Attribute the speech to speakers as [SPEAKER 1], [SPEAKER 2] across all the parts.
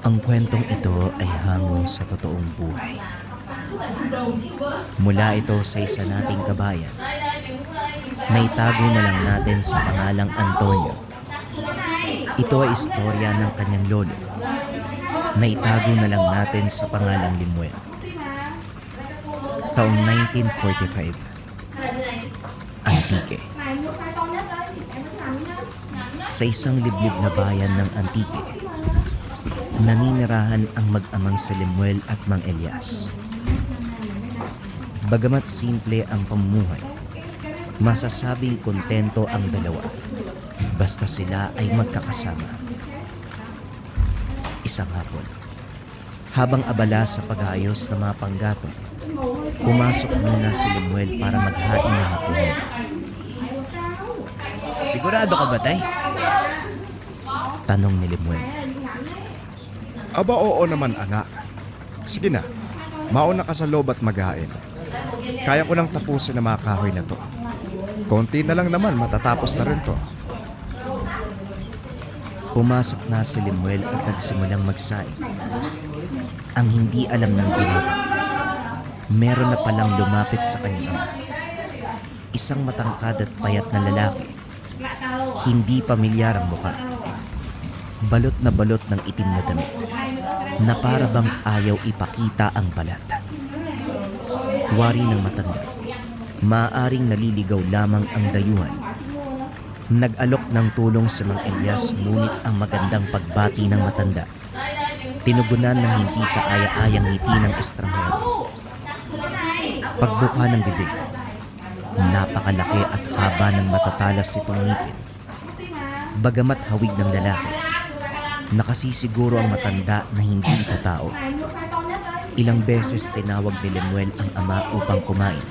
[SPEAKER 1] Ang kwentong ito ay hango sa totoong buhay. Mula ito sa isa nating kabayan, naitago na lang natin sa pangalang Antonio. Ito ay istorya ng kanyang lolo. Naitago na lang natin sa pangalang Limuel. Taong 1945. Antique. Sa isang liblib na bayan ng Antique, naninirahan ang mag-amang si Limuel at Mang Elias. Bagamat simple ang pamumuhay, masasabing kontento ang dalawa basta sila ay magkakasama. Isang hapon, habang abala sa pag-aayos ng mga panggatong, pumasok muna si Limuel para maghain ng hapunan. Sigurado ka ba, Tay? Tanong ni Limuel.
[SPEAKER 2] Aba, oo naman, anak. Sige na, mauna ka sa loob at maghain. Kaya ko lang tapusin ang mga kahoy na to. Konti na lang naman, matatapos na rin to.
[SPEAKER 1] Pumasok na si Limuel at nagsimulang magsaing. Ang hindi alam ng binata, meron na palang lumapit sa kanyang ama. Isang matangkad at payat na lalaki. Hindi pamilyar ang mukha. Balot ng itim na damit na para bang ayaw ipakita ang balat. Wari ng matanda, maaaring naliligaw lamang ang dayuhan. Nag-alok ng tulong si Mang Elias, ngunit ang magandang pagbati ng matanda tinugunan ng hindi kaaya-ayang ngiti ng estranghero. Pagbuka ng bibig, napakalaki at haba ng matatalas nitong ngipin. Bagamat hawig ng lalaki, nakasisiguro ang matanda na hindi ito tao. Ilang beses tinawag ni Limuel ang ama upang kumain.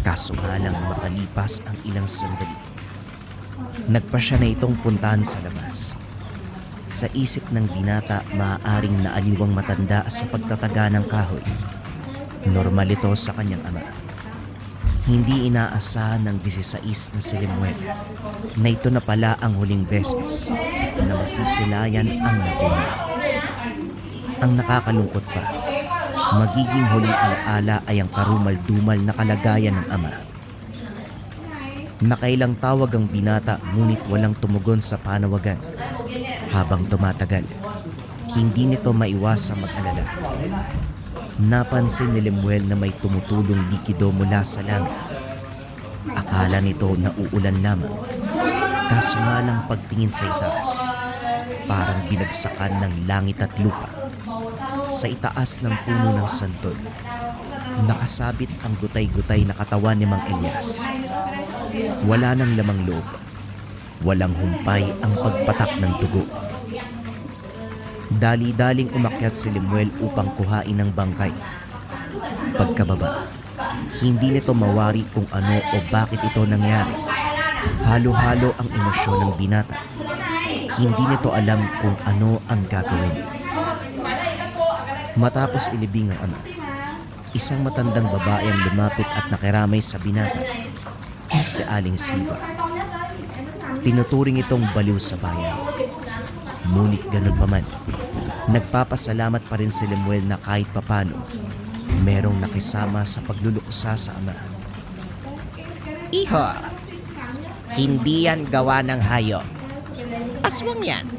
[SPEAKER 1] Kaso nga lang makalipas ang ilang sandali, nagpasya na itong puntahan sa labas. Sa isip ng binata, maaaring naaliwang matanda sa pagtataga ng kahoy. Normal ito sa kanyang ama. Hindi inaasahan ng 16 na si Limuel na ito na pala ang huling beses na masisilayan ang nakuha. Ang nakakalungkot pa, magiging huling alaala ay ang karumal-dumal na kalagayan ng ama. Nakailang tawag ang binata, ngunit walang tumugon sa panawagan. Habang tumatagal, hindi nito maiwasang mag-alala. Napansin ni Limuel na may tumutulong likido mula sa langit. Akala nito na uulan lamang. Kaso nga lang pagtingin sa itaas, parang binagsakan ng langit at lupa. Sa itaas ng puno ng santol, nakasabit ang gutay-gutay na katawan ni Mang Elias. Wala nang lamang loob. Walang humpay ang pagpatak ng dugo. Dali-daling umakyat si Limuel upang kuhain ng bangkay. Pagkababa, hindi nito mawari kung ano o bakit ito nangyari. Halo-halo ang emosyon ng binata. Hindi nito alam kung ano ang gagawin. Matapos ilibing ang ama, isang matandang babae ang lumapit at nakiramay sa binata. Si Aling Silva. Tinuturing itong baliw sa bayan. Ngunit ganun pa man, nagpapasalamat pa rin si Limuel na kahit papano, merong nakisama sa pagluluksa sa ama.
[SPEAKER 3] Iho, hindi yan gawa ng hayop. Aswang yan.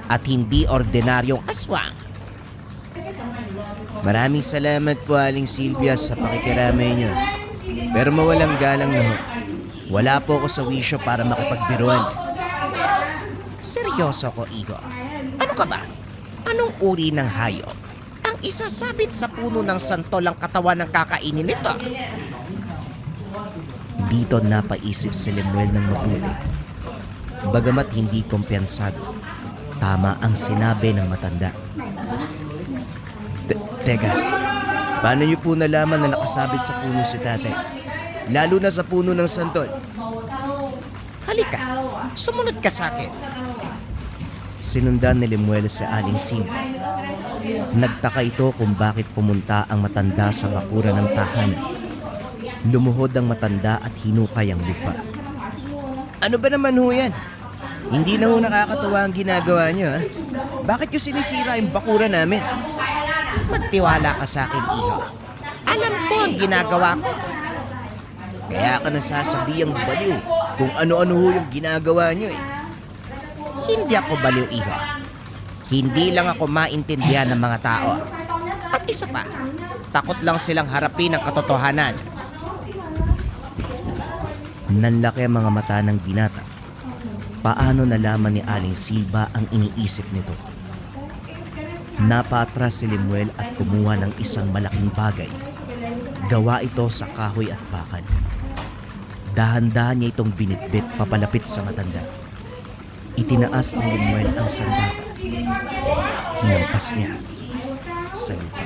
[SPEAKER 3] At hindi ordinaryong aswang.
[SPEAKER 1] Maraming salamat po, Aling Silvia, sa pakikiramay niyo. Pero mawalang galang na ho. Wala po ako sa wisyo para makipagbiruan.
[SPEAKER 3] Seryoso ko, Iho. Ano ka ba? Anong uri ng hayop ang isasabit sa puno ng santol ang katawan ng kakainin nito?
[SPEAKER 1] Dito napaisip si Limuel ng mabuti. Bagamat hindi kumpiyansado, tama ang sinabi ng matanda. Teka, paano niyo po nalaman na nakasabit sa puno si tatay? Lalo na sa puno ng santol.
[SPEAKER 3] Halika, sumunod ka sa akin.
[SPEAKER 1] Sinundan ni Limuel sa Aling Silva. Nagtaka ito kung bakit pumunta ang matanda sa bakura ng tahanan. Lumuhod ang matanda at hinukay ang lupa. Ano ba naman ho yan? Hindi na ho nakakatuwa ang ginagawa niyo, ha? Bakit yung sinisira yung bakura namin?
[SPEAKER 3] Magtiwala ka sa akin, iho. Alam ko ang ginagawa ko.
[SPEAKER 1] Kaya ka nasasabihang baliw kung ano-ano ho yung ginagawa niyo eh.
[SPEAKER 3] Hindi ako baliw, iho. Hindi lang ako maintindihan ng mga tao. At isa pa, takot lang silang harapin ang katotohanan.
[SPEAKER 1] Nanlaki ang mga mata ng binata. Paano nalaman ni Aling Silva ang iniisip nito? Napaatras si Lemuel at kumuha ng isang malaking bagay. Gawa ito sa kahoy at bakal. Dahan-dahan niya itong binitbit papalapit sa matanda. Itinaas ni Lemuel ang sandata. Hinampas niya sa lupa.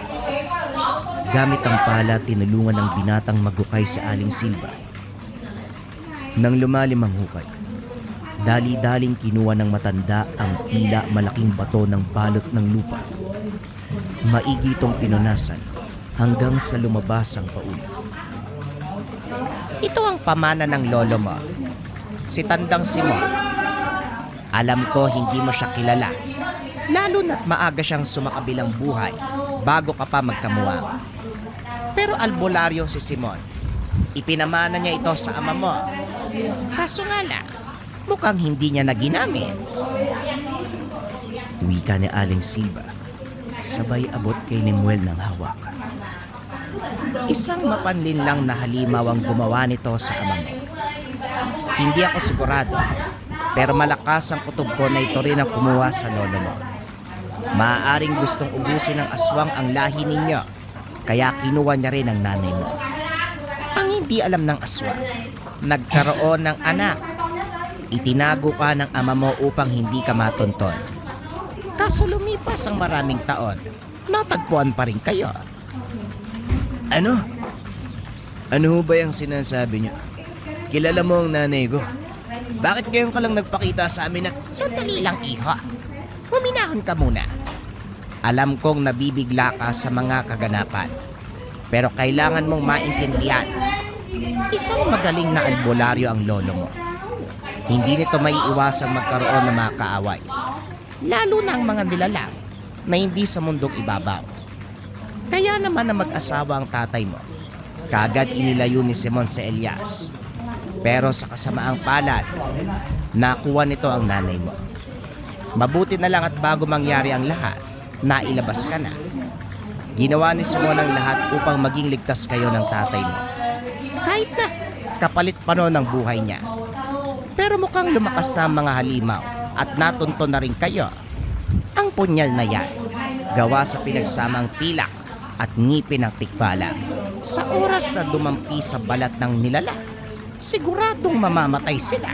[SPEAKER 1] Gamit ang pala, tinulungan ng binatang magukay si Aling Silva. Nang lumalim ang hukay, dali-daling kinuha ng matanda ang tila malaking bato ng balot ng lupa. Maigi itong pinunasan hanggang sa lumabas ang paulo.
[SPEAKER 3] Ito ang pamana ng lolo mo, si Tandang Simon. Alam ko hindi mo siya kilala, lalo na't maaga siyang sumakabilang buhay bago ka pa magkamuwang. Pero albularyo si Simon. Ipinamana niya ito sa ama mo. Kaso nga lang, mukhang hindi niya na ginamit.
[SPEAKER 1] Wika ni Aling Silva, sabay abot kay Lemuel ng hawak.
[SPEAKER 3] Isang mapanlin lang na halimaw ang gumawa nito sa ama mo. Hindi ako sigurado, pero malakas ang kutob ko na ito rin ang kumuha sa lolo mo. Maaaring gustong ubusin ng aswang ang lahi ninyo, kaya kinuha niya rin ang nanay mo. Ang hindi alam ng aswang, nagkaroon ng anak. Itinago ka ng ama mo upang hindi ka matunton. Kaso lumipas ang maraming taon, natagpuan pa rin kayo.
[SPEAKER 1] Ano? Ano ho ba yung sinasabi niyo? Kilala mo ang nanay ko. Bakit ngayon ka lang nagpakita sa amin na...
[SPEAKER 3] Sandali lang, iho. Huminahon ka muna. Alam kong nabibigla ka sa mga kaganapan. Pero kailangan mong maintindihan. Isang magaling na albularyo ang lolo mo. Hindi nito maiiwasang magkaroon ng mga kaaway. Lalo na ang mga nilalang na hindi sa mundong ibabaw. Kaya naman na mag-asawa ang tatay mo. Kagad inilayo ni Simon si Elias. Pero sa kasamaang palad, nakuha nito ang nanay mo. Mabuti na lang at bago mangyari ang lahat, nailabas ka na. Ginawa ni Simon ang lahat upang maging ligtas kayo ng tatay mo. Kahit na kapalit pa noon ang buhay niya. Pero mukhang lumakas na ang mga halimaw at natunton na rin kayo. Ang punyal na yan, gawa sa pinagsamang pilak at ngipin ng tikbalang. Sa oras na dumampi sa balat ng nilala, siguradong mamamatay sila.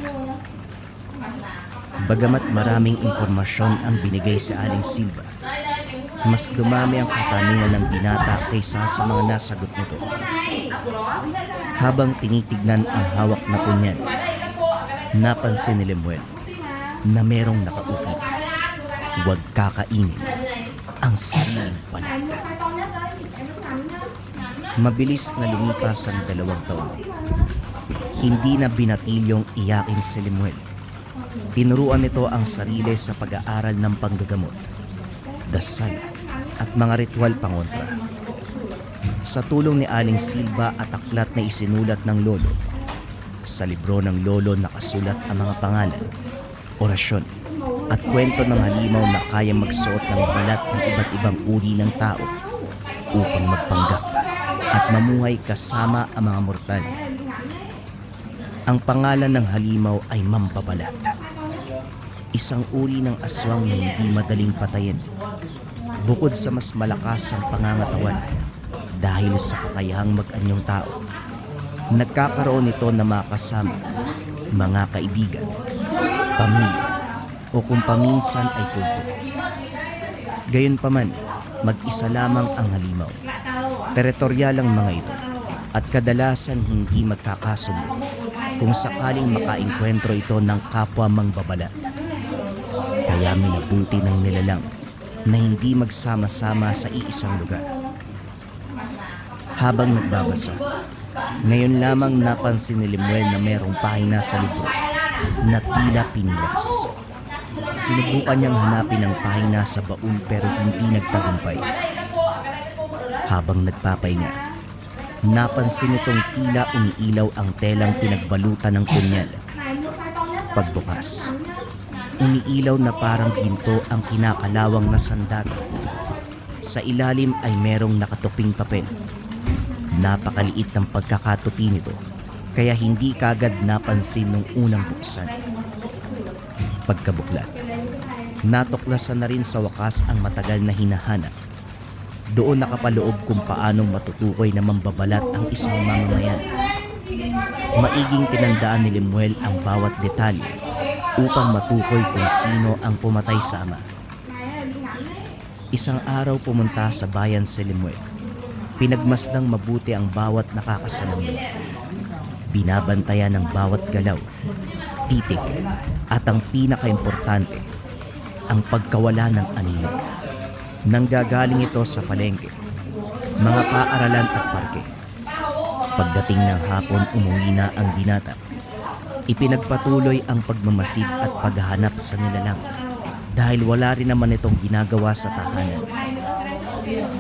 [SPEAKER 1] Bagamat maraming impormasyon ang binigay sa Aling Silva, mas dumami ang katanungan ng binata kaysa sa mga nasagot nito. Habang tinitignan ang hawak na punyal, napansin ni Lemuel na merong nakaukit. Huwag kakainin ang sariling balat. Mabilis na lumipas ang 2 taon. Hindi na binatilyong iyakin si Lemuel. Tinuruan nito ang sarili sa pag-aaral ng panggagamot, dasal at mga ritual pangontra. Sa tulong ni Aling Silva at aklat na isinulat ng lolo, sa libro ng lolo nakasulat ang mga pangalan, orasyon at kwento ng halimaw na kayang magsuot ng balat ng iba't ibang uri ng tao upang magpanggap at mamuhay kasama ang mga mortal. Ang pangalan ng halimaw ay Mampabalat, isang uri ng aswang na hindi madaling patayin. Bukod sa mas malakas ang pangangatawan dahil sa kakayahang mag-anyong tao, nagkakaroon ito na mga kasama, mga kaibigan, pamilya, o kung paminsan ay kulto. Gayunpaman, mag-isa lamang ang halimaw. Teritoryal ang mga ito at kadalasan hindi magkakasundo kung sakaling makaengkwentro ito ng kapwa mangbabalat. Kaya minabuti ng nilalang na hindi magsama-sama sa iisang lugar. Habang nagbabasa, ngayon lamang napansin ni Lemuel na merong pahina sa libro na tila pinilas. Sinubukan niyang hanapin ang pahina sa baon pero hindi nagtagumpay. Habang nagpapahinga, napansin itong tila umiilaw ang telang pinagbalutan ng kunyal. Pagbukas, umiilaw na parang ginto ang kinakalawang na sandata. Sa ilalim ay merong nakatuping papel. Napakaliit ng pagkakatupi nito, kaya hindi kagad napansin nung unang buksan. Pagkabuklat, natuklasan na rin sa wakas ang matagal na hinahanap. Doon nakapaloob kung paanong matutukoy na mambabalat ang isang mamamayan. Maiging tinandaan ni Lemuel ang bawat detalye upang matukoy kung sino ang pumatay sa ama. Isang araw pumunta sa bayan si Lemuel. Pinagmasdang mabuti ang bawat nakakasalamuha. Binabantayan ang bawat galaw, titig, at ang pinakaimportante, ang pagkawala ng anino. Nanggagaling ito sa palengke, mga paaralan at parke. Pagdating ng hapon, umuwi na ang binata. Ipinagpatuloy ang pagmamasid at paghahanap sa nilalang dahil wala rin naman itong ginagawa sa tahanan.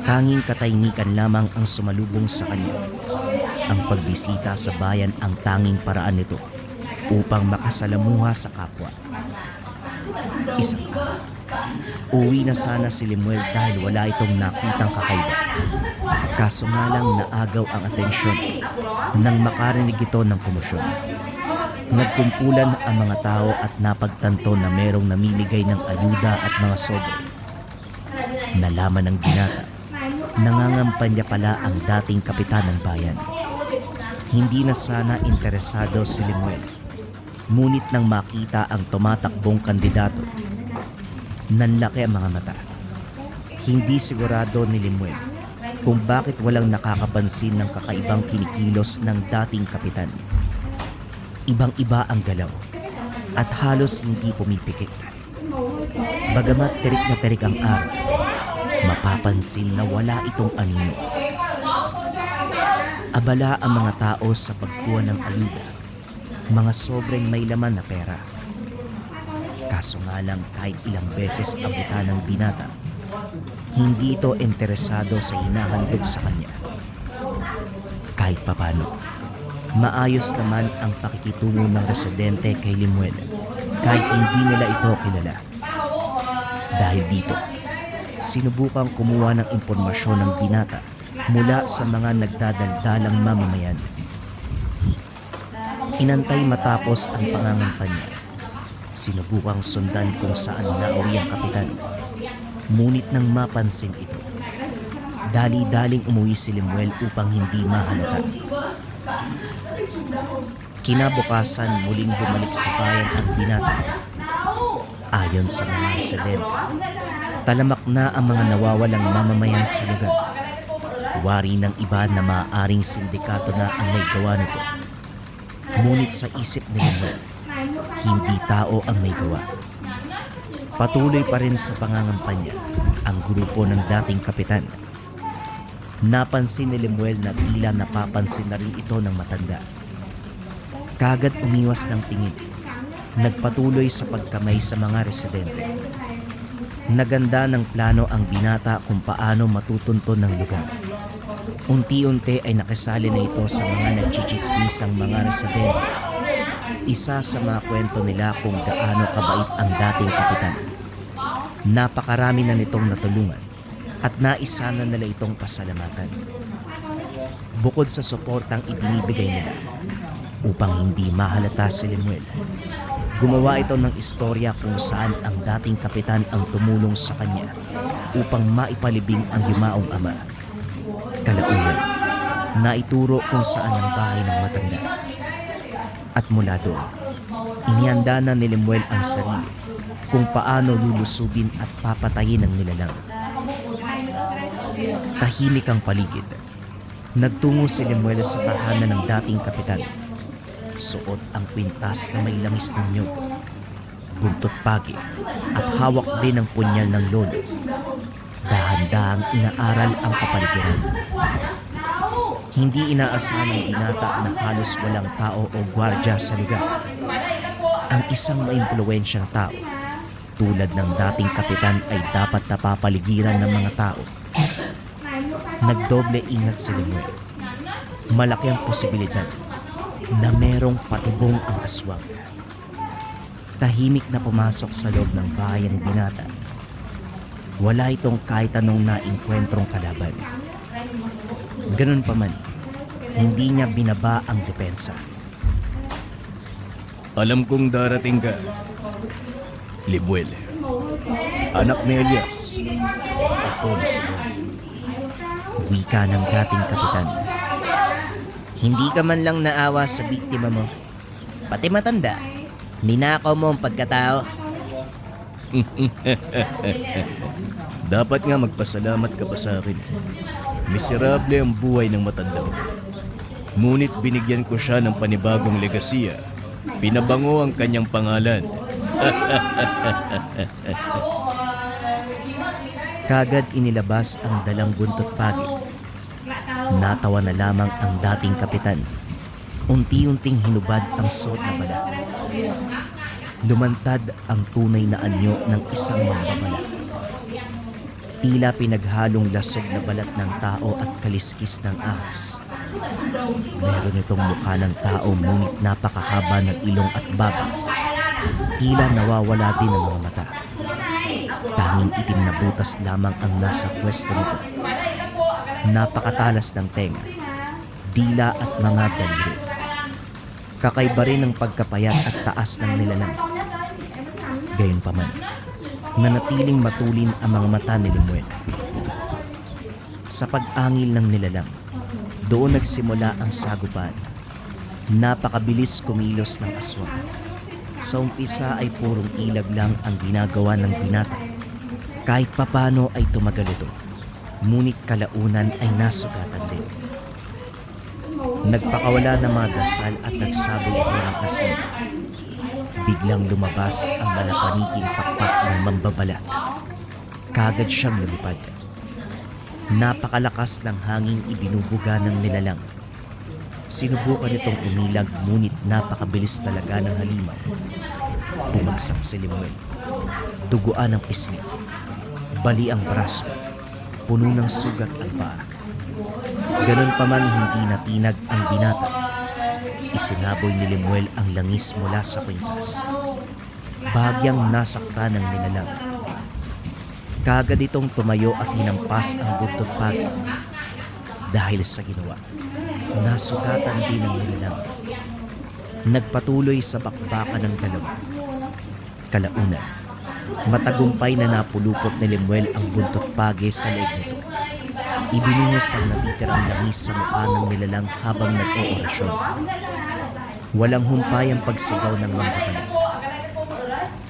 [SPEAKER 1] Tanging katahimikan lamang ang sumalubong sa kanya. Ang pagbisita sa bayan ang tanging paraan nito upang makasalamuha sa kapwa. Isang araw, uwi na sana si Lemuel dahil wala itong nakitang kakaiba. Kaso nga lang naagaw ang atensyon nang makarinig ito ng komosyon. Nagkumpulan ang mga tao at napagtanto na merong namimigay ng ayuda at mga sobre. Nalaman ng binata, nangangampanya pala ang dating kapitan ng bayan. Hindi na sana interesado si Lemuel, ngunit nang makita ang tumatakbong kandidato, nanlaki ang mga mata. Hindi sigurado ni Lemuel kung bakit walang nakakapansin ng kakaibang kinikilos ng dating kapitan. Ibang-iba ang galaw at halos hindi pumipikit. Bagamat terik ang araw, mapapansin na wala itong anino. Abala ang mga tao sa pagkuha ng ayuda, mga sobrang may laman na pera. Kaso nga lang kahit ilang beses abutan ng binata, hindi ito interesado sa hinahandog sa kanya. Kahit papano, maayos naman ang pakikitungo ng residente kay Lemuel kahit hindi nila ito kilala. Dahil dito, sinubukang kumuha ng impormasyon ng binata mula sa mga nagdadaldalang mamamayan. Inantay matapos ang pangangampanya. Sinubukang sundan kung saan nauwi ang kapitan. Ngunit nang mapansin ito, dali-daling umuwi si Lemuel upang hindi mahalata. Kinabukasan muling bumalik sa bayan ang binata. Ayon sa mga residente, talamak na ang mga nawawalang mamamayan sa lugar. Wari ng iba na maaaring sindikato na ang may gawa nito. Ngunit sa isip ni Lemuel, hindi tao ang may gawa. Patuloy pa rin sa pangangampanya ang grupo ng dating kapitan. Napansin ni Lemuel na tila napapansin na rin ito ng matanda. Kagad umiwas ng tingin. Nagpatuloy sa pagkamay sa mga residente. Naganda ng plano ang binata kung paano matutunton ng lugar. Unti-unti ay nakisali na ito sa mga nagchichismisang mga residente. Isa sa mga kwento nila kung gaano kabait ang dating kapitan. Napakarami na nitong natulungan at naisa na nila itong pasalamatan. Bukod sa suportang ibinibigay nila upang hindi mahalata si Lemuel, gumawa ito ng istorya kung saan ang dating kapitan ang tumulong sa kanya upang maipalibing ang yumaong ama. Kalaunan, naituro kung saan ang bahay ng matanda. At mula doon, inihanda na ni Lemuel ang sarili kung paano lulusubin at papatayin ang nilalang. Tahimik ang paligid. Nagtungo si Lemuel sa tahanan ng dating kapitan. Suot ang kwintas na may langis ng nyog, buntot pagi at hawak din ang punyal ng lolo. Dahan-dahang inaaral ang kapaligiran. Hindi inaasahan ng binata na halos walang tao o gwardya sa lugar. Ang isang maimpluwensyang tao, tulad ng dating kapitan ay dapat napapaligiran ng mga tao. Nagdoble ingat si Lemuel. Malaki ang posibilidad na merong patibong ang aswang. Tahimik na pumasok sa loob ng bahay ang binata. Wala itong kahit anong naengkwentrong kalaban. Ganun pa man, hindi niya binaba ang depensa.
[SPEAKER 2] Alam kong darating ka, Lemuel. Anak ni Elias.
[SPEAKER 1] Ito na si Lemuel. Wika ng dating kapitan.
[SPEAKER 3] Hindi ka man lang naawa sa biktima mo. Pati matanda, ninakaw mo ang pagkatao.
[SPEAKER 2] Dapat nga magpasalamat ka pa sa akin. Miserable ang buhay ng matanda. Ngunit binigyan ko siya ng panibagong legasiya. Pinabango ang kanyang pangalan.
[SPEAKER 1] Kagad inilabas ang dalang buntot pagi. Natawa na lamang ang dating kapitan. Unti-unting hinubad ang suot na balat. Lumantad ang tunay na anyo ng isang mambabala. Tila pinaghalong lasog na balat ng tao at kaliskis ng ahas. Meron itong mukha ng tao ngunit napakahaba ng ilong at baba. Tila nawawala din ang mga mata. Tanging itim na butas lamang ang nasa pwesto nito. Napakatalas ng tenga, dila at mga daliri. Kakaiba rin ang pagkapayat at taas ng nilalang. Gayunpaman, nanatiling matulin ang mga mata ni Lemuel. Sa pag-angil ng nilalang, doon nagsimula ang sagupan. Napakabilis kumilos ng aswang. Sa umpisa ay purong ilag lang ang ginagawa ng binata. Kahit papano ay tumagal ito, ngunit kalaunan ay nasugatan din. Nagpakawala ng mga dasal at nagsaboy ito ng asin. Biglang lumabas ang malapaniging pakpak ng mambabalat. Kagad siyang lumipad. Napakalakas ng hangin ibinubuga ng nilalang. Sinubukan itong umilag ngunit napakabilis talaga ng halimaw. Bumagsak si Lemuel. Duguan ang pisngi. Bali ang braso. Puno ng sugat ang paa. Ganun pa man hindi natinag ang binata. Isinaboy ni Lemuel ang langis mula sa kwintas. Bahagyang nasakta ng nilalang. Kagad itong tumayo at hinampas ang buntot pagi. Dahil sa ginawa, nasugatan din ang nilalang. Nagpatuloy sa bakbakan ng dalawa. Kalaunan, matagumpay na napulupot ni Lemuel ang buntot pagi sa leeg nito. Ibinuhos ang natitirang langis sa mukha ng nilalang habang nag-oorasyon. Walang humpay ang pagsigaw ng mambabalat.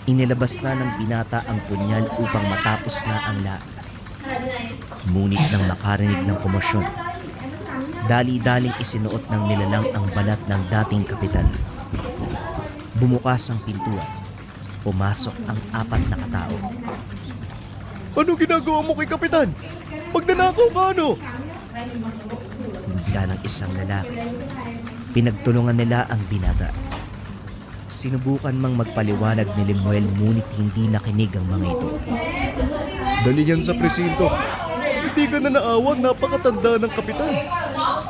[SPEAKER 1] Inilabas na ng binata ang punyal upang matapos na ang lahat. Ngunit nang makarinig ng komosyon, dali-daling isinuot ng nilalang ang balat ng dating kapitan. Bumukas ang pintuan. Pumasok ang 4 na katao.
[SPEAKER 2] Ano ginagawa mo kay Kapitan? Magnanakaw ka ano?
[SPEAKER 1] Wika ng isang lalaki. Pinagtulungan nila ang binata. Sinubukan mang magpaliwanag ni Lemuel ngunit hindi nakinig ang mga ito.
[SPEAKER 2] Dali yan sa presinto. Hindi ka na naawa, napakatanda ng Kapitan.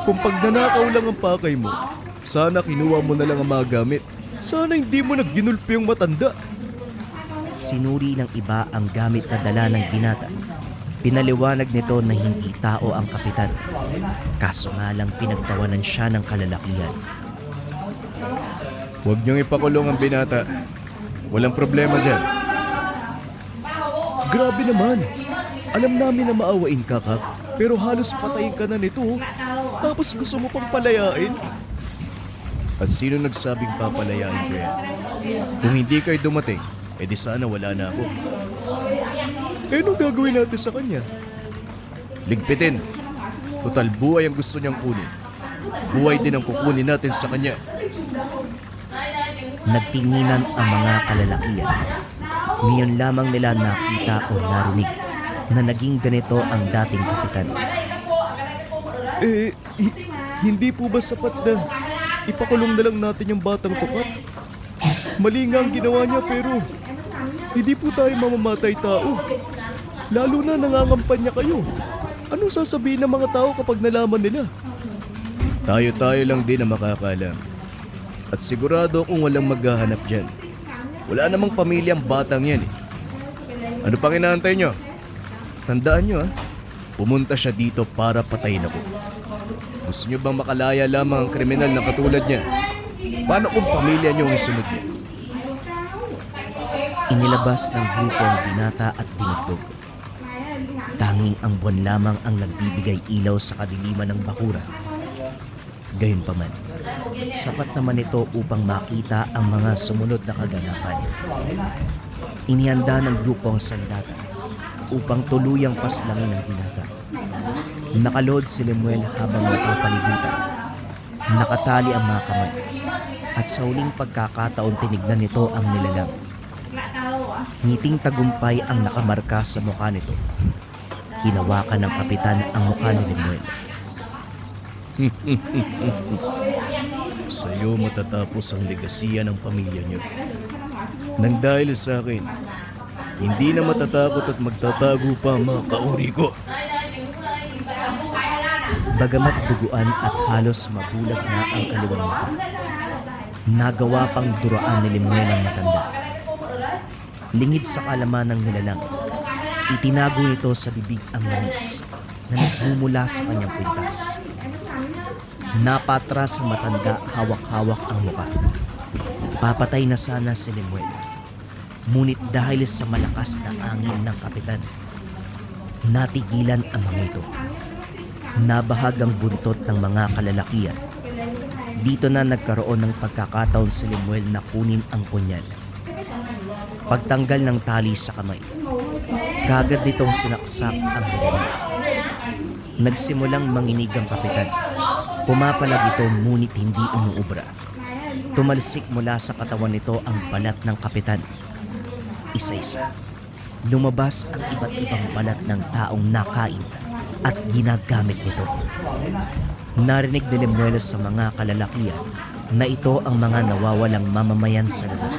[SPEAKER 2] Kung pagnanakaw lang ang pakay mo, sana kinuha mo na lang ang mga gamit. Sana hindi mo nagginulpi yung matanda.
[SPEAKER 1] Sinuri ng iba ang gamit na dala ng binata. Pinaliwanag nito na hindi tao ang kapitan. Kaso nga lang pinagtawanan siya ng kalalakihan.
[SPEAKER 2] Huwag niyong ipakulong ang binata. Walang problema dyan. Grabe naman. Alam namin na maawain ka, Kak. Pero halos patayin ka na nito. Tapos gusto mo pang palayain? At sino nagsabing papalayain ko yan? Kung hindi kayo dumating, edi sana wala na ako. Eh, anong gagawin natin sa kanya? Ligpitin. Total buhay ang gusto niyang kunin. Buhay din ang kukunin natin sa kanya.
[SPEAKER 1] Nagtinginan ang mga kalalakihan. Ngayon lamang nila nakita o narinig na naging ganito ang dating kapitan.
[SPEAKER 2] Hindi po ba sapat na ipakulong na lang natin yung batang tukat? Mali nga ang ginawa niya pero Hindi po tayo mamamatay tao. Lalo na nangangampanya kayo. Anong sasabihin ng mga tao kapag nalaman nila? Tayo-tayo lang din ang makakalam. At sigurado akong walang maghahanap dyan. Wala namang pamilyang batang yan eh. Ano pang inaantay nyo? Tandaan nyo pumunta siya dito para patayin ako. Gusto nyo bang makalaya lamang ang kriminal na katulad niya? Paano kung pamilya nyo ang isunod niya?
[SPEAKER 1] Inilabas ng grupo ang binata at binugtog. Tanging ang buwan lamang ang nagbibigay ilaw sa kadiliman ng bakuran. Gayunpaman, sapat naman ito upang makita ang mga sumunod na kaganapan. Inihanda ng grupo ang sandata upang tuluyang paslangin ang binata. Nakalood si Lemuel habang napapalibutan. Nakatali ang mga kamay at sa huling pagkakataon tinignan nito ang nilalang. Ngiting tagumpay ang nakamarka sa mukha nito. Hinawakan ng kapitan ang mukha ni Lemuel.
[SPEAKER 2] Sa'yo matatapos ang legasiya ng pamilya niyo. Nang dahil sa akin, hindi na matatakot at magtatago pa ang mga kauri ko.
[SPEAKER 1] Bagamat duguan at halos mabulag na ang kaliwang mata, nagawa pang duraan ni Lemuel ang matanda. Lingid sa kalaman ng nilalang, itinago nito sa bibig ang langis na nagmumula sa kanyang kwintas. Napatras ang matanda, hawak-hawak ang muka. Papatay na sana si Lemuel. Ngunit dahil sa malakas na angin ng kapitan, natigilan ang mga ito. Nabahag ang buntot ng mga kalalakian. Dito na nagkaroon ng pagkakataon si Lemuel na kunin ang punyal. Pagtanggal ng tali sa kamay, kagad nitong sinaksak ang nilalang. Nagsimulang manginig ang kapitan. Pumapalag ito ngunit hindi umuubra. Tumalsik mula sa katawan nito ang balat ng kapitan. Isa-isa, lumabas ang iba't ibang balat ng taong nakain at ginagamit nito. Narinig ni Lemuel sa mga kalalakian na ito ang mga nawawalang mamamayan sa lugar.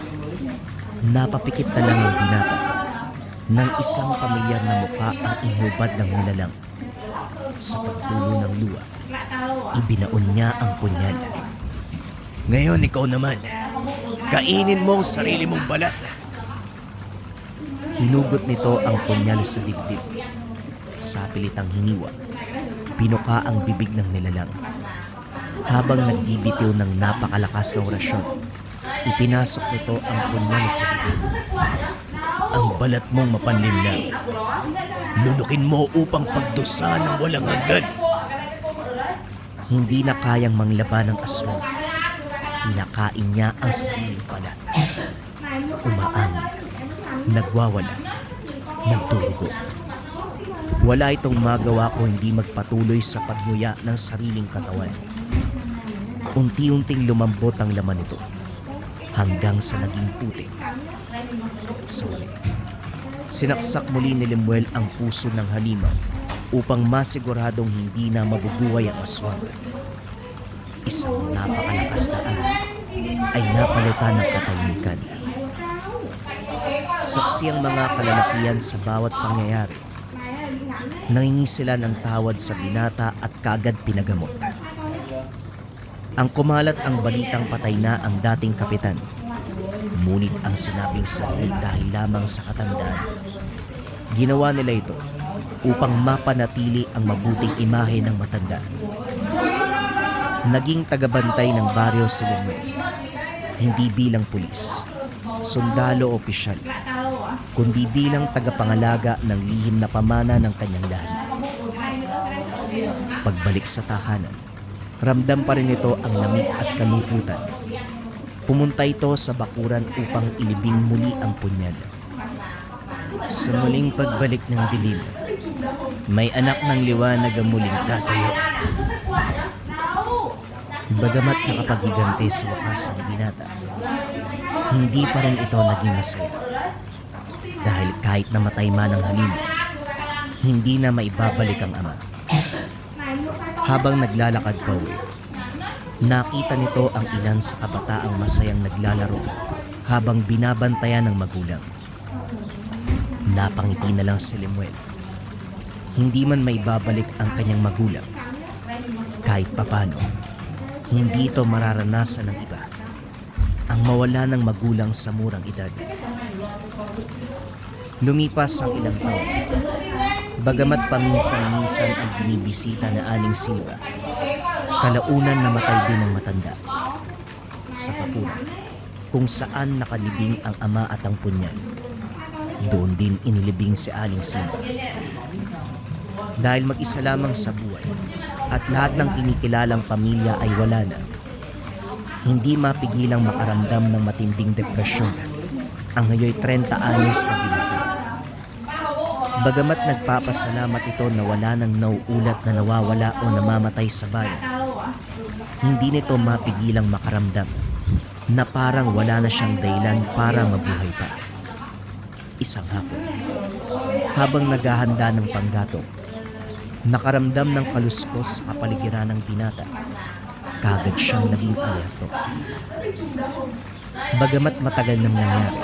[SPEAKER 1] Napapikit na lang ang binata nang isang pamilyar na mukha ang inubad ng nilalang. Sa pagtulo ng luwa, ibinaon niya ang punyal. Ngayon ikaw naman, kainin mo ang sarili mong balat. Hinugot nito ang punyal sa dibdib. Sa pilitang hiniwa, pinuka ang bibig ng nilalang. Habang nagbibitiw ng napakalakas na orasyon, ipinasok nito ang punyal sa bibig. Ang balat mong mapanlinlang, lunukin mo upang pagdusa ng walang hanggan. Hindi na kayang manglaban ng aswang. Kinakain niya ang sariling balat. Umaangin, nagwawala, nagdurugo. Wala itong magawa kung hindi magpatuloy sa pagnguya ng sariling katawan. Unti-unting lumambot ang laman nito hanggang sa naging putik. Sa uli, sinaksak muli ni Lemuel ang puso ng halimaw upang masiguradong hindi na mabubuhay ang aswang. Isang napakalakas na angin ay napalitan ng katahimikan. Saksi ang mga kalalakian sa bawat pangyayari. Nangingi sila ng tawad sa binata at kaagad pinagamot. Ang kumalat ang balitang patay na ang dating kapitan. Ngunit ang sinabing salita dahil lamang sa katandaan. Ginawa nila ito upang mapanatili ang mabuting imahe ng matanda. Naging tagabantay ng baryo si Lemuel, hindi bilang pulis, sundalo o opisyal, kundi bilang tagapangalaga ng lihim na pamana ng kanyang lahi. Pagbalik sa tahanan, ramdam pa rin ito ang lamig at kalungkutan. Pumunta ito sa bakuran upang ilibing muli ang punyal. Sa muling pagbalik ng dilim, may anak ng liwanag ang muling tatayo. Bagamat nakapaghiganti sa wakas ang binata, hindi pa rin ito naging masaya. Dahil kahit namatay man ang halimaw, hindi na maibabalik ang ama. Habang naglalakad pauwi, nakita nito ang ilan sa kabataang masayang naglalaro habang binabantayan ng magulang. Napangiti na lang si Lemuel. Hindi man may babalik ang kanyang magulang. Kahit papano, hindi ito mararanasan ng iba. Ang mawala ng magulang sa murang edad. Lumipas ang ilang taon. Bagamat paminsan-minsan ang binibisita na Aling Silva, kalaunan namatay din ng matanda. Sa Kapuran, kung saan nakalibing ang ama at ang punyan, doon din inilibing si Aling Silva. Dahil mag-isa lamang sa buhay at lahat ng kinikilalang pamilya ay wala na, hindi mapigilang makaramdam ng matinding depresyon ang ngayon 30 anyos na binata. Bagamat nagpapasalamat ito na wala nang nauulat na nawawala o namamatay sa bayan, hindi nito mapigilang makaramdam na parang wala na siyang dahilan para mabuhay pa. Isang hapon, habang naghahanda ng panggatong, nakaramdam ng kaluskos sa kapaligiran ng binata. Kagad siyang naging alerto. Bagamat matagal nang nangyari,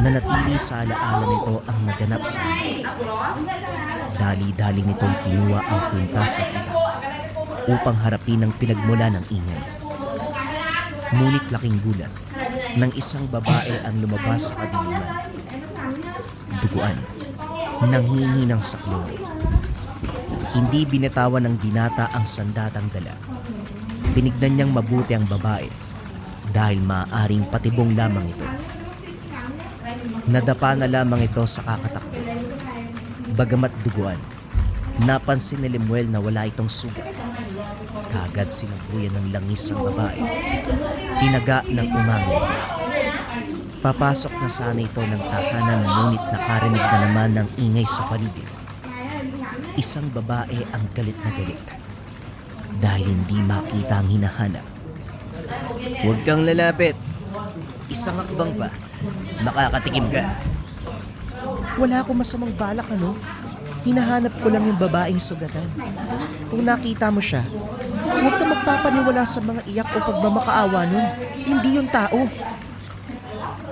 [SPEAKER 1] nanatili sa alaala nito ang naganap sa kanya. Dali-dali nitong kinuha ang kwintas at itak upang harapin ang pinagmula ng ingay. Ngunit laking gulat ng isang babae ang lumabas sa kadiliman. Duguan, nanghingi ng saklolo. Hindi binitawan ng binata ang sandatang dala. Tinignan niyang mabuti ang babae dahil maaaring patibong lamang ito. Nadapa na lamang ito sa kakatakbo. Bagamat duguan, napansin ni Lemuel na wala itong sugat. Kagad sinabuyan ng langis ang babae. Tinaga ng umango ito. Papasok na sana ito ng tahanan ngunit nakarinig na naman ng ingay sa paligid. Isang babae ang galit na galit dahil hindi makita ang hinahanap. Huwag kang lalapit. Isang akbang pa. Makakatikim ka. Wala akong masamang balak, ano? Hinahanap ko lang yung babaeng sugatan. Kung nakita mo siya, huwag ka magpapaniwala sa mga iyak o pagmamakaawa nun. Hindi yung tao.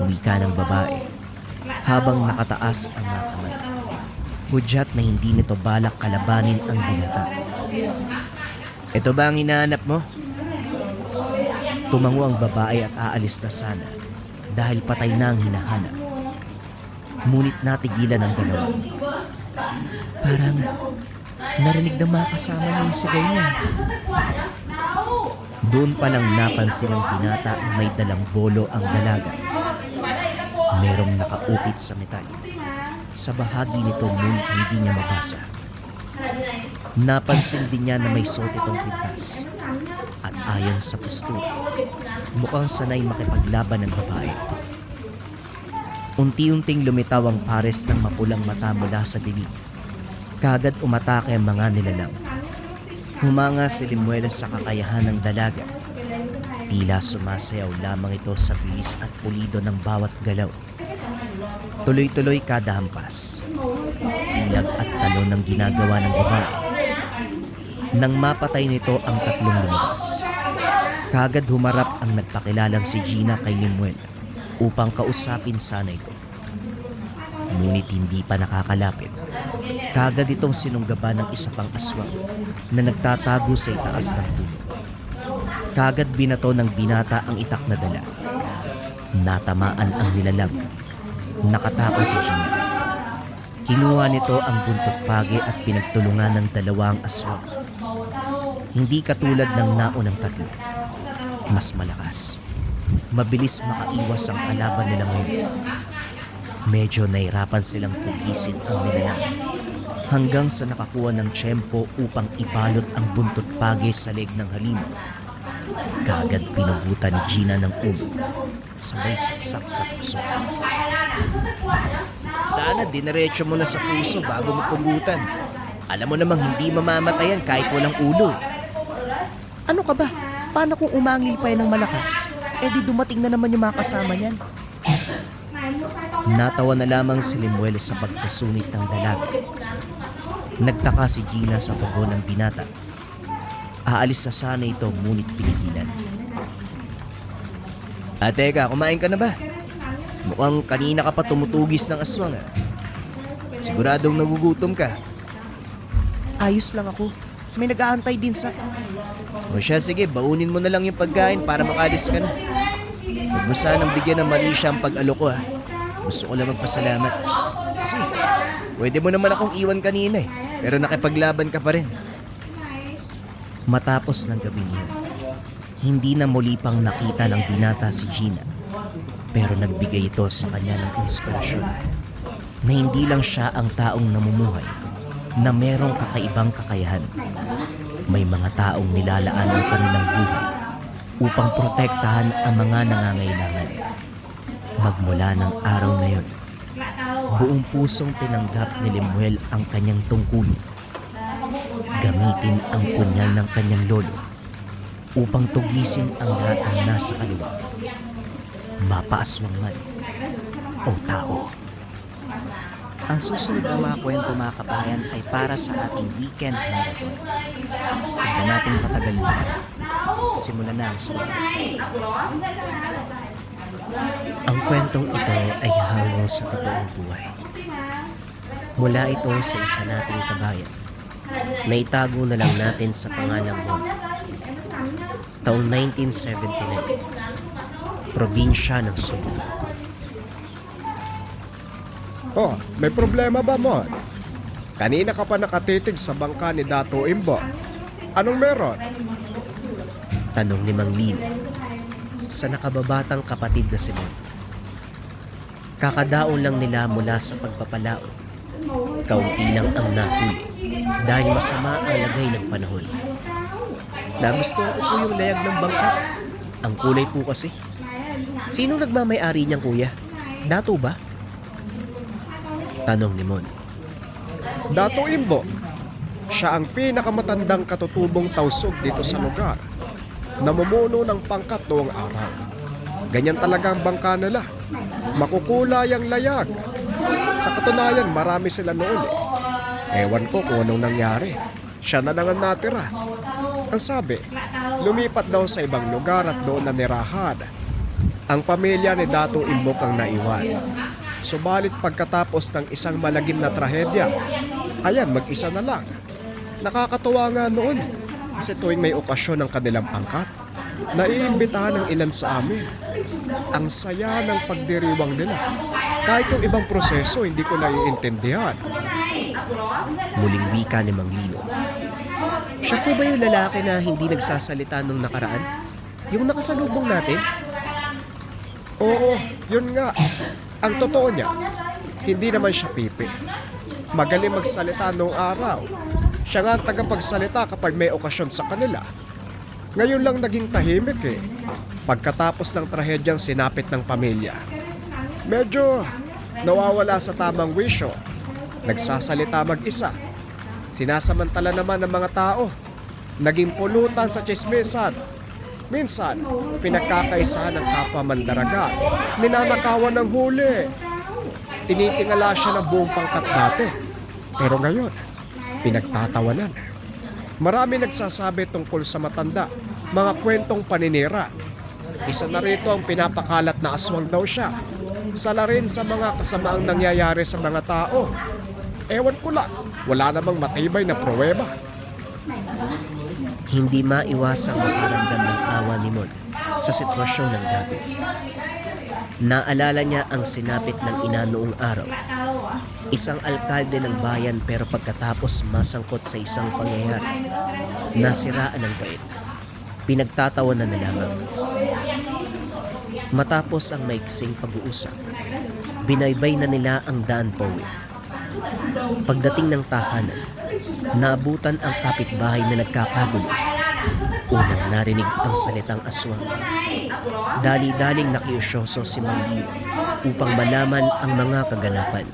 [SPEAKER 1] Wika ng babae habang nakataas ang mga kamay. Hudyat na hindi nito balak kalabanin ang binata. Ito ba ang hinahanap mo? Tumango ang babae at aalis na sana dahil patay na ang hinahanap. Ngunit natigilan ang dalawa. Parang narinig na mga kasama niya yung sigaw niya. Doon palang napansin ng binata na may dalang bolo ang dalaga. Merong nakaukit sa metal. Sa bahagi nito ngunit hindi niya mabasa. Napansin din niya na may suot itong kwintas. At ayon sa postura, mukhang sanay makipaglaban ng babae. Unti-unting lumitaw ang pares ng mapulang mata mula sa dilim. Kagad umatake ang mga nilalang. Humanga si Lemuel sa kakayahan ng dalaga. Tila sumasayaw lamang ito sa bilis at pulido ng bawat galaw. Tuloy-tuloy kada hampas. Ilag at talon ng ginagawa ng babae. Nang mapatay nito ang tatlong lumabas, kagad humarap ang nagpakilalang si Gina kay Lemuel upang kausapin sana ito. Ngunit hindi pa nakakalapit. Kagad itong sinunggaban ng isa pang aswang na nagtatago sa itaas ng puno. Kagad binato ng binata ang itak na dala. Natamaan ang nilalang. Nakataka si Gina. Kinuha nito ang buntot pagi at pinagtulungan ng dalawang aswang. Hindi katulad ng naunang tatlo. Mas malakas. Mabilis makaiwas ang kalaban nila ngayon. Medyo nahirapan silang tugisin ang nilalang hanggang sa nakakuha ng tiyempo upang ibalot ang buntot pagi sa leg ng halimaw. Kagad pinugutan ni Gina ng ulo, sabay saksak sa puso. Sana dinerecho mo na sa puso bago mo pugutan. Alam mo namang hindi mamamatayan kahit walang ulo. Ano ka ba? Paano kung umangil pa yan ng malakas? Eh di dumating na naman yung mga kasama niyan. Natawa na lamang si Lemuel sa pagkasunit ng dalaga. Nagtaka si Gina sa tugon ng binata. Aalis sa sana ito ngunit pinigilan. Teka, kumain ka na ba? Mukhang kanina ka pa tumutugis ng aswang . Siguradong nagugutom ka. Ayos lang ako. May nag-aantay din sa... O siya, sige, baunin mo na lang yung pagkain para makalis ka na. Huwag mo sanang bigyan ng mali siya ang pag-alok ko ha. Gusto ko lang magpasalamat. Kasi, pwede mo naman akong iwan kanina eh. Pero nakipaglaban ka pa rin. Matapos ng gabing yun, hindi na muli pang nakita ng binata si Gina. Pero nagbigay ito sa kanya ng inspirasyon na hindi lang siya ang taong namumuhay na merong kakaibang kakayahan. May mga taong nilalaan ang kanilang buhay upang protektahan ang mga nangangailangan. Magmula ng araw na yun, buong pusong tinanggap ni Lemuel ang kanyang tungkulin. Gamitin ang punyal ng kanyang lolo upang tugisin ang lahat ng nasa kaliwa, mapaaswang man o tao.
[SPEAKER 4] Ang susunod na mga kwento mga kabayan ay para sa ating weekend marathon. Huwag na natin patagalin. Simulan na ang story.
[SPEAKER 1] Ang kwentong ito ay hango sa totoong buhay. Mula ito sa isa nating kabayan na itago na lang natin sa pangalang Juan. Taong 1979, probinsya ng Cebu.
[SPEAKER 2] Oh, may problema ba, Mon? Kanina ka pa nakatitig sa bangka ni Dato Imbo. Anong meron?
[SPEAKER 1] Tanong ni Mang Lino sa nakababatang kapatid na si Mon. Kakadaon lang nila mula sa pagpapalaot. Kaunti lang ang nahuli dahil masama ang lagay ng panahon. Nagustuhan ko po yung layag ng bangka. Ang kulay po kasi. Sino nagmamay-ari niyang kuya? Dato ba? Tanong ni Mon.
[SPEAKER 2] Dato Imbo. Siya ang pinakamatandang katutubong tausog dito sa lugar. Namumuno ng pangkat noong araw. Ganyan talaga ang bangka nila. Makukulay ang layag. Sa katunayan, marami sila noon eh. Ewan ko kung anong nangyari. Siya na lang ang natira. Ang sabi, lumipat daw sa ibang lugar at doon na nirahan. Ang pamilya ni Dato Imbok ang naiwan. Subalit pagkatapos ng isang malagim na trahedya, ayan, mag-isa na lang. Nakakatuwa nga noon kasi tuwing may okasyon ng kanilang pangkat, naiimbitahan ng ilan sa amin. Ang saya ng pagdiriwang nila. Kahit yung ibang proseso, hindi ko naiintindihan.
[SPEAKER 1] Muling wika ni Mang Lino. Siya po ba yung lalaki na hindi nagsasalita nung nakaraan? Yung nakasalubong natin?
[SPEAKER 2] Oo, yun nga. Ang totoo niya, hindi naman siya pipi. Magaling magsalita noong araw. Siya nga ang tagapagsalita kapag may okasyon sa kanila. Ngayon lang naging tahimik eh. Pagkatapos ng trahedyang sinapit ng pamilya. Medyo nawawala sa tamang wisyo. Nagsasalita mag-isa. Sinasamantala naman ng mga tao. Naging pulutan sa chismisan. Minsan, pinagkakaisahan ng kapwa mandaragat. Ninanakawan ng huli. Tinitingala siya ng buong pangkat dati. Pero ngayon, pinagtatawanan. Marami nagsasabi tungkol sa matanda, mga kwentong paninira. Isa na rito ang pinapakalat na aswang daw siya. Sala rin sa mga kasamaang nangyayari sa mga tao. Ewan ko lang, wala namang matibay na pruweba.
[SPEAKER 1] Hindi maiwasang makaramdam ng awa ni Mon sa sitwasyon ng gabi. Naalala niya ang sinapit ng ina noong araw. Isang alkalde ng bayan pero pagkatapos masangkot sa isang pangyayari, nasiraan ang bait. Pinagtatawanan na lamang. Matapos ang maiksing pag-uusap, binaybay na nila ang daan pauwi. Pagdating ng tahanan, naabutan ang kapitbahay na nagkakagulo. Unang narinig ang salitang aswang. Dali-daling nakiusyoso si Mang Lino upang malaman ang mga kaganapan.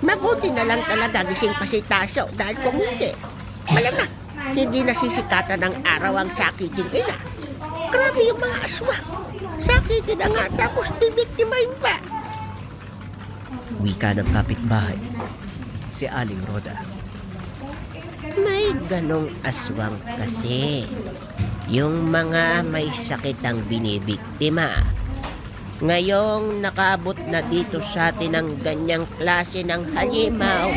[SPEAKER 5] Mabuti na lang talaga gising pa si Tasyo dahil kung hindi, malamang hindi nasisikatan ng araw ang sakitin ina. Grabe yung mga aswang. Sakitin na nga tapos bibiktimahin pa.
[SPEAKER 1] Wika ng kapitbahay, si Aling Roda.
[SPEAKER 5] May ganong aswang kasi. Yung mga may sakit ang binibiktima. Ngayong nakaabot na dito sa atin ang ganyang klase ng halimaw,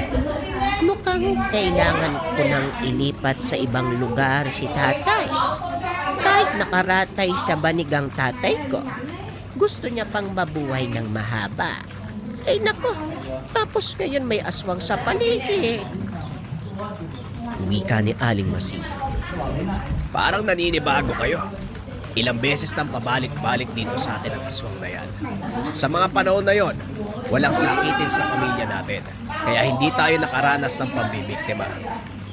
[SPEAKER 5] mukhang kailangan ko nang ilipat sa ibang lugar si tatay. Kahit nakaratay sa banigang tatay ko, gusto niya pang mabuhay ng mahaba. Ay nako, tapos ngayon may aswang sa paligid.
[SPEAKER 1] Wika ni Aling Masing.
[SPEAKER 6] Parang naninibago kayo. Ilang beses nang pabalik-balik dito sa atin ang aswang na yan. Sa mga panahon na yon, walang sakitin sa pamilya natin. Kaya hindi tayo nakaranas ng pambibiktima.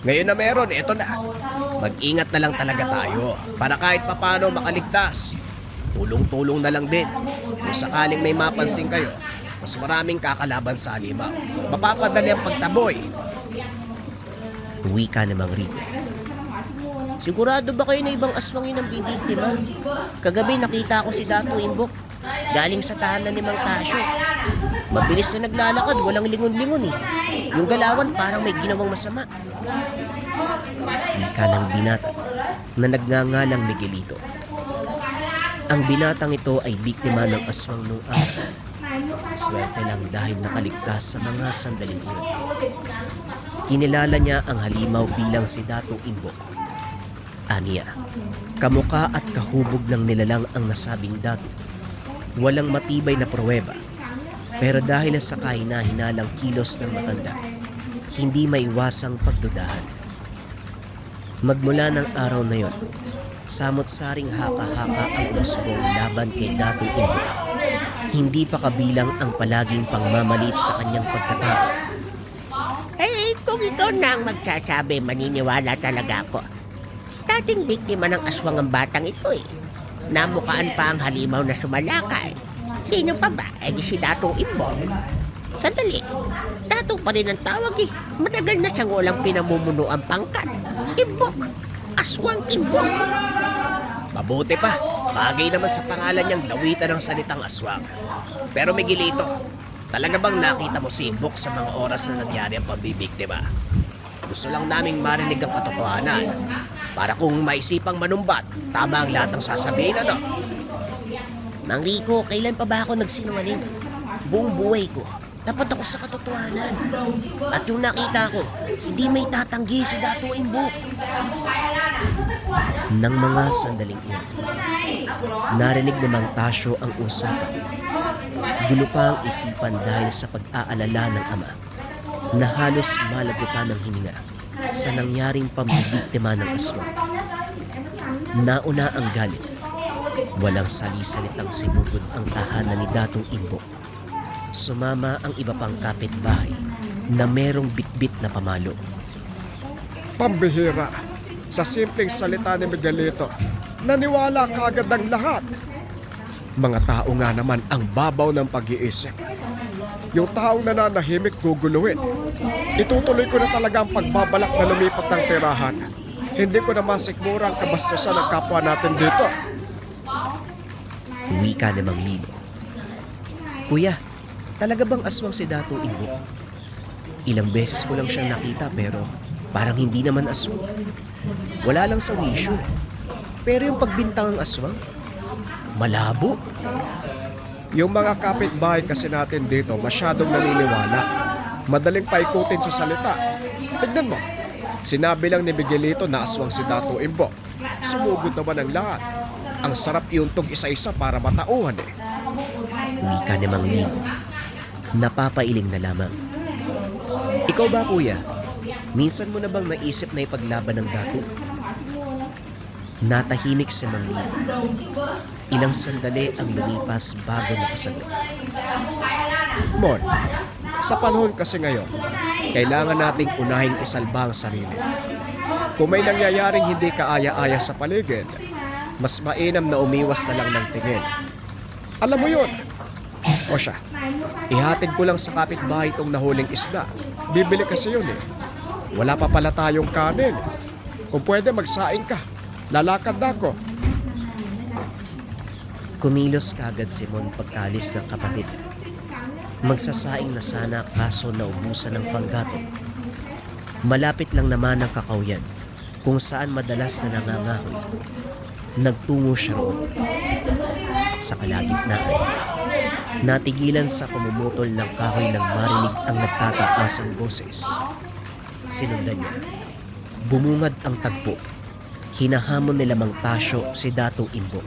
[SPEAKER 6] Ngayon na meron, eto na. Mag-ingat na lang talaga tayo para kahit papano makaligtas. Tulong-tulong na lang din. Kung sakaling may mapansin kayo, mas maraming kakalaban sa halimaw. Mapapadali ang pagtaboy.
[SPEAKER 1] Wika ni Mang Rico.
[SPEAKER 5] Sigurado ba kayo na ibang aswang yun ang bibiktima? Kagabi nakita ko si Dato Imbok. Galing sa tahanan ni Mang Tasyo. Mabilis na naglalakad, walang lingon-lingon eh. Yung galawan parang may ginawang masama.
[SPEAKER 1] Wika ng binata na nagngangalang Miguelito. Ang binatang ito ay biktima ng aswang nung araw. Swerte lang dahil nakaligtas sa mga sandaling iyon. Kinilala niya ang halimaw bilang si Dato Imbok. Aniya, kamuka at kahubog ng nilalang ang nasabing dato. Walang matibay na pruweba, pero dahil sa kahina-hinalang kilos ng matanda, hindi maiwasang pagdudahan. Magmula ng araw na yon, samot-saring haka-haka ang umusbong laban kay Dato Imbok. Hindi pa kabilang ang palaging pangmamalit sa kanyang pagkatao.
[SPEAKER 5] Eh, kung ikaw na ang magsasabi, maniniwala talaga ako. Dating biktima ng aswang ang batang ito eh. Namukaan pa ang halimaw na sumalakay. Sino pa ba? Eh di si Dato Imbok. Sandali, Dato pa rin ang tawag eh. Matagal na siyang walang pinamumuno ang pangkat. Imbok! Aswang Imbok!
[SPEAKER 6] Mabuti pa, bagay naman sa pangalan niyang dawitan ng salitang aswang. Pero Miguelito, talaga bang nakita mo si Imbok sa mga oras na nangyari ang pambibiktima? Gusto lang naming marinig ang katotohanan. Para kung maisipang manumbat, tama ang lahat ng sasabihin, ano?
[SPEAKER 5] Mang Rico, kailan pa ba ako nagsinungaling? Buong buhay ko, dapat ako sa katotohanan. At yung nakita ko, hindi may tatanggi si Dato Imbok.
[SPEAKER 1] Nang mga sandaling iyon, narinig ni Mang Tasyo ang usapan. Gulo pa ang isipan dahil sa pag-aalala ng ama na halos malagutan ng hininga sa nangyaring pambibiktima ng aswang. Nauna ang galit. Walang sali-salitang sinugod ang tahanan ni Dato Imbok. Sumama ang iba pang kapitbahay na merong bitbit na pamalo.
[SPEAKER 2] Pambihira. Sa simpleng salita ni Miguelito, naniwala kaagad ang lahat. Mga tao nga naman ang babaw ng pag-iisip. Yung taong nananahimik guguluhin. Itutuloy ko na talaga ang pagbabalak na lumipat ng tirahan. Hindi ko na masikmura ang kabastusan ng kapwa natin dito.
[SPEAKER 1] Wika ni Mang Lino. Kuya, talaga bang aswang si Dato Imbok? Ilang beses ko lang siyang nakita pero parang hindi naman aswang. Wala lang sa wisyo. Pero yung pagbintang ng aswang, malabo.
[SPEAKER 2] Yung mga kapitbahay kasi natin dito masyadong naniniwala. Madaling paikutin sa salita. Tignan mo, sinabi lang ni Miguelito na aswang si Dato Imbok. Sumugod naman ang lahat. Ang sarap iuntog isa-isa para matauhan eh.
[SPEAKER 1] Wika ni Mang Lino. Napapailing na lamang. Ikaw ba kuya? Minsan mo na bang naisip na ipaglaban ng dato? Natahimik si Mang Lino. Ilang sandali ang lumipas bago nakasagot.
[SPEAKER 2] Mon, sa panahon kasi ngayon, kailangan nating unahing isalba ang sarili. Kung may nangyayaring hindi kaaya-aya sa paligid, mas mainam na umiwas na lang ng tingin. Alam mo yun. O siya, ihatid ko lang sa kapitbahay itong nahuling isda. Bibili kasi yun eh. Wala pa pala tayong kanin. Kung pwede magsaing ka, lalakad na ako.
[SPEAKER 1] Kumilos kagad si Mon pagkalis ng kapatid. Magsasaing na sana kaso naubusan ng panggatong. Malapit lang naman ang kakawyan kung saan madalas na nangangahoy. Nagtungo siya roon. Sa kalagitnaan, Natigilan sa pumumutol ng kahoy nang marinig ang nagtataasang boses. Sinundan niya. Bumungad ang tagpo. Hinahamon nila Mang Tasyo si Dato Imbok.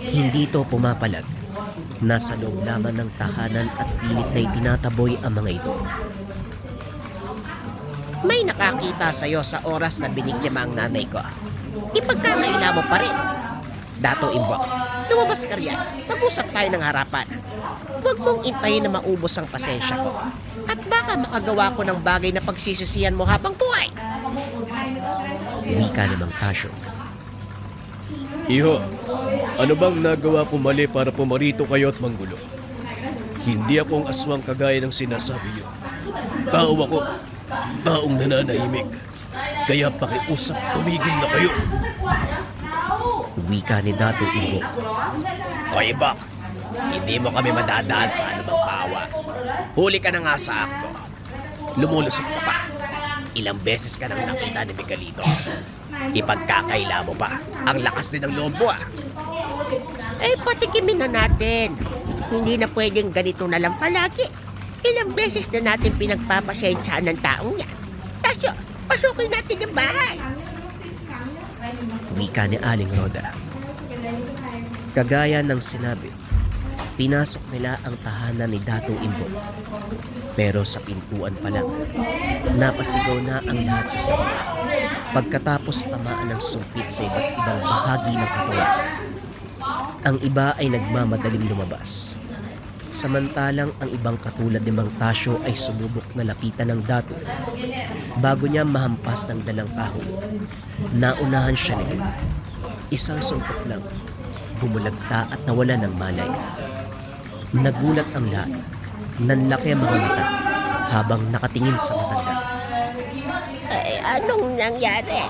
[SPEAKER 1] Hindi to pumapalag. Nasa loob lamang ng tahanan at pilit na itinataboy ang mga ito.
[SPEAKER 3] May nakakita sa'yo sa oras na binigyama ang nanay ko. Ipagkakaila mo pa rin. Dato Imbok, lumabas ka riyan. Mag-usap tayo ng harapan. Huwag mong intayin na maubos ang pasensya ko. At baka makagawa ko ng bagay na pagsisisihan mo habang buhay.
[SPEAKER 1] Wika ni Mang Tasyo.
[SPEAKER 6] Iho, ano bang nagawa ko mali para pumarito kayo at manggulo? Hindi akong aswang kagaya ng sinasabi niyo. Tao ako, taong nananahimik. Kaya pakiusap, tumigil na kayo.
[SPEAKER 1] Wika ni Dato Imbok.
[SPEAKER 6] Hoy, Bak, hindi mo kami madadaan sa anumang pawa. Huli ka na nga sa akto. Lumulusok ka pa. Ilang beses ka nang nakita ni Miguelito. Ipagkakaila mo pa. Ang lakas din ng loob mo, ah.
[SPEAKER 5] Patikimin na natin. Hindi na pwedeng ganito na lang palagi. Ilang beses na natin pinagpapasensyahan ng taong yan. Tasyo, pasukin natin yung bahay.
[SPEAKER 1] Wika ni Aling Roda. Kagaya ng sinabi, pinasok nila ang tahanan ni Dato Imbok. Pero sa pintuan pa lang, napasigaw na ang lahat sa sabi. Pagkatapos tamaan ng sumpit sa iba't ibang bahagi ng katawan. Ang iba ay nagmamadaling lumabas. Samantalang ang ibang katulad ni Mang Tasyo ay sumubok na lapitan ng Dato. Bago niya mahampas ng dalang kahoy, naunahan siya nito. Isang sumpot lang, bumulagta at nawala ng malay. Nagulat ang lahat. Nanlaki ang mga mata habang nakatingin sa matanda.
[SPEAKER 5] Anong nangyari?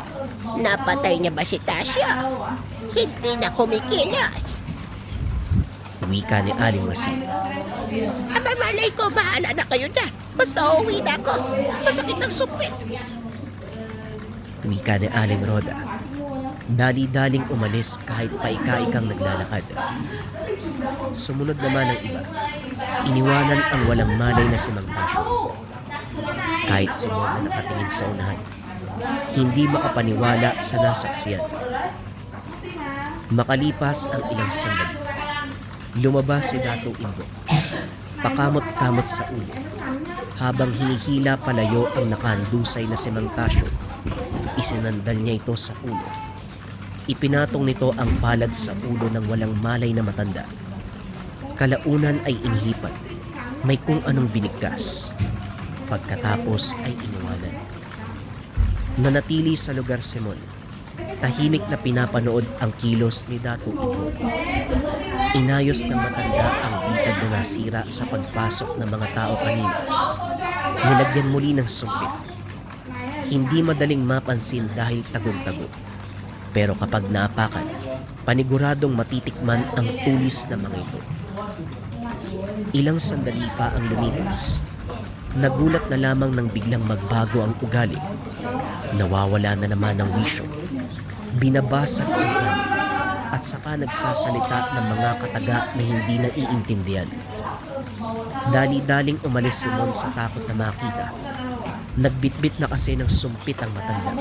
[SPEAKER 5] Napatay niya ba si Tasyo? Hindi na kumikilos.
[SPEAKER 1] Wika ni Aling Masin.
[SPEAKER 5] At ang malay ko, bahala na kayo dyan. Basta uuwi na ako. Masakit ang supit.
[SPEAKER 1] Wika ni Aling Roda. Dali-daling umalis kahit paika-ikang naglalakad. Sumunod naman ang iba. Iniwanan ang walang malay na si Mang Tasyo. Kahit si Mon na nakatingin sa unahan, hindi makapaniwala sa nasaksiyan. Makalipas ang ilang sandali, lumabas si Dato Imbok. Pakamot-kamot sa ulo. Habang hinihila palayo ang nakahandusay na si Mang Tasyo, isinandal niya ito sa ulo. Ipinatong nito ang palad sa ulo ng walang malay na matanda. Kalaunan ay inihipan. May kung anong binigkas. Pagkatapos ay iniwanan. Nanatili sa lugar si Mon. Tahimik na pinapanood ang kilos ni Dato Imbok. Inayos ng matanda ang bitag na nasira sa pagpasok ng mga tao kanina. Nilagyan muli ng sumpit. Hindi madaling mapansin dahil tagong-tago. Pero kapag naapakan, paniguradong matitikman ang tulis ng mga ito. Ilang sandali pa ang lumipas. Nagulat na lamang nang biglang magbago ang ugali. Nawawala na naman ang wisyo. Binabasag ang galit at saka nagsasalita ng mga kataga na hindi naiintindihan. Dali-daling umalis si Mon sa takot na makita. Nagbitbit na kasi ng sumpit ang matanda.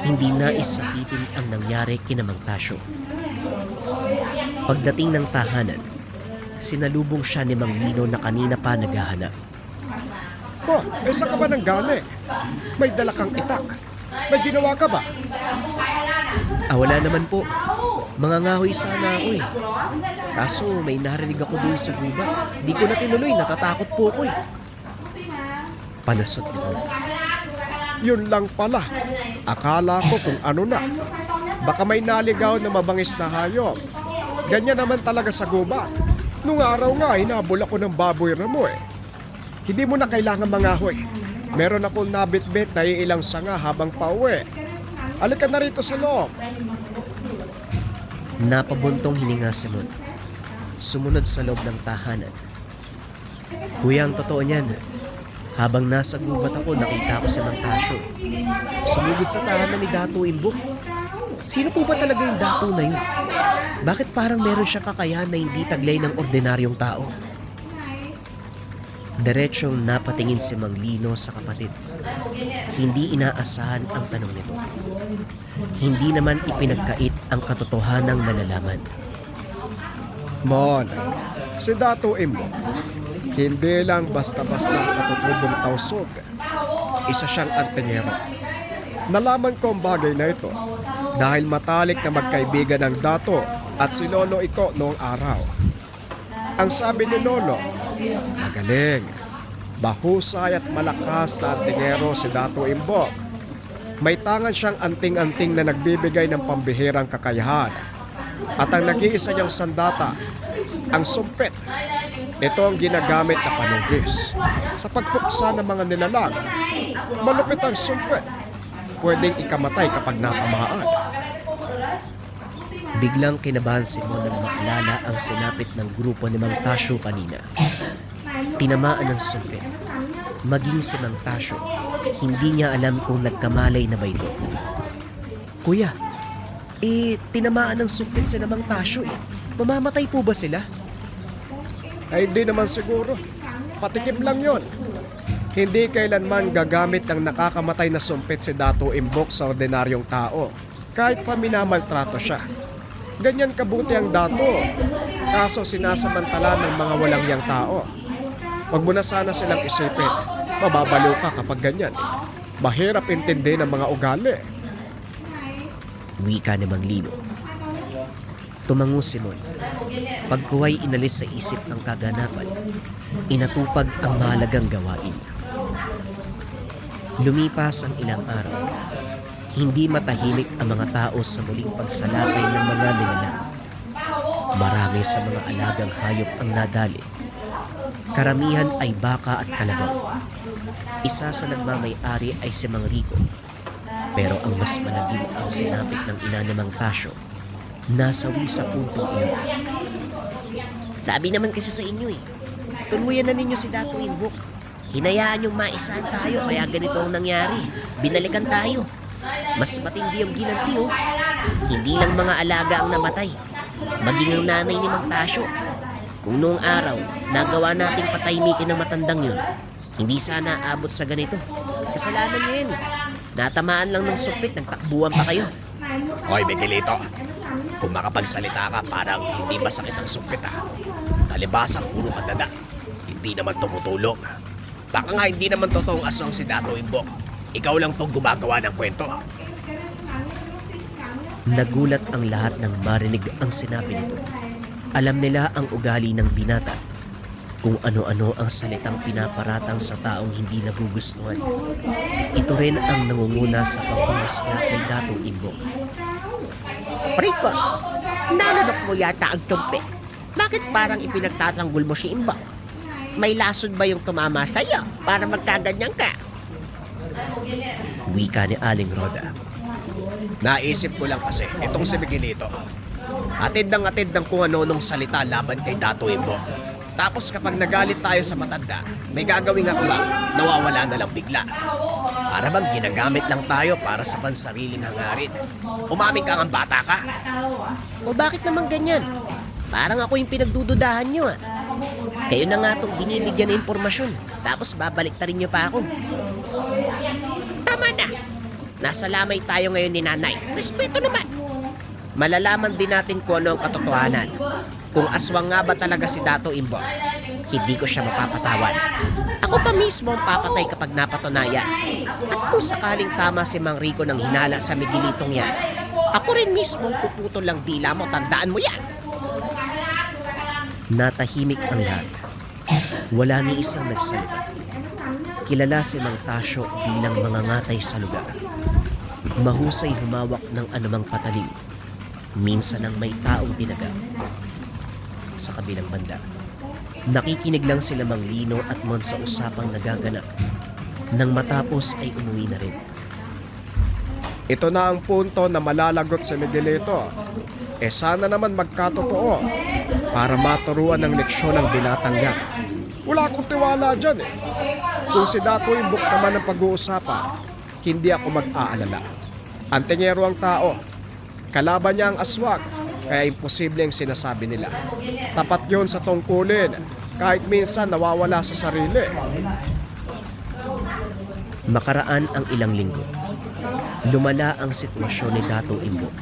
[SPEAKER 1] Hindi nais sakitin ang nangyari kina Mang Tasyo. Pagdating ng tahanan, sinalubong siya ni Mang Lino na kanina pa naghahanap.
[SPEAKER 2] Saan ka ba nang galing? May dala kang itak. May ginawa ka ba?
[SPEAKER 1] Wala naman po. Mangangahoy sana ako eh. Kaso may narinig ako dun sa gubat. Di ko na tinuloy, natatakot po ako eh. Palusot nito.
[SPEAKER 2] Yun lang pala. Akala ko kung ano na. Baka may naligaw na mabangis na hayop. Ganyan naman talaga sa gubat. Nung araw nga, hinabol ako ng baboy ramo eh. Hindi mo na kailangan mangahoy. Meron akong nabitbit na ilang sanga habang pauwi. Halika na rito sa loob.
[SPEAKER 1] Napabuntong hininga si Mon. Sumunod sa loob ng tahanan. Kuya, ang totoo niyan. Habang nasa gubat ako, nakita ko si Mang Tasyo. Sumugod sa tahanan ni Dato Imbok.
[SPEAKER 6] Sino po ba talaga yung dato na yun? Bakit parang meron siya kakayahan na hindi taglay ng ordinaryong tao?
[SPEAKER 1] Diretsyong napatingin si Mang Lino sa kapatid. Hindi inaasahan ang tanong nito. Hindi naman ipinagkait ang katotohanang nalalaman.
[SPEAKER 2] Mon, si Dato Imbok, hindi lang basta-basta katutubong tausog. Isa siyang antingero. Nalaman ko ang bagay na ito dahil matalik na magkaibigan ng Dato at si Lolo Iko noong araw. Ang sabi ni Lolo, magaling, bahusay at malakas na antingero si Dato Imbok. May tangan siyang anting-anting na nagbibigay ng pambihirang kakayahan. At ang nag-iisa niyang sandata, ang sumpit. Ito ang ginagamit na panugis. Sa pagpuksa ng mga nilalang, malupit ang sumpit. Pwedeng ikamatay kapag natamaan.
[SPEAKER 1] Biglang kinabahan si Mon nang maalala ang sinapit ng grupo ni Mang Tasyo kanina. Tinamaan ng sumpit. Maging si Mang Tasyo, hindi niya alam kung nagkamalay na ba ito. Kuya, tinamaan ng sumpit si Mang Tasyo eh. Mamamatay po ba sila?
[SPEAKER 2] Ay hindi naman siguro. Patikim lang yon. Hindi kailanman gagamit ng nakakamatay na sumpit si Dato Imbok sa ordinaryong tao. Kahit pa minamaltrato siya. Ganyan kabuti ang Dato. Kaso sinasamantala ng mga walang yang tao. Wag mo na sana silang isipin. Mababalo ka kapag ganyan. Mahirap intindi ng mga ugali.
[SPEAKER 1] Wika ni Mang Lino. Tumango si Mon. Pagkuway inalis sa isip ang kaganapan, inatupag ang mahalagang gawain. Lumipas ang ilang araw. Hindi matahimik ang mga tao sa muling pagsalakay ng mga nilalang. Marami sa mga alagang hayop ang nadali. Karamihan ay baka at kalabaw. Isa sa nagmamay-ari ay si Mang Rico. Pero ang mas malagim ang sinapit ng ina ni Mang Tasyo. Nasawi sa puntong iyon.
[SPEAKER 5] Sabi naman kasi sa inyo eh, tuluyan na ninyo si Dato Imbok. Hinayaan yung maisahan tayo kaya ganito ang nangyari. Binalikan tayo. Mas matindi ang ginanti oh. Hindi lang mga alaga ang namatay, maging ang nanay ni Mang Tasyo. Kung noong araw, nagawa nating patahimikin ng matandang yun, hindi sana abot sa ganito. Kasalanan nyo yan eh. Natamaan lang ng suplit, nagtakbuhan pa kayo.
[SPEAKER 6] Hoy, Miguelito. Kung makapagsalita ka, parang hindi masakit ang sumpit ha. Kalibasang puro pandada. Hindi naman tumutulong. Baka nga hindi naman totoong aswang si Dato Imbok. Ikaw lang tong gumagawa ng kwento.
[SPEAKER 1] Nagulat ang lahat nang marinig ang sinabi nito. Alam nila ang ugali ng binata. Kung ano-ano ang salitang pinaparatang sa taong hindi nagugustuhan. Ito rin ang nangunguna sa paghuhusga kay Dato Imbok.
[SPEAKER 5] Rico, nanunok mo yata ang tumpi. Bakit parang ipinagtatanggol mo si Imbok? May lasod ba yung tumama sa'yo para magkaganyan ka?
[SPEAKER 1] Wika ni Aling Roda.
[SPEAKER 6] Naisip ko lang kasi, itong si Miguelito. Atid ng kung ano nung salita laban kay Dato Imbok. Tapos kapag nagalit tayo sa matanda, may gagawing hakbang, nawawala na lang bigla. Para bang ginagamit lang tayo para sa pansariling hangarin. Umaming ka ng bata ka.
[SPEAKER 5] O bakit naman ganyan? Parang ako yung pinagdududahan nyo ah. Kayo na nga itong binibigyan ng impormasyon, tapos babalik ta rin nyo pa ako. Tama na! Nasa lamay tayo ngayon ni Nanay. Respeto naman! Malalaman din natin kung ano ang katotohanan. Kung aswang nga ba talaga si Dato Imbok, hindi ko siya mapapatawad. Ako pa mismo ang papatay kapag napatunayan. At kung sakaling tama si Mang Rico ng hinala sa Miguelitong yan, ako rin mismo ang puputol lang dila mo, tandaan mo yan.
[SPEAKER 1] Natahimik ang lahat. Wala ni isang nagsalita. Kilala si Mang Tasyo bilang mangangatay sa lugar. Mahusay humawak ng anumang patalim. Minsan ang may taong dinaga. Sa kabilang banda, nakikinig lang sila Mang Lino at Mon sa usapang nagaganap. Nang matapos ay umuwi na rin.
[SPEAKER 2] Ito na ang punto na malalagot si Miguelito. Sana naman magkatotoo para maturuan ng leksyon ng binatang yan. Wala akong tiwala dyan eh. Kung si Dato Imbok naman ang pag-uusapan, hindi ako mag-aalala. Antingero ang tao. Kalaban niya ang aswang, kaya imposible ang sinasabi nila. Tapat yon sa tungkulin, kahit minsan nawawala sa sarili.
[SPEAKER 1] Makaraan ang ilang linggo. Lumala ang sitwasyon ni Dato Imbok.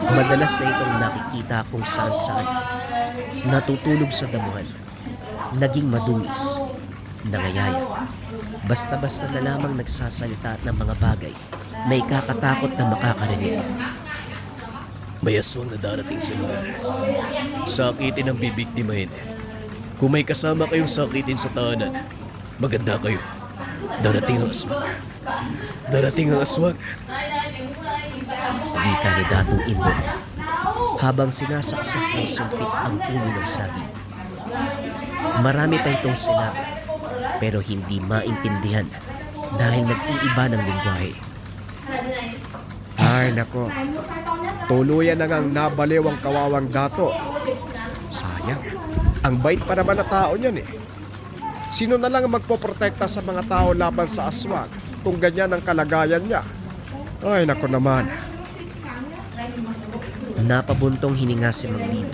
[SPEAKER 1] Madalas na itong nakikita kung saan-saan. Natutulog sa damuhan. Naging madungis. Nangayaya. Basta-basta na lamang nagsasalita ng mga bagay na ikakatakot na makakarinig.
[SPEAKER 6] May aswang na darating sa lugar. Sakitin ang bibiktimahin. Kung may kasama kayong sakitin sa tahanan, maganda kayo. Darating ang aswang. Darating ang aswang.
[SPEAKER 1] Wika ni Dato Imbok habang sinasaksak ng sumpit ang ulo ng saging. Marami pa itong sinabi pero hindi maintindihan dahil nag-iiba ng lingwahe.
[SPEAKER 2] Ay nako, tuluyan na ngang nabaliw ang kawawang Dato. Sayang, ang bait pa naman na tao niyan eh. Sino na lang ang magpoprotekta sa mga tao laban sa aswang kung ganyan ang kalagayan niya? Ay nako naman.
[SPEAKER 1] Napabuntong hininga si Mang Lino.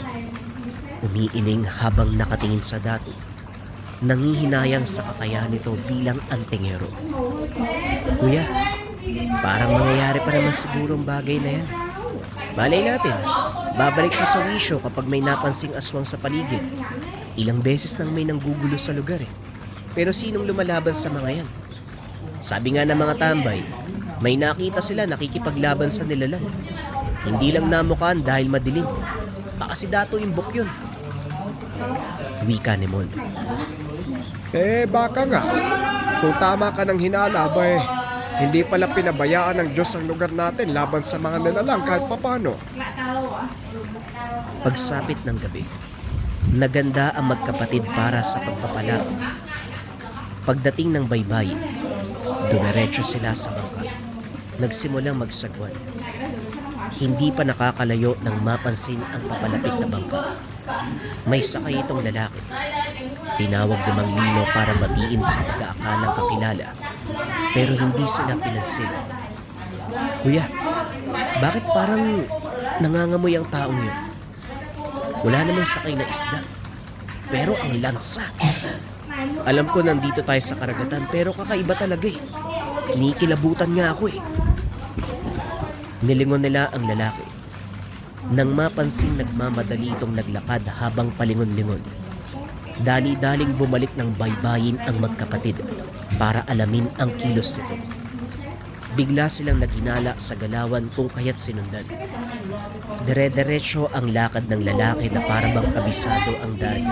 [SPEAKER 1] Umiiling habang nakatingin sa Dato. Nangihinayang sa kakayahan nito bilang antingero. Kuya, parang mangyayari pa naman siguro ang bagay na yan. Malay natin, babalik siya sa wisyo kapag may napansing aswang sa paligid. Ilang beses nang may nanggugulo sa lugar eh. Pero sinong lumalaban sa mga yan? Sabi nga ng mga tambay, may nakita sila nakikipaglaban sa nilalang. Hindi lang namukaan dahil madilim. Baka si Dato Imbok yun. Wika ni Mon.
[SPEAKER 2] Baka nga. Kung tama ka ng hinala, abay, hindi pala pinabayaan ng Diyos ang lugar natin laban sa mga nilalang kahit papano.
[SPEAKER 1] Pagsapit ng gabi, naganda ang magkapatid para sa pagpapalaro. Pagdating ng baybayin, dumiretso sila sa bangka. Nagsimulang magsagwan. Hindi pa nakakalayo nang mapansin ang papalapit na bangka. May sakay itong lalaki. Tinawag ni Mang Lino para batiin sa pag-aakalang kakilala. Pero hindi sila pinansin. Kuya, bakit parang nangangamoy ang taong yun? Wala namang sakay na isda. Pero ang lansa. Alam ko nandito tayo sa karagatan pero kakaiba talaga eh. Kinikilabutan nga ako eh. Nilingon nila ang lalaki. Nang mapansing nagmamadali itong naglakad habang palingon-lingon, dali-daling bumalik ng baybayin ang magkapatid para alamin ang kilos nito. Bigla silang naghinala sa galawan kung kaya't sinundan. Dire-diretso ang lakad ng lalaki na parabang kabisado ang daan.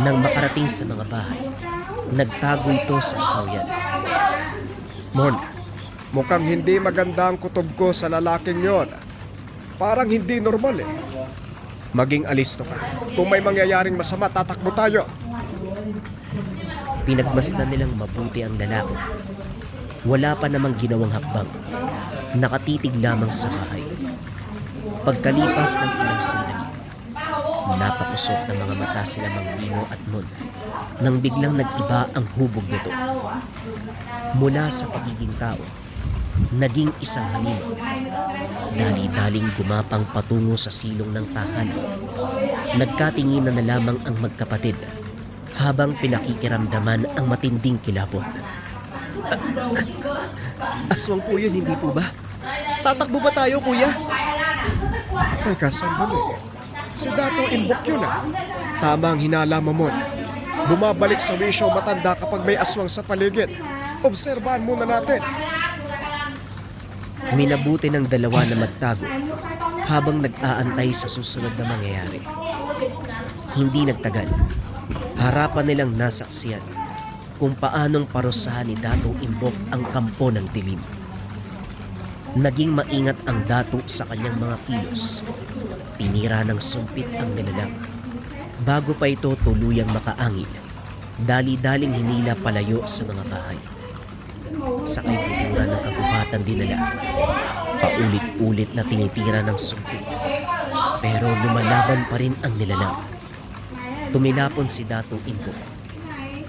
[SPEAKER 1] Nang makarating sa mga bahay, nagtago ito sa kahoyan.
[SPEAKER 2] Mon, mukhang hindi maganda ang kutob ko sa lalaking yon. Parang hindi normal eh. Maging alisto ka. Kung may mangyayaring masama, tatakbo tayo.
[SPEAKER 1] Pinagmasdan nilang mabuti ang lalaki. Wala pa namang ginawang hakbang. Nakatitig lamang sa bahay. Pagkalipas ng ilang sandali, napakusok ng mga mata sila Mang Lino at Mon nang biglang nag-iba ang hubog nito. Mula sa pagiging tao, naging isang halimaw. Dali-daling gumapang patungo sa silong ng tahanan. Nagkatinginan na lamang ang magkapatid habang pinakikiramdaman ang matinding kilabot. Aswang po yun, hindi po ba? Tatakbo ba tayo, kuya?
[SPEAKER 2] Teka, sandali. Si Dato Imbok yun ah. Tama ang hinala mo, Mon. Bumabalik sa wisyo matanda kapag may aswang sa paligid. Obserbahan muna natin.
[SPEAKER 1] Minabuti ng dalawa na magtago habang nag-aantay sa susunod na mangyayari. Hindi nagtagal. Harapan nilang nasaksiyan kung paanong parusahan ni Dato Imbok ang kampo ng dilim. Naging maingat ang Dato sa kanyang mga kilos. Pinira ng sumpit ang nilalang. Bago pa ito tuluyang makaangil, dali-daling hinila palayo sa mga bahay. Sa kaibuturan ng kagubatan din nila, paulit-ulit na tinitira ng sumpit. Pero lumalaban pa rin ang nilalang. Tumilapon si Dato Imbok.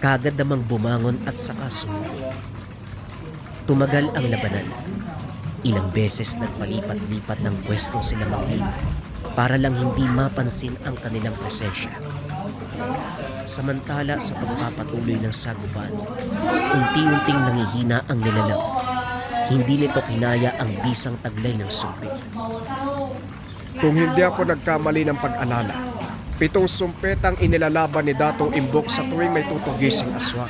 [SPEAKER 1] Kagad namang bumangon at saka sumugod. Tumagal ang labanan. Ilang beses nagpalipat-lipat ng pwesto sila Maglino para lang hindi mapansin ang kanilang presensya. Samantala sa pagpapatuloy ng sagupan, unti-unting nangihina ang nilalang. Hindi nito kinaya ang bisang taglay ng sumpit.
[SPEAKER 2] Kung hindi ako nagkamali ng pag-alala, 7 sumpet ang inilalaban ni Datong Imbok sa tuwing may tutugising aswang.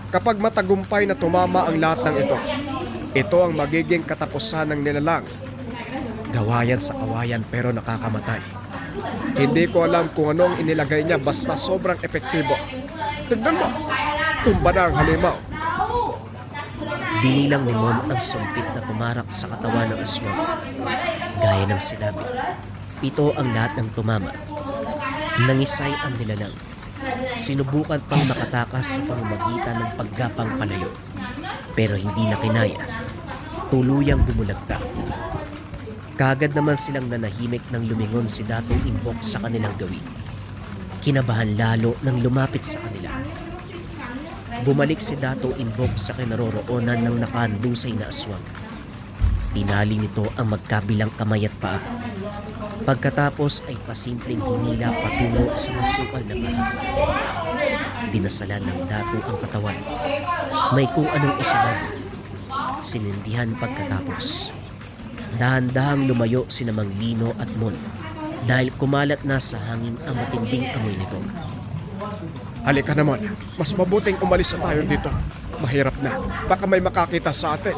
[SPEAKER 2] Kapag matagumpay na tumama ang lahat ng ito ang magiging katapusan ng nilalang. Gawayan sa kawayan pero nakakamatay. Hindi ko alam kung anong inilagay niya basta sobrang epektibo. Tignan mo, tumba na ang halimaw.
[SPEAKER 1] Binilang ni Mon ang sumpit na tumarak sa katawan ng aswang. Gaya ng sinabi, 7 ang lahat ng tumama. Nangisay ang nilalang. Sinubukan pang makatakas sa pamamagitan ng paggapang palayo. Pero hindi na kinaya. Tuluyang bumulagta. Kagad naman silang nanahimik nang lumingon si Datong Imbok sa kanilang gawin. Kinabahan lalo nang lumapit sa kanila. Bumalik si Datong Imbok sa kinaroroonan ng nakahandusay na aswang. Tinali nito ang magkabilang kamay at paa. Pagkatapos ay pasimpleng hinila patungo sa masukal na paa. Dinasalan ng dato ang katawan. May kung anong isinabi. Sinindihan pagkatapos. Dahan-dahang lumayo si Maglino at Mon dahil kumalat na sa hangin ang matinding amoy nito.
[SPEAKER 2] Halika naman, mas mabuting umalis na tayo dito. Mahirap na, baka may makakita sa atin.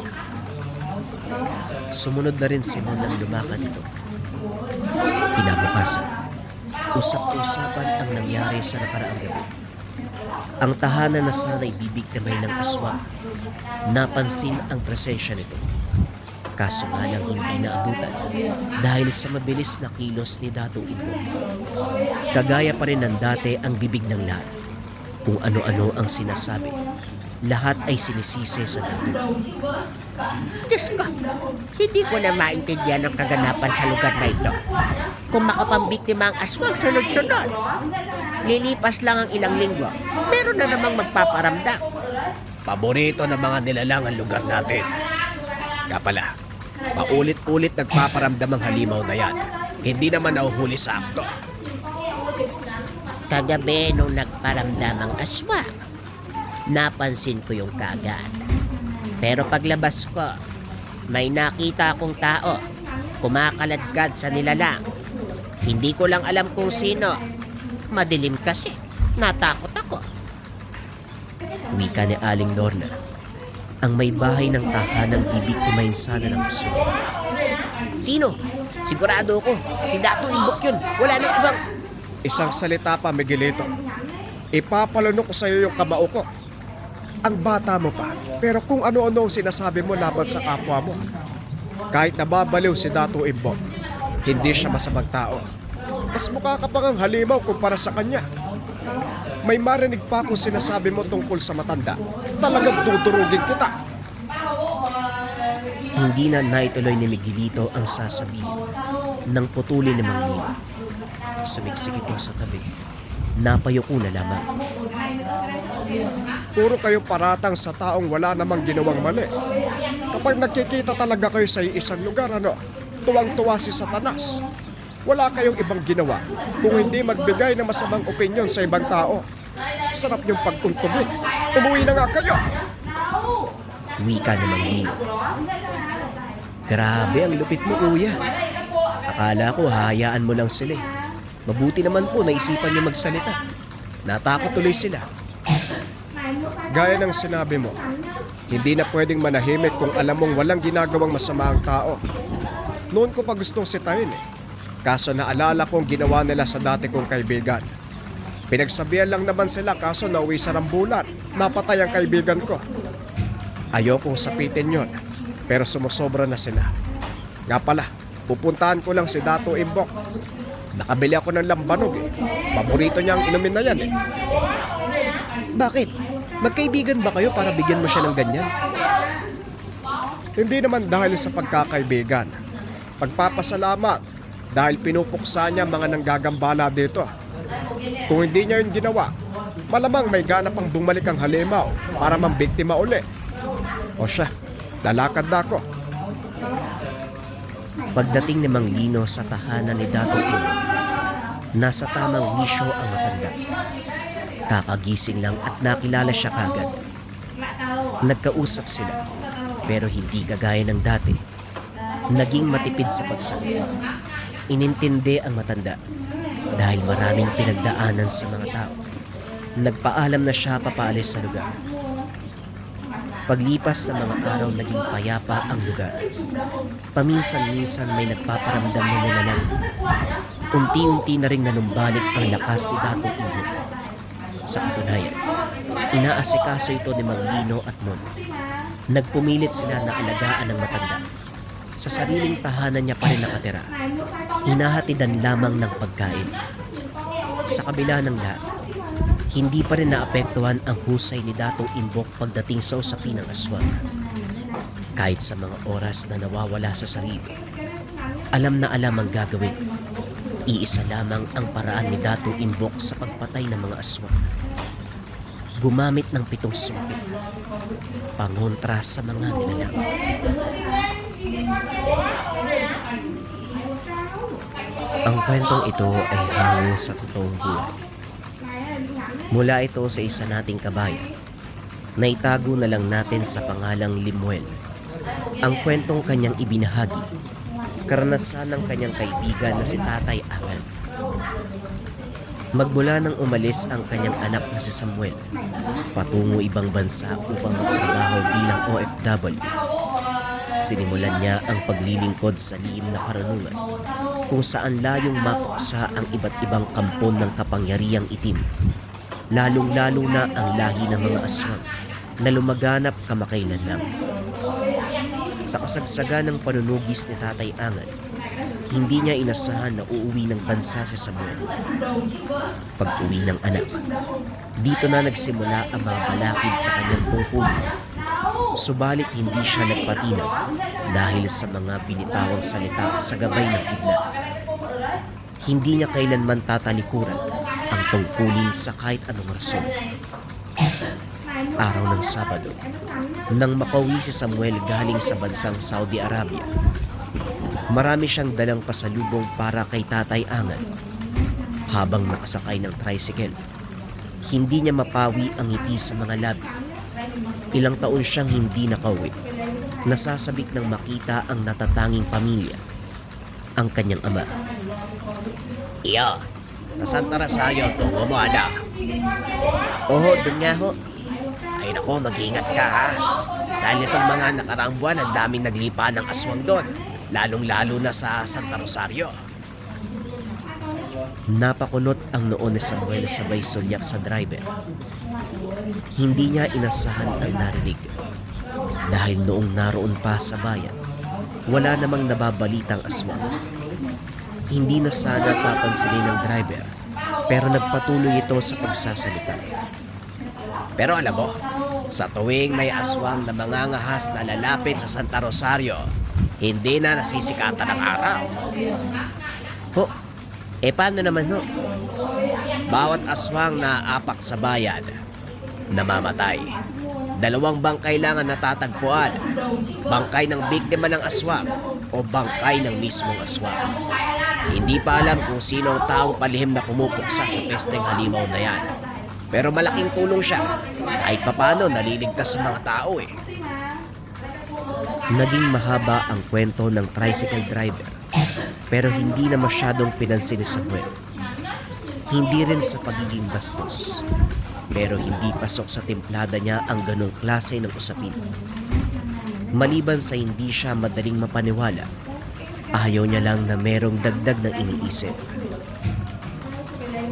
[SPEAKER 1] Sumunod na rin si Mon nang lumakad ito. Kinabukasan, usap-usapan ang nangyari sa nakaraang gabi. Ang tahanan na sana'y bibigtamay ng aswang, napansin ang presensya nito. Kaso nga lang hindi naabutan dahil sa mabilis na kilos ni Dato Imbok. Kagaya pa rin ng dati ang bibig ng lahat. Kung ano-ano ang sinasabi, lahat ay sinisisi sa Dato.
[SPEAKER 5] Diyos ko, hindi ko na maintindihan ang kaganapan sa lugar na ito. Kung makapambiktima ang aswang sunod-sunod, lilipas lang ang ilang linggo, meron na namang magpaparamdam.
[SPEAKER 6] Paborito ng mga nilalang ang lugar natin. Kaya pala, paulit-ulit nagpaparamdam ang halimaw na yan. Hindi naman nahuhuli sa akto.
[SPEAKER 5] Kagabi nung nagparamdam ang aswang, napansin ko yung kagat. Pero paglabas ko, may nakita akong tao, kumakaladkad sa nilalang. Hindi ko lang alam kung sino. Madilim kasi, natakot ako.
[SPEAKER 1] Wika ni Aling Lorna, ang may bahay ng tahanang bibiktimahin sana ng aswang.
[SPEAKER 5] Sino? Sigurado ko, si Dato Imbok yun. Wala nang ibang...
[SPEAKER 2] Isang salita pa, Miguelito. Ipapalunok ko sa iyo yung kamao ko. Ang bata mo pa, pero kung ano-ano ang sinasabi mo laban sa kapwa mo. Kahit nababaliw si Dato Imbok, hindi siya masamang tao. Mas mukha ka pang ang halimaw kumpara sa kanya. May marinig pa kung sinasabi mo tungkol sa matanda. Talagang tuturugin kita.
[SPEAKER 1] Hindi na naituloy ni Miguelito ang sasabihin nang putulin ni Maglino. Sumiksik ito sa tabi. Napayuko na lamang.
[SPEAKER 2] Puro kayo paratang sa taong wala namang ginawang mali. Kapag nakikita talaga kayo sa isang lugar, tuwang-tuwa si Satanas. Wala kayong ibang ginawa kung hindi magbigay ng masamang opinyon sa ibang tao. Sarap yung pagtuntugin. Umuwi na nga kayo.
[SPEAKER 1] Wika ni Maglino. Grabe ang lupit mo, kuya. Akala ko hahayaan mo lang sila. Mabuti naman po naisipan niyo magsalita. Natakot tuloy sila.
[SPEAKER 2] Gaya ng sinabi mo, hindi na pwedeng manahimik kung alam mong walang ginagawang masama ang tao. Noon ko pa gustong sitahin Kaso naalala kong ginawa nila sa dati kong kaibigan. Pinagsabihan lang naman sila kaso nauwi sa rambulan. Napatay ang kaibigan ko. Ayokong sapitin yon, pero sumusobra na sila. Nga pala, pupuntahan ko lang si Dato Imbok. Nakabili ako ng lambanog Paborito niya ang inumin na yan
[SPEAKER 1] Bakit? Magkaibigan ba kayo para bigyan mo siya ng ganyan?
[SPEAKER 2] Hindi naman dahil sa pagkakaibigan. Pagpapasalamat dahil pinupuksa niya mga nanggagambala dito. Kung hindi niya yun ginawa, malamang may gana pang bumalik ang halimaw para mambiktima uli. O siya, lalakad na ako.
[SPEAKER 1] Pagdating ni Mang Lino sa tahanan ni Dato Ino, nasa tamang wisyo ang matanda. Kakagising lang at nakilala siya kagad. Nagkausap sila, pero hindi kagaya ng dati. Naging matipid sa pagsagot. Inintindi ang matanda dahil maraming pinagdaanan sa mga tao. Nagpaalam na siya papaalis sa lugar. Paglipas ng mga araw, naging payapa ang lugar. Paminsan-minsan may nagpaparamdam na nilalang. Unti-unti na rin nanumbalik ang lakas ni Dato Ino. Sa katunayan, inaasikaso ito ni Mang Lino at Mon. Nagpumilit sila na alagaan ng matanda. Sa sariling tahanan niya pa rin nakatira. Hinahatidan lamang ng pagkain. Sa kabila ng lahat, hindi pa rin naapektuhan ang husay ni Dato Imbok pagdating sa usapin ng aswang. Kahit sa mga oras na nawawala sa sarili, alam na alam ang gagawin. Iisa lamang ang paraan ni Dato Imbok sa pagpatay ng mga aswang. Gumamit ng 7 sumpit, pangontra sa mga nilalang. Ang kwentong ito ay hango sa totoong buhay. Mula ito sa isa nating kabayan, na itago na lang natin sa pangalang Limuel. Ang kwentong kanyang ibinahagi, karanasan ng kanyang kaibigan na si Tatay Angan. Magmula nang umalis ang kanyang anak na si Samuel, patungo ibang bansa upang magtrabaho bilang OFW. Sinimulan niya ang paglilingkod sa lihim na karunungan, kung saan layong mapuksa ang iba't ibang kampon ng kapangyarihang itim, lalong-lalo na ang lahi ng mga aswang na lumaganap kamakailan lang. Sa kasagsagan ng panunugis ni Tatay Angan, hindi niya inasahan na uuwi ng bansa si Samuel. Pag-uwi ng anak, dito na nagsimula ang mga balakid sa kanyang tungkulin. Subalit hindi siya nagpatinag dahil sa mga binitawang salita sa gabay ng kidlat. Hindi niya kailanman tatalikuran ang tungkulin sa kahit anong rason. Araw ng Sabado, nang makauwi si Samuel galing sa bansang Saudi Arabia, marami siyang dalang pasalubong para kay Tatay Angan. Habang nakasakay ng tricycle, hindi niya mapawi ang ngiti sa mga labi. Ilang taon siyang hindi nakauwi, nasasabik nang makita ang natatanging pamilya, ang kanyang ama.
[SPEAKER 6] Iyo, nasaan Rosario tungo mo, anak?
[SPEAKER 1] Oo, dun nga ho.
[SPEAKER 6] Ay nako, mag-ingat ka ha. Dahil itong mga nakaraang buwan, ang daming naglipa ng aswang doon. Lalong-lalo na sa Santa Rosario.
[SPEAKER 1] Napakulot ang noo ni Samuel sabay sulyap sa driver. Hindi niya inasahan ang narinig. Dahil noong naroon pa sa bayan, wala namang nababalitang aswang. Hindi na sana papansinin ng driver, pero nagpatuloy ito sa pagsasalita.
[SPEAKER 6] Pero alam mo, sa tuwing may aswang na mangangahas na lalapit sa Santa Rosario, hindi na nasisikatan ng araw.
[SPEAKER 1] Ho, paano naman ho?
[SPEAKER 6] Bawat aswang na apak sa bayan, namamatay. 2 bangkay lang ang natatagpuan. Bangkay ng biktima ng aswang o bangkay ng mismong aswang. Hindi pa alam kung sino ang taong palihim na pumupuksa sa pesteng halimaw na yan. Pero malaking tulong siya. Kahit papano naliligtas sa mga tao eh.
[SPEAKER 1] Naging mahaba ang kwento ng tricycle driver, pero hindi na masyadong pinansin ni Samuel. Hindi rin sa pagiging bastos, pero hindi pasok sa templada niya ang ganong klase ng usapin. Maliban sa hindi siya madaling mapaniwala, ayaw niya lang na merong dagdag na iniisip.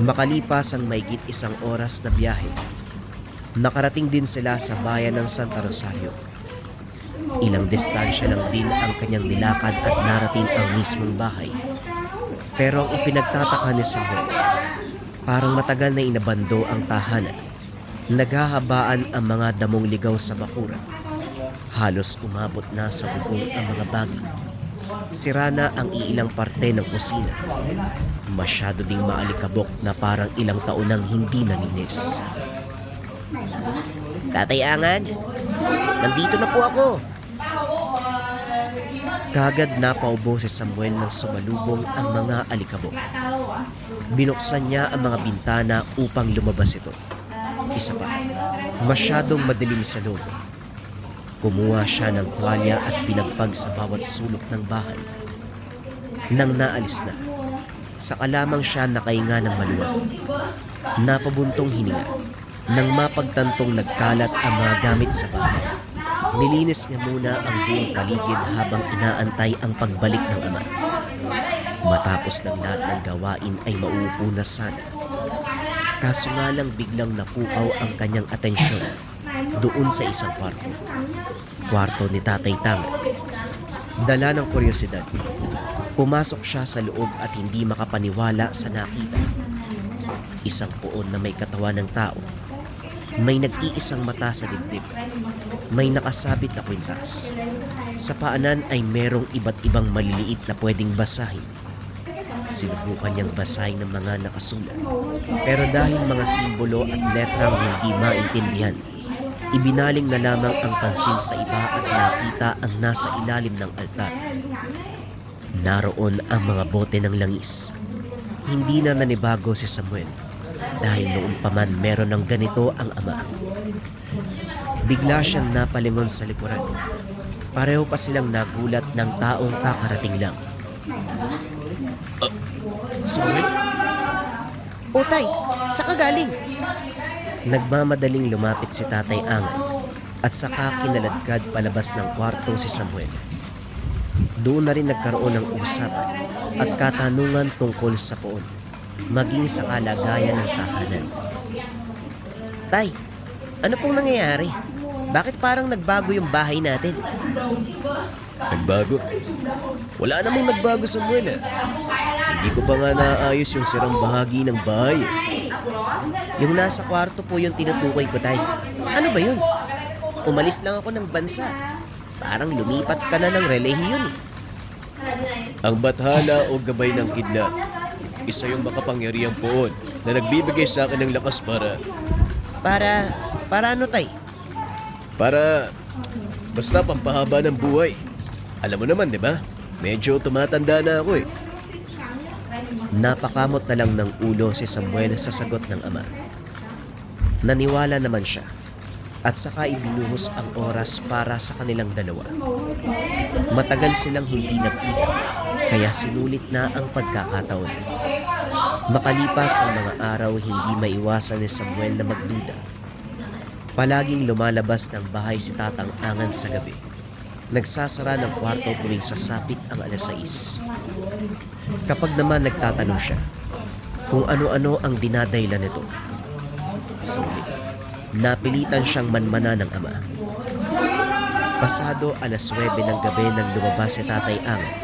[SPEAKER 1] Makalipas ang mahigit 1 oras na biyahe, nakarating din sila sa bayan ng Santa Rosario. Ilang distansya lang din ang kanyang nilakad at narating ang mismong bahay. Pero ang ipinagtataka ni Samuel, parang matagal na inabando ang tahanan. Naghahabaan ang mga damong ligaw sa bakuran. Halos umabot na sa bubong ang mga bagay. Sira na ang iilang parte ng kusina. Masyado ding maalikabok na parang ilang taon nang hindi nalinis.
[SPEAKER 5] Tatay Angan, nandito na po ako.
[SPEAKER 1] Kagad napaubo si Samuel nang sumalubong ang mga alikabok. Binuksan niya ang mga bintana upang lumabas ito. Isa pa, masyadong madilim sa loob. Kumuha siya ng tuwalya at pinagpag sa bawat sulok ng bahay. Nang naalis na, saka lamang siya nakahinga ng maluwag. Napabuntong hininga nang mapagtantong nagkalat ang mga gamit sa bahay. Nilinis niya muna ang buong paligid habang inaantay ang pagbalik ng ama. Matapos ng lahat ng gawain ay mauupo na sana. Kaso nga lang biglang napukaw ang kanyang atensyon doon sa isang kwarto. Kwarto ni Tatay Tangan. Dala ng kuryosidad, pumasok siya sa loob at hindi makapaniwala sa nakita. Isang puon na may katawan ng tao. May nag-iisang mata sa dibdib. May nakasabit na kwintas. Sa paanan ay merong iba't ibang maliliit na pwedeng basahin. Sinubukan niyang basahin ng mga nakasulat. Pero dahil mga simbolo at letrang hindi maintindihan, ibinaling na lamang ang pansin sa iba at nakita ang nasa ilalim ng altar. Naroon ang mga bote ng langis. Hindi na nanibago si Samuel dahil noon pa man meron ng ganito ang ama. Bigla siyang napalingon sa likuran. Pareho pa silang nagulat ng taong kakarating lang.
[SPEAKER 6] Samuel?
[SPEAKER 1] Utay, saan ka galing? Nagmamadaling lumapit si Tatay Angan at saka kinaladkad palabas ng kwarto si Samuel. Doon na rin nagkaroon ng usapan at katanungan tungkol sa poon, maging sa kalagayan ng tahanan. Tay, ano pong nangyayari? Bakit parang nagbago yung bahay natin?
[SPEAKER 6] Nagbago? Wala namang nagbago, Samuel. Hindi ko pa nga naayos yung sirang bahagi ng bahay.
[SPEAKER 1] Yung nasa kwarto po yung tinutukoy ko, Tay. Ano ba yun? Umalis lang ako ng bansa. Parang lumipat ka na ng relihiyon eh.
[SPEAKER 6] Ang bathala o gabay ng kidlat, isa yung makapangyarihang poon na nagbibigay sa akin ng lakas
[SPEAKER 1] Para ano, Tay?
[SPEAKER 6] basta pampahaba ng buhay. Alam mo naman, di ba? Medyo tumatanda na ako eh.
[SPEAKER 1] Napakamot na lang ng ulo si Samuel sa sagot ng ama. Naniwala naman siya at saka ibinuhos ang oras para sa kanilang dalawa. Matagal silang hindi nagkita kaya sinulit na ang pagkakataon. Makalipas ang mga araw, hindi maiwasan ni Samuel na magduda. Palaging lumalabas ng bahay si Tatang Angan sa gabi. Nagsasara ng kwarto tuwing sasapit ang 6:00. Kapag naman nagtatanong siya kung ano-ano ang dinadaylan nito, sa uli, napilitan siyang manmana ng ama. Pasado 9:00 ng gabi nang lumabas si Tatay Angan.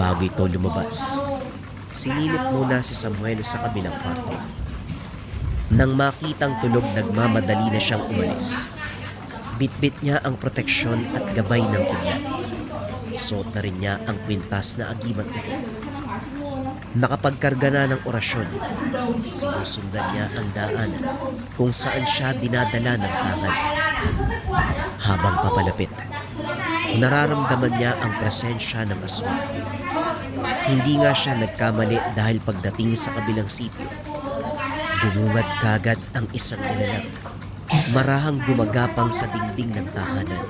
[SPEAKER 1] Bago ito lumabas, sinilip muna si Samuel sa kabilang kwarto. Nang makitang tulog, nagmamadali na siyang umalis. Bitbit niya ang proteksyon at gabay ng kidlat. Suot na rin niya ang kwintas na agimat ito. Nakapagkarga na ng orasyon, sinusundan niya ang daanan kung saan siya dinadala ng Angan. Habang papalapit, nararamdaman niya ang presensya ng aswang. Hindi nga siya nagkamali dahil pagdating sa kabilang sitio, bumungad kagad ang isang nilalang. Marahang gumagapang sa dingding ng tahanan.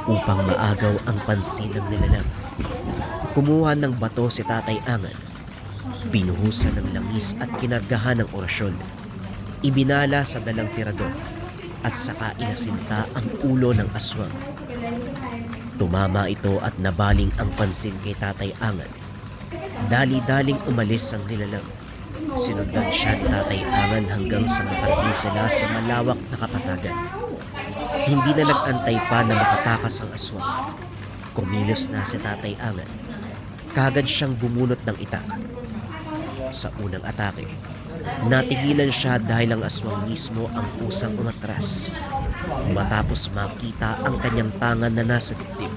[SPEAKER 1] Upang maagaw ang pansin ng nilalang, kumuha ng bato si Tatay Angan. Binuhusan ng langis at kinargahan ng orasyon. Ibinala sa dalang tirador at saka inasinta ang ulo ng aswang. Tumama ito at nabaling ang pansin kay Tatay Angan. Dali-daling umalis ang nilalang. Sinundan siya ni Tatay Angan hanggang sa makarating sila sa malawak na kapatagan. Hindi na nag-antay pa na makatakas ang aswang. Kumilos na si Tatay Angan. Kagad siyang bumunot ng itak. Sa unang atake, natigilan siya dahil ang aswang mismo ang kusang umatras. Matapos makita ang kanyang tangan na nasa dibdib,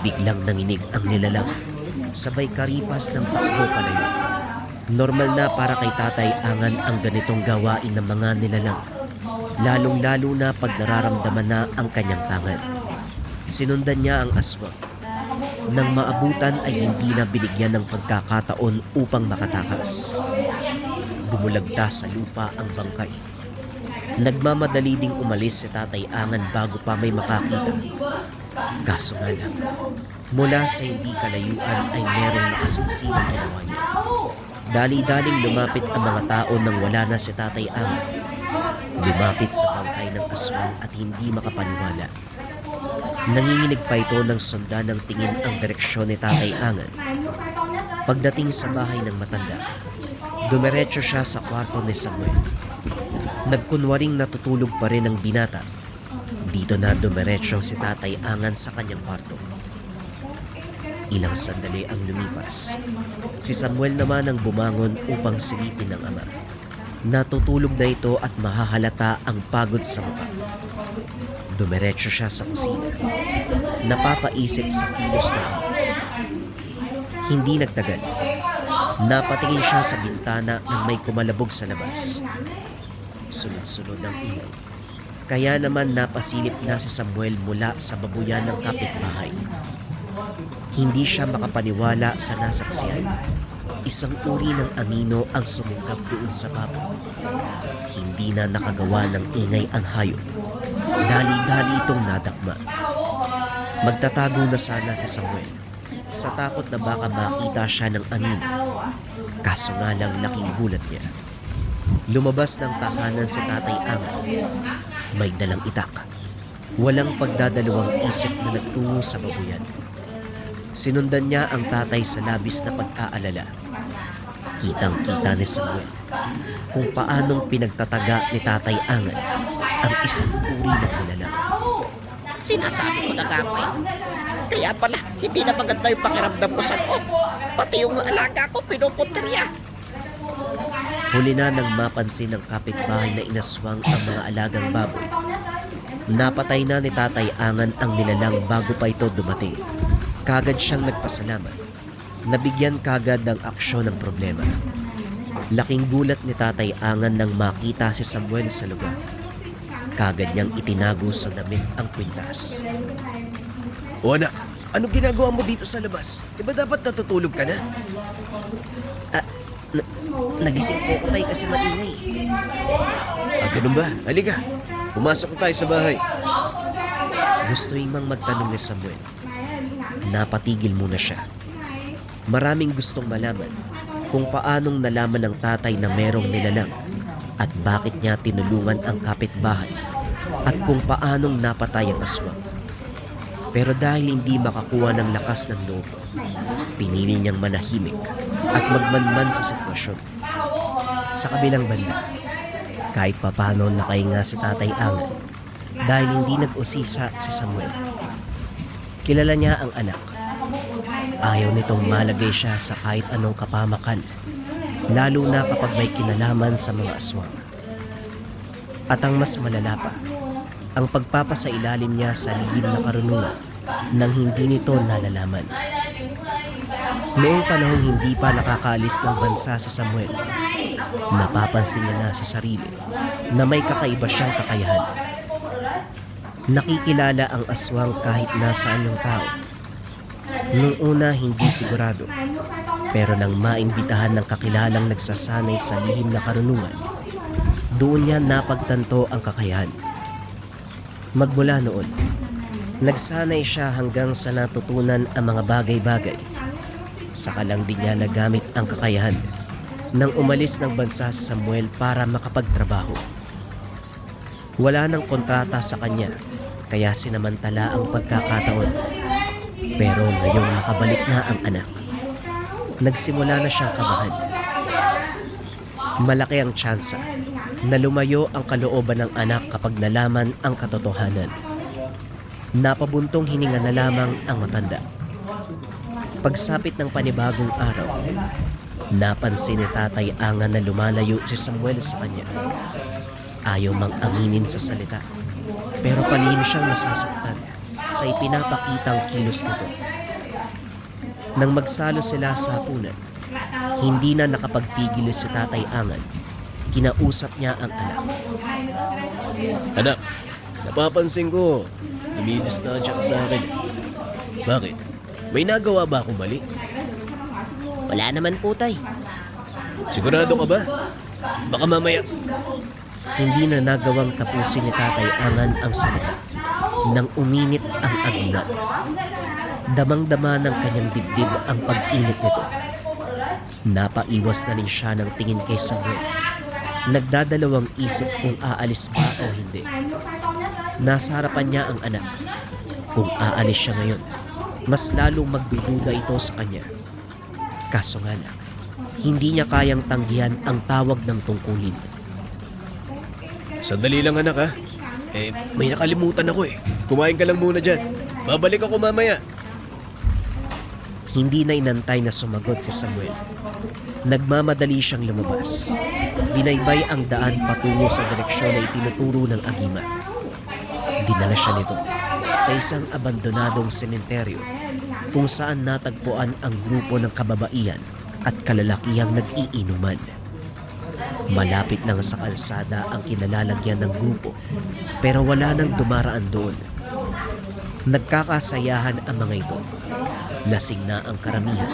[SPEAKER 1] biglang nanginig ang nilalang. Sabay karipas ng takbo palayo. Normal na para kay Tatay Angan ang ganitong gawain ng mga nilalang, lalong-lalo na pag nararamdaman na ang kanyang tangan. Sinundan niya ang aswang. Nang maabutan ay hindi na binigyan ng pagkakataon upang makatakas. Bumulagta sa lupa ang bangkay. Nagmamadali ding umalis si Tatay Angan bago pa may makakita. Kaso nga lang, mula sa hindi kalayuan ay merong nakasiksi ng ginawa niya. Dali-daling lumapit ang mga tao nang wala na si Tatay Angan. Lumapit sa bangkay ng aswang at hindi makapaniwala. Nanginginig pa ito ng sonda ng tingin ang direksyon ni Tatay Angan. Pagdating sa bahay ng matanda, dumiretso siya sa kwarto ni Samuel. Nagkunwaring natutulog pa rin ang binata. Dito na dumiretso si Tatay Angan sa kanyang kwarto. Ilang sandali ang lumipas. Si Samuel naman ang bumangon upang silipin ng ama. Natutulog na ito at mahahalata ang pagod sa mukha. Dumiretso siya sa kusina. Napapaisip sa kilos ng ama. Hindi nagtagal. Napatingin siya sa bintana nang may kumalabog sa labas. Sunod-sunod ang ingay. Kaya naman napasilip na si Samuel mula sa babuyan ng kapitbahay. Hindi siya makapaniwala sa nasaksihan. Isang uri ng anino ang sumungkap doon sa baboy. Hindi na nakagawa ng ingay ang hayop. Dali-dali itong nadakma. Magtatago na sana si Samuel sa takot na baka makita siya ng anino. Kaso nga lang laking gulat niya. Lumabas ng tahanan si Tatay Angan. May dalang itak. Walang pagdadalawang isip na nagtungo sa babuyan. Sinundan niya ang tatay sa labis na pag-aalala. Kitang-kita ni Samuel kung paanong pinagtataga ni Tatay Angan ang isang uri ng nilalang.
[SPEAKER 5] Sinasabi ko na nga pa eh. Kaya pala, hindi na maganda yung pakiramdam ko sa loob. Pati yung alaga ko, pinupuntirya.
[SPEAKER 1] Huli na nang mapansin ng kapitbahay na inaswang ang mga alagang baboy. Napatay na ni Tatay Angan ang nilalang bago pa ito dumating. Kagad siyang nagpasalamat. Nabigyan kagad ng aksyon ng problema. Laking gulat ni Tatay Angan nang makita si Samuel sa lugar. Kagad niyang itinago sa damit ang kwintas.
[SPEAKER 6] O anak, anong ginagawa mo dito sa labas? Di ba dapat natutulog ka na?
[SPEAKER 1] Nagising po ko tayo kasi maingay.
[SPEAKER 6] Ganun ba? Halika, pumasok tayo sa bahay.
[SPEAKER 1] Gusto mang magtanong ni Samuel. Napatigil muna siya. Maraming gustong malaman kung paanong nalaman ng tatay na merong nilalang at bakit niya tinulungan ang kapitbahay at kung paanong napatay ang aswang. Pero dahil hindi makakuha ng lakas ng loob, pinili niyang manahimik at magmanman sa sitwasyon. Sa kabilang banda, kahit papano nakahinga si Tatay Angan dahil hindi nag-usisa si Samuel. Kilala niya ang anak. Ayaw nitong malagay siya sa kahit anong kapamakan, lalo na kapag may kinalaman sa mga aswang. At ang mas malala pa, ang pagpapasailalim niya sa lihim na karunungan nang hindi nito nalalaman. Noong panahong hindi pa nakakaalis ng bansa si Samuel, napapansin niya na sa sarili na may kakaiba siyang kakayahan. Nakikilala ang aswang kahit nasaan yung tao. Noong una hindi sigurado, pero nang maimbitahan ng kakilalang nagsasanay sa lihim na karunungan, doon niya napagtanto ang kakayahan. Magmula noon, nagsanay siya hanggang sa natutunan ang mga bagay-bagay. Saka lang din niya nagamit ang kakayahan nang umalis ng bansa si Samuel para makapagtrabaho. Wala nang kontrata sa kanya, kaya sinamantala ang pagkakataon. Pero ngayong nakabalik na ang anak, nagsimula na siyang kabahan. Malaki ang tsansa na lumayo ang kalooban ng anak kapag nalaman ang katotohanan. Napabuntong hininga na lamang ang matanda. Pagsapit ng panibagong araw, napansin ni Tatay Angan na lumalayo si Samuel sa kanya. Ayaw mang aminin sa salita, pero palihim siyang nasasaktan sa ipinapakitang kilos nito. Nang magsalo sila sa hapunan, hindi na nakapagpigil si Tatay Angan. Kinausap niya ang anak.
[SPEAKER 6] Anak, Napapansin ko, dumidistansya ka sa akin. Bakit? May nagawa ba akong mali?
[SPEAKER 5] Wala naman po, Tay.
[SPEAKER 6] Sigurado ka ba? Baka mamaya.
[SPEAKER 1] Hindi na nagawang tapusin ni Tatay Angan ang salita nang uminit ang aginat. Damang-dama ng kanyang dibdib ang pag-init nito. Napaiwas na rin siya ng tingin kay Samuel. Nagdadalawang isip kung aalis ba o hindi. Nasa harapan niya ang anak. Kung aalis siya ngayon, mas lalong magdududa ito sa kanya. Kaso nga lang, hindi niya kayang tanggihan ang tawag ng tungkulin.
[SPEAKER 6] Sandali lang anak ha. May nakalimutan ako eh. Kumain ka lang muna dyan. Babalik ako mamaya.
[SPEAKER 1] Hindi na inantay na sumagot si Samuel. Nagmamadali siyang lumabas. Binaybay ang daan patungo sa direksyon na itinuturo ng agimat. Dinala siya nito sa isang abandonadong sementeryo kung saan natagpuan ang grupo ng kababaihan at kalalakihang nag-iinuman. Malapit lang sa kalsada ang kinalalagyan ng grupo pero wala nang dumaraan doon. Nagkakasayahan ang mga ito. Lasing na ang karamihan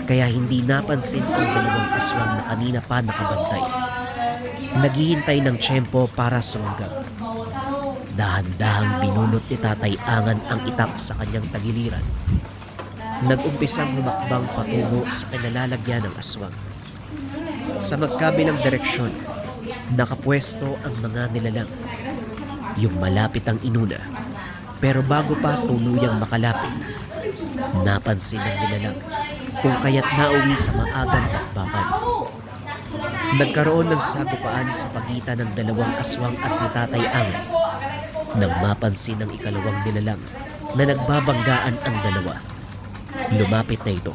[SPEAKER 1] kaya hindi napansin ang dalawang aswang na kanina pa nakabantay. Naghihintay ng tiyempo para sumanggap. Dahan-dahang binunot ni Tatay Angan ang itak sa kanyang tagiliran. Nag-umpisang humakbang patungo sa kinalalagyan ng aswang. Sa magkabilang direksyon, nakapwesto ang mga nilalang. Yung malapit ang inuna, pero bago pa tuluyang makalapit, napansin ng nilalang kung kaya't nauwi sa maagang bakbakan. Nagkaroon ng sagupaan sa pagitan ng dalawang aswang at ni Tatay Angan nang mapansin ng ikalawang nilalang na nagbabanggaan ang dalawa. Lumapit na ito.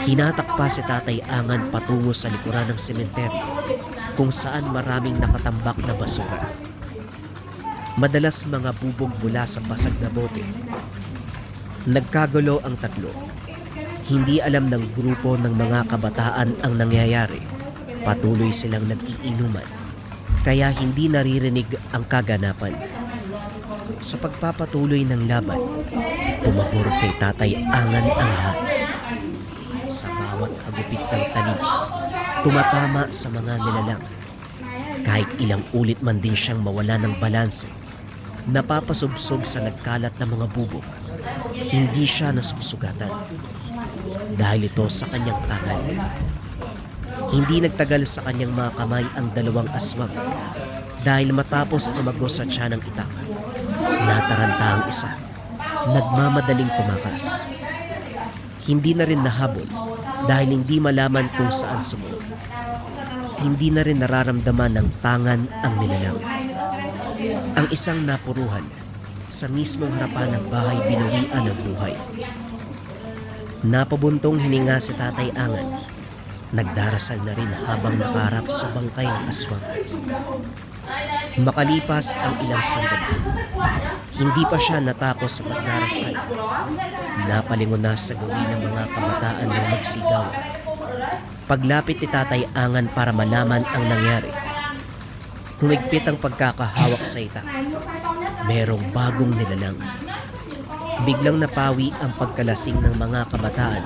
[SPEAKER 1] Hinatak pa si Tatay Angan patungo sa likuran ng sementeryo kung saan maraming nakatambak na basura. Madalas mga bubog mula sa basag na bote. Nagkagulo ang tatlo. Hindi alam ng grupo ng mga kabataan ang nangyayari. Patuloy silang nag-iinuman, kaya hindi naririnig ang kaganapan. Sa pagpapatuloy ng laban, pumabor kay Tatay Angan ang lahat. Sa bawat hagupit ng talim, tumatama sa mga nilalang. Kahit ilang ulit man din siyang mawala ng balanse, napapasubsob sa nagkalat na mga bubog, hindi siya nasusugatan. Dahil ito sa kanyang tangan. Hindi nagtagal sa kanyang mga kamay ang dalawang aswang dahil matapos tumagos sa tiyan ng itak, nataranta ang isa, nagmamadaling tumakas. Hindi na rin nahabol dahil hindi malaman kung saan sumunod. Hindi na rin nararamdaman ng tangan ang nilalang. Ang isang napuruhan, sa mismong harapan ng bahay binawian ng buhay. Napabuntong hininga si Tatay Angan. Nagdarasal na rin habang nakaharap sa bangkay ng aswang. Makalipas ang ilang sandali, hindi pa siya natapos sa pagdarasal. Napalingon na sa gawin ng mga kabataan ng magsigaw. Paglapit ni Tatay Angan para malaman ang nangyari, humigpit ang pagkakahawak sa itak. Merong bagong nilalang. Biglang napawi ang pagkalasing ng mga kabataan.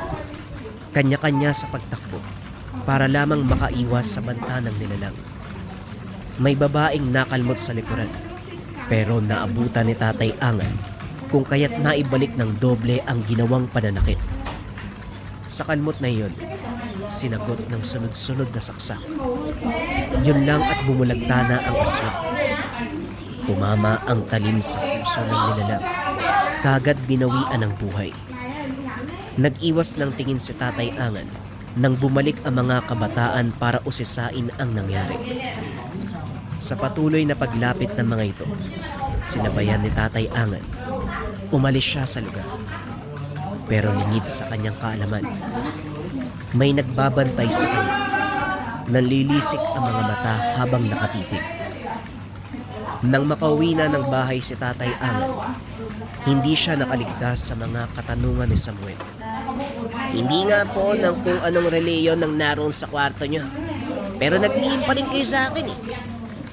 [SPEAKER 1] Kanya-kanya sa pagtakbo para lamang makaiwas sa banta ng nilalang. May babaeng nakalmot sa likuran, pero naabutan ni Tatay Angan kung kaya't naibalik ng doble ang ginawang pananakit. Sa kalmot na iyon, sinagot ng sunod-sunod na saksak. Yun lang at bumulagta na ang aswang. Tumama ang talim sa puso ng nilalang. Kagad binawian ng buhay. Nag-iwas ng tingin si Tatay Angan nang bumalik ang mga kabataan para usisain ang nangyari. Sa patuloy na paglapit ng mga ito, sinabayan ni Tatay Angan. Umalis siya sa lugar. Pero lingid sa kanyang kaalaman, may nagbabantay sa kanya. Nanlilisik ang mga mata habang nakatitig. Nang makauwi na ng bahay si Tatay Angan, hindi siya nakaligtas sa mga katanungan ni Samuel.
[SPEAKER 5] Hindi nga po ng kung anong reliyon ang naroon sa kwarto niyo. Pero naglihim pa rin kayo sa akin eh.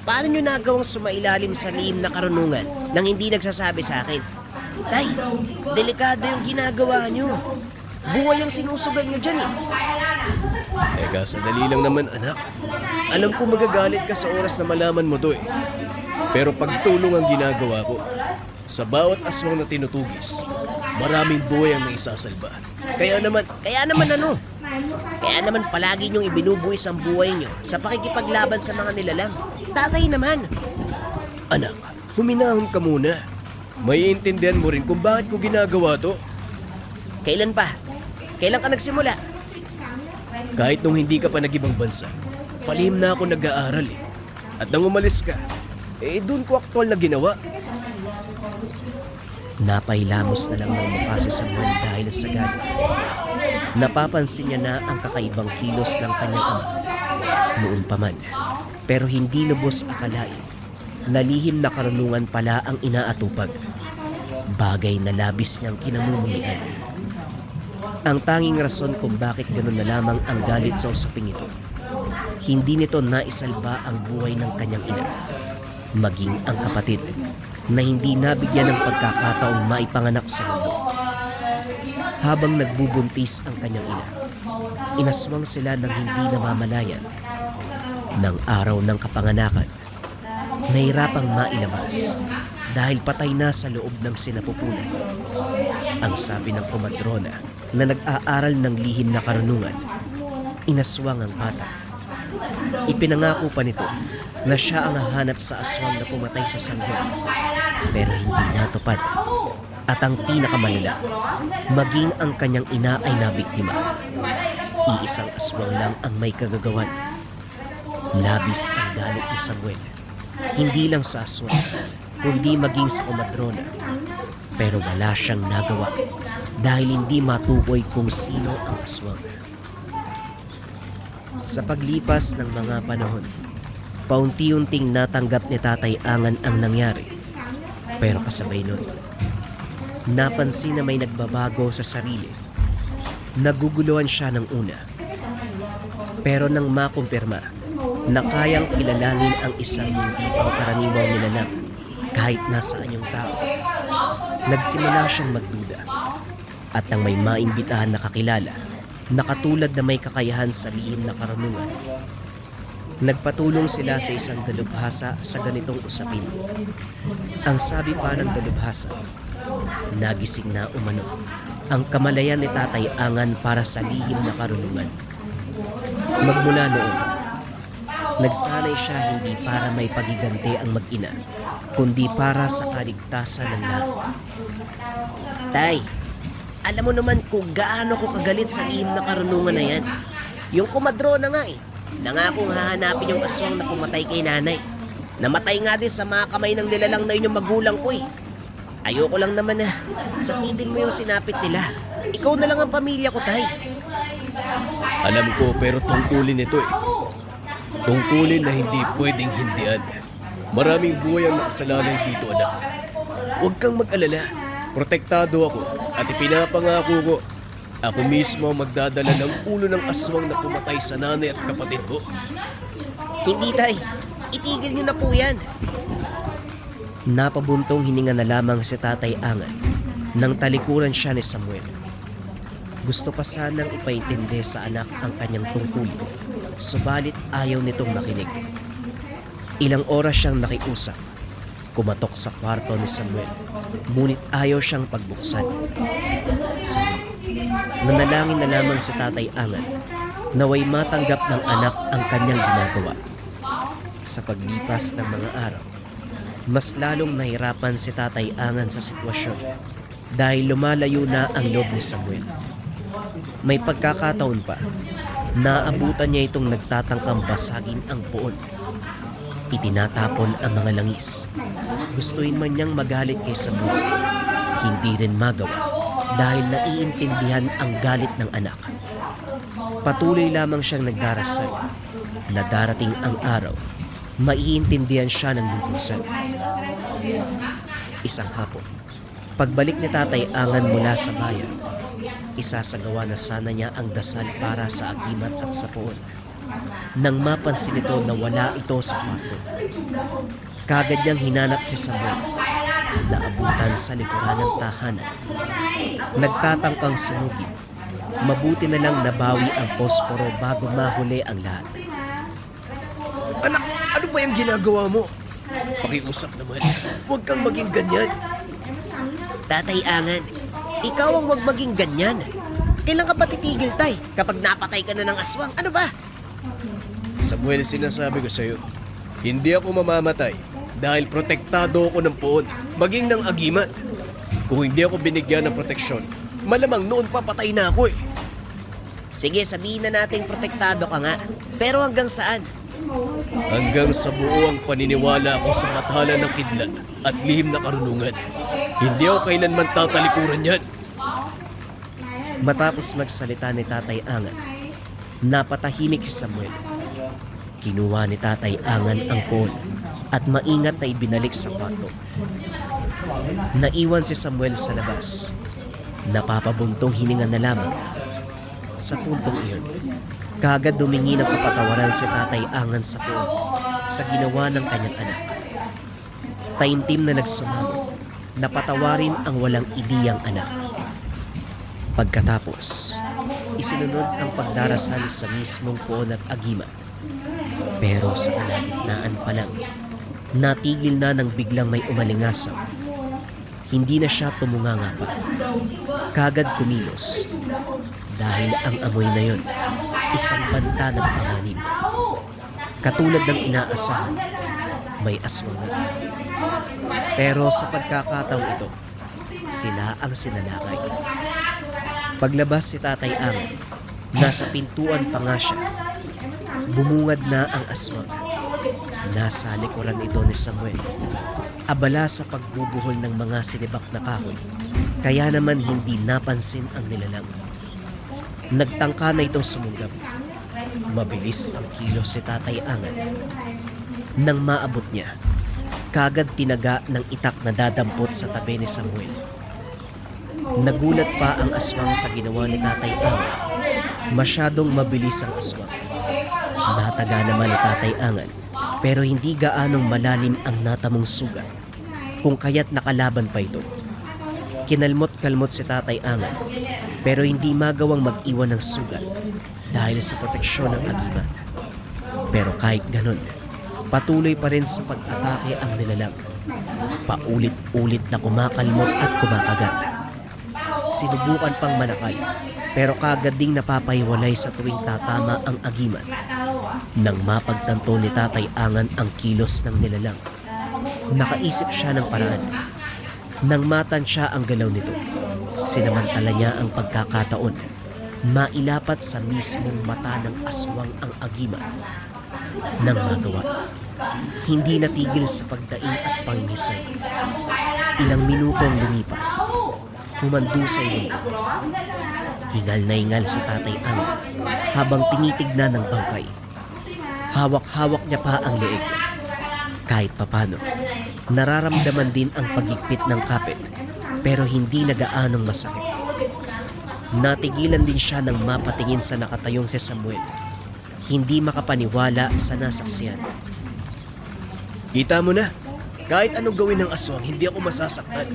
[SPEAKER 3] paano nyo nagawang sumailalim sa lihim na karunungan nang hindi nagsasabi sa akin? Tay, delikado yung ginagawa nyo. Buhay ang sinusugal nyo dyan eh.
[SPEAKER 6] Teka, sandali lang naman anak. Alam ko magagalit ka sa oras na malaman mo to eh. Pero pagtulong ang ginagawa ko. Sa bawat aswang na tinutugis, maraming buhay ang naisasalba. Kaya naman ano? Kaya naman palagi niyong ibinubuwis ang buhay niyo sa pakikipaglaban sa mga nilalang. Tatay naman. Anak, huminahon ka muna. May intindihan mo rin kung bakit ko ginagawa to.
[SPEAKER 3] Kailan pa? Kailan ka nagsimula?
[SPEAKER 6] Kahit nung hindi ka pa nag-ibang bansa, palihim na ako nag-aaral eh. At nang umalis ka, doon ko aktwal na ginawa.
[SPEAKER 1] Napailamos na lang ng mukha si Samuel dahil sa galit. Napapansin niya na ang kakaibang kilos ng kanyang ama. Noon pa man, pero hindi lubos akalain na lihim na karunungan pala ang inaatupag. Bagay na labis niyang kinamumulian. Ang tanging rason kung bakit ganoon na lamang ang galit sa usaping ito, hindi nito naisalba ang buhay ng kanyang ina, maging ang kapatid na hindi nabigyan ng pagkakataong maipanganak sa mundo. Habang nagbubuntis ang kanyang ina, inaswang sila ng hindi namamalayan. Ng araw ng kapanganakan, nahirapang mailabas dahil patay na sa loob ng sinapupunan. Ang sabi ng komadrona na nag-aaral ng lihim na karunungan, inaswang ang bata. Ipinangako pa nito na siya ang hahanap sa aswang na pumatay sa sanggol, pero hindi natupad. At ang pinakamalala, maging ang kanyang ina ay nabiktima. Iisang aswang lang ang may kagagawan. Labis ang galit ni Samuel, hindi lang sa aswang, kundi maging sa komadrona. Pero wala siyang nagawa dahil hindi matukoy kung sino ang aswang. Sa paglipas ng mga panahon, paunti-unting natanggap ni Tatay Angan ang nangyari. Pero kasabay nun, napansin na may nagbabago sa sarili. Naguguluhan siya ng una. Pero nang makumpirma na kayang kilalanin ang isang hindi pangkaraniwang nilalang kahit nasaan yung tao, nagsimula siyang magduda. At nang may maimbitahan na kakilala na katulad na may kakayahan sa lihim na karunungan, nagpatulong sila sa isang dalubhasa sa ganitong usapin. Ang sabi pa ng dalubhasa, nagising na umano ang kamalayan ni Tatay Angan para sa lihim na karunungan. Magmula noon, nagsanay siya hindi para may pagigante ang mag-ina, kundi para sa kaligtasan ng lahat.
[SPEAKER 3] Tay, alam mo naman kung gaano ko kagalit sa lihim na karunungan na yan. Yung komadrona nga eh, nangakong hahanapin yung aswang na pumatay kay nanay. Namatay nga din sa mga kamay ng nilalang na yun yung magulang ko eh. Ayoko lang naman na sakitin mo yung sinapit nila. Ikaw na lang ang pamilya ko, Tay.
[SPEAKER 6] Alam ko pero tungkulin ito eh. Tungkulin na hindi pwedeng hindian. Maraming buhay ang nakasalalay dito anak. Huwag kang mag-alala. Protektado ako at ipinapangako ko. Ako mismo ang magdadala ng ulo ng aswang na pumatay sa nanay at kapatid ko.
[SPEAKER 3] Hindi, Tay. Itigil niyo na po yan.
[SPEAKER 1] Napabuntong hininga na lamang si Tatay Angan nang talikuran siya ni Samuel. Gusto pa sanang ipaintindi sa anak ang kanyang tungkulin, subalit ayaw nitong makinig. Ilang oras siyang nakiusap, kumatok sa kwarto ni Samuel, ngunit ayaw siyang pagbuksan. Samuel, nanalangin na lamang si Tatay Angan naway matanggap ng anak ang kanyang ginagawa. Sa paglipas ng mga araw, mas lalong nahirapan si Tatay Angan sa sitwasyon dahil lumalayo na ang loob ni Samuel. May pagkakataon pa, naabutan niya itong nagtatangkang basagin ang puon. Itinatapon ang mga langis. Gustuin man niyang magalit kay Samuel, hindi rin magawa dahil naiintindihan ang galit ng anak. Patuloy lamang siyang nagdarasal na darating ang araw, maiintindihan siya ng lubusan. Isang hapon, pagbalik ni Tatay Angan mula sa bayan, isasagawa na sana niya ang dasal para sa agimat at sa puon. nang mapansin ito na wala ito sa kwarto. Kagad niyang hinanap si Samuel. Naabutan sa likuran ng tahanan. Nagtatangkang sinugin. Mabuti na lang nabawi ang posporo bago mahuli ang lahat.
[SPEAKER 6] Anak, ano ba yung ginagawa mo? Pakiusap naman. Huwag kang maging ganyan.
[SPEAKER 5] Tatay Angan, ikaw ang wag maging ganyan. Kailan ka ba titigil, tay? Kapag napatay ka na ng aswang, ano ba?
[SPEAKER 6] Samuel, sinasabi ko sa'yo, hindi ako mamamatay dahil protektado ako ng puon, maging ng agimat. Kung hindi ako binigyan ng proteksyon, malamang noon papatay na ako eh.
[SPEAKER 5] Sige, sabihin na nating protektado ka nga. Pero hanggang saan?
[SPEAKER 6] Hanggang sa buo ang paniniwala ko sa mathala ng kidlat at lihim na karunungan. Hindi ako kailanman tatalikuran yan.
[SPEAKER 1] Matapos magsalita ni Tatay Angan, napatahimik si Samuel. Kinuha ni Tatay Angan ang phone at maingat na ibinalik sa kwarto. Naiwan si Samuel sa labas. Napapabuntong hininga na lamang. Sa puntong iyon, kagad dumingi ng kapatawaran si Tatay Angan sa phone sa ginawa ng kanyang anak. Taimtim na nagsumamo, napatawarin ang walang ideyang anak. Pagkatapos, isinunod ang pagdarasal sa mismong puon at agimat. Pero sa kalagitnaan pa lang, natigil na nang biglang may umalingasaw. Hindi na siya tumunganga pa. Kagad kumilos. Dahil ang amoy na yon, isang banta ng panganib. Katulad ng inaasahan, may aswang na. Pero sa pagkakataong ito, sila ang sinalakay. Paglabas si Tatay Angan, nasa pintuan pa nga siya. Bumungad na ang aswang. Nasa likuran ito ni Samuel. Abala sa pagbubuhol ng mga sinibak na kahoy, kaya naman hindi napansin ang nilalang. Nagtangka na itong sumunggab. Mabilis ang kilos si Tatay Angan. Nang maabot niya, kagad tinaga ng itak na dadampot sa tabi ni Samuel. Nagulat pa ang aswang sa ginawa ni Tatay Angan. Masyadong mabilis ang aswang. Nataga naman ni Tatay Angan, pero hindi gaanong malalim ang natamong sugat, kung kaya't nakalaban pa ito. Kinalmot-kalmot si Tatay Angan, pero hindi magawang mag-iwan ng sugat dahil sa proteksyon ng agimat. Pero kahit ganon, patuloy pa rin sa pag-atake ang nilalang. Paulit-ulit na kumakalmot at kumakagat. Sinubukan pang manakay, pero kagad ding napapahiwalay sa tuwing tatama ang agimat. Nang mapagtanto ni Tatay Angan ang kilos ng nilalang, nakaisip siya ng paraan. Nang matansya ang galaw nito, sinamantala niya ang pagkakataon. Mailapat sa mismong mata ng aswang ang agimat. Nang magawa, hindi natigil sa pagdaing at pangisay. Ilang minutong lumipas, humandusay nito. Hingal na hingal si Tatay Angan habang tinitignan ng bangkay. Hawak-hawak niya pa ang leeg. Kahit papano, nararamdaman din ang pagigpit ng kapit, pero hindi na gaanong masakit. Natigilan din siya nang mapatingin sa nakatayong si Samuel. Hindi makapaniwala sa nasaksiyan.
[SPEAKER 6] Kita mo na, kahit anong gawin ng aswang, hindi ako masasaktan.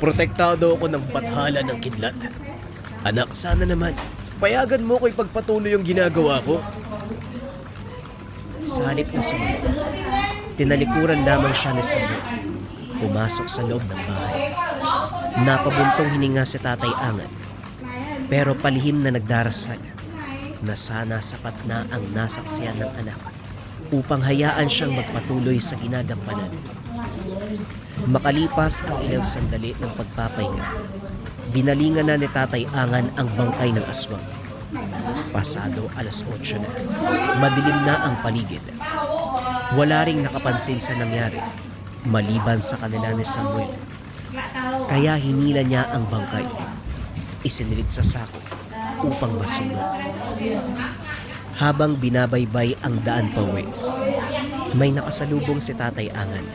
[SPEAKER 6] Protektado ako ng bathala ng kidlat. Anak, sana naman, payagan mo ko ipagpatuloy yung ginagawa ko.
[SPEAKER 1] Sa halip na sumunod, tinalikuran lamang siya ni Samuel. Pumasok sa loob ng bahay. Napabuntong hininga si Tatay Angan, pero palihim na nagdarasal na sana sapat na ang nasaksiyan ng anak upang hayaan siyang magpatuloy sa ginagampanan. Makalipas ang ilang sandali ng pagpapahinga, binalingan na ni Tatay Angan ang bangkay ng aswang. Pasado 8:00 na. Madilim na ang paligid. Wala ring nakapansin sa nangyari, maliban sa kanila ni Samuel. Kaya hinila niya ang bangkay. Isinilid sa sako upang masunod. Habang binabaybay ang daan pauwi, may nakasalubong si Tatay Angan.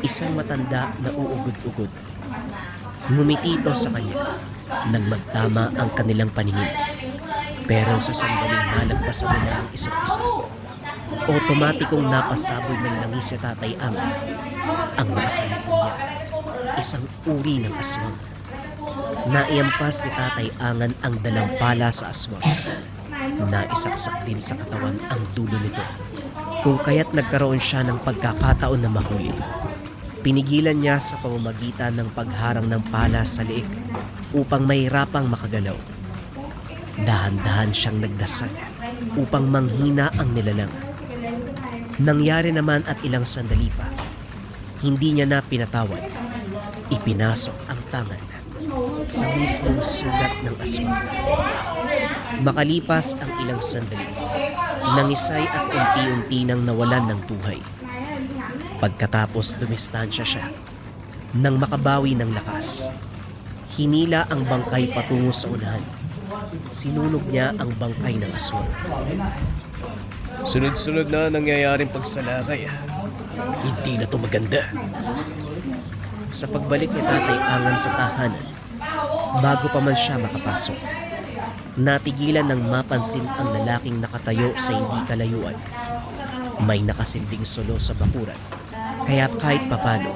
[SPEAKER 1] Isang matanda na uugod-ugod. Ngumiti ito sa kanya nang magtama ang kanilang paningin. Pero sa sandaling nalagpasan nila ang isa't isa, otomatikong napasaboy ng langis si Tatay Angan. Ang nakasalubong niya, isang uri ng aswang. Naiampas ni Tatay Angan ang dalampala sa aswang. Naisaksak din sa katawan ang dulo nito, kung kaya't nagkaroon siya ng pagkakataon na mahuli. Pinigilan niya sa pamamagitan ng pagharang ng pala sa liig upang mahirapang makagalaw. Dahan-dahan siyang nagdasal upang manghina ang nilalang. Nangyari naman at ilang sandali pa, hindi niya na pinatawad. Ipinasok ang tangan sa mismong sugat ng aswang. Makalipas ang ilang sandali, nangisay at unti-unti nang nawalan ng buhay. Pagkatapos dumistansya siya, nang makabawi ng lakas, hinila ang bangkay patungo sa unahan. Sinunog niya ang bangkay ng aswang.
[SPEAKER 6] Sunod-sunod na nangyayaring pagsalakay. Hindi na to maganda.
[SPEAKER 1] Sa pagbalik ni Tatay Angan sa tahanan, bago pa man siya makapasok, natigilan ng mapansin ang lalaking nakatayo sa hindi kalayuan. May nakasilbing solo sa bakuran, kaya kahit papano,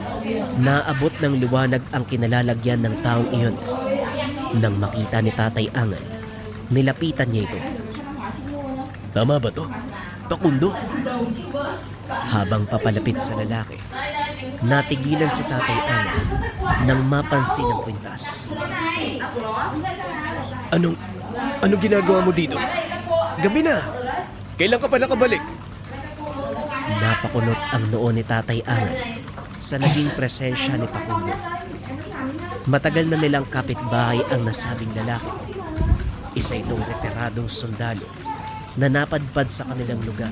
[SPEAKER 1] naabot ng liwanag ang kinalalagyan ng taong iyon. Nang makita ni Tatay Angan, nilapitan niya ito.
[SPEAKER 6] Tama ba to? Pakundo?
[SPEAKER 1] Habang papalapit sa lalaki, natigilan si Tatay Angan nang mapansin ang kwintas.
[SPEAKER 6] Anong ginagawa mo dito? Gabi na. Kailan ka pa nakabalik?
[SPEAKER 1] Napakunot ang noo ni Tatay Angan sa naging presensya ni Pakundo. Matagal na nilang kapitbahay ang nasabing lalaki. Isa itong retiradong sundalo na napadpad sa kanilang lugar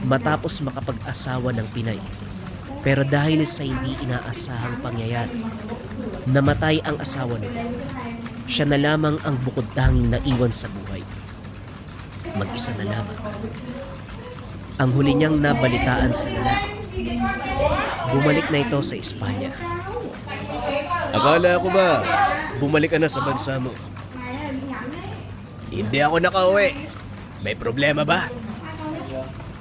[SPEAKER 1] matapos makapag-asawa ng Pinay. Pero dahil sa hindi inaasahang pangyayari, namatay ang asawa nito. Siya na lamang ang bukod tanging naiwan sa buhay. Mag-isa na lamang. Ang huli niyang nabalitaan sa lalaki, bumalik na ito sa Espanya.
[SPEAKER 6] Akala ko ba, bumalik ka na sa bansa mo? Hindi ako nakauwi. May problema ba?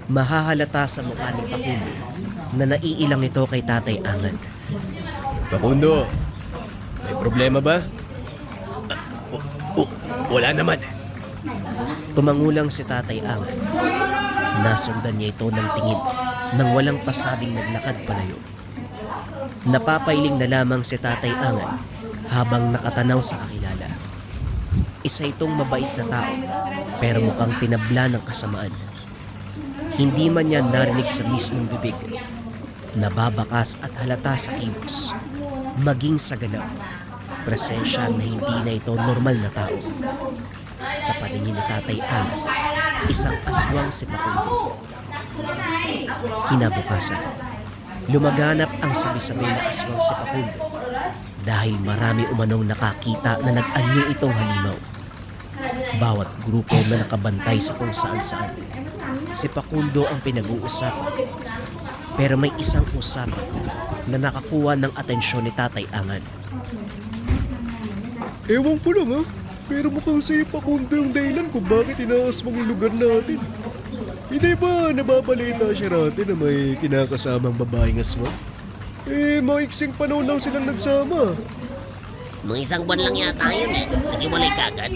[SPEAKER 1] Mahahalata sa mukha ni Pakundo na naiilang ito kay Tatay Angan.
[SPEAKER 6] Pakundo, may problema ba? Wala naman.
[SPEAKER 1] Tumangulang si Tatay Angan. Nasundan niya ito ng tingin nang walang pasabing naglakad palayo. Napapailing na lamang si Tatay Angan habang nakatanaw sa kakilala. Isa itong mabait na tao pero mukhang tinabla ng kasamaan. Hindi man niya narinig sa mismong bibig. Nababakas at halata sa kilos, maging sa galaw. Presensya na hindi na ito normal na tao. Sa paningin ni Tatay Angan, isang aswang si Pakundo. Kinabukasan, lumaganap ang sabi-sabi na aswang si Pakundo dahil marami umanong nakakita na nag-anyo itong halimaw. Bawat grupo na nakabantay sa kung saan-saan, si Pakundo ang pinag-uusapan. Pero may isang usapan na nakakuha ng atensyon ni Tatay Angan.
[SPEAKER 2] Ewan ko lang ha, pero mukhang si Pakundo yung dahilan kung bakit inaaswang yung lugar natin. Hindi ba nababalita siya natin na may kinakasamang babaeng aswang? Maiksing panahon lang silang nagsama.
[SPEAKER 5] Nung isang buwan lang yata yun nag-iwalay kagad.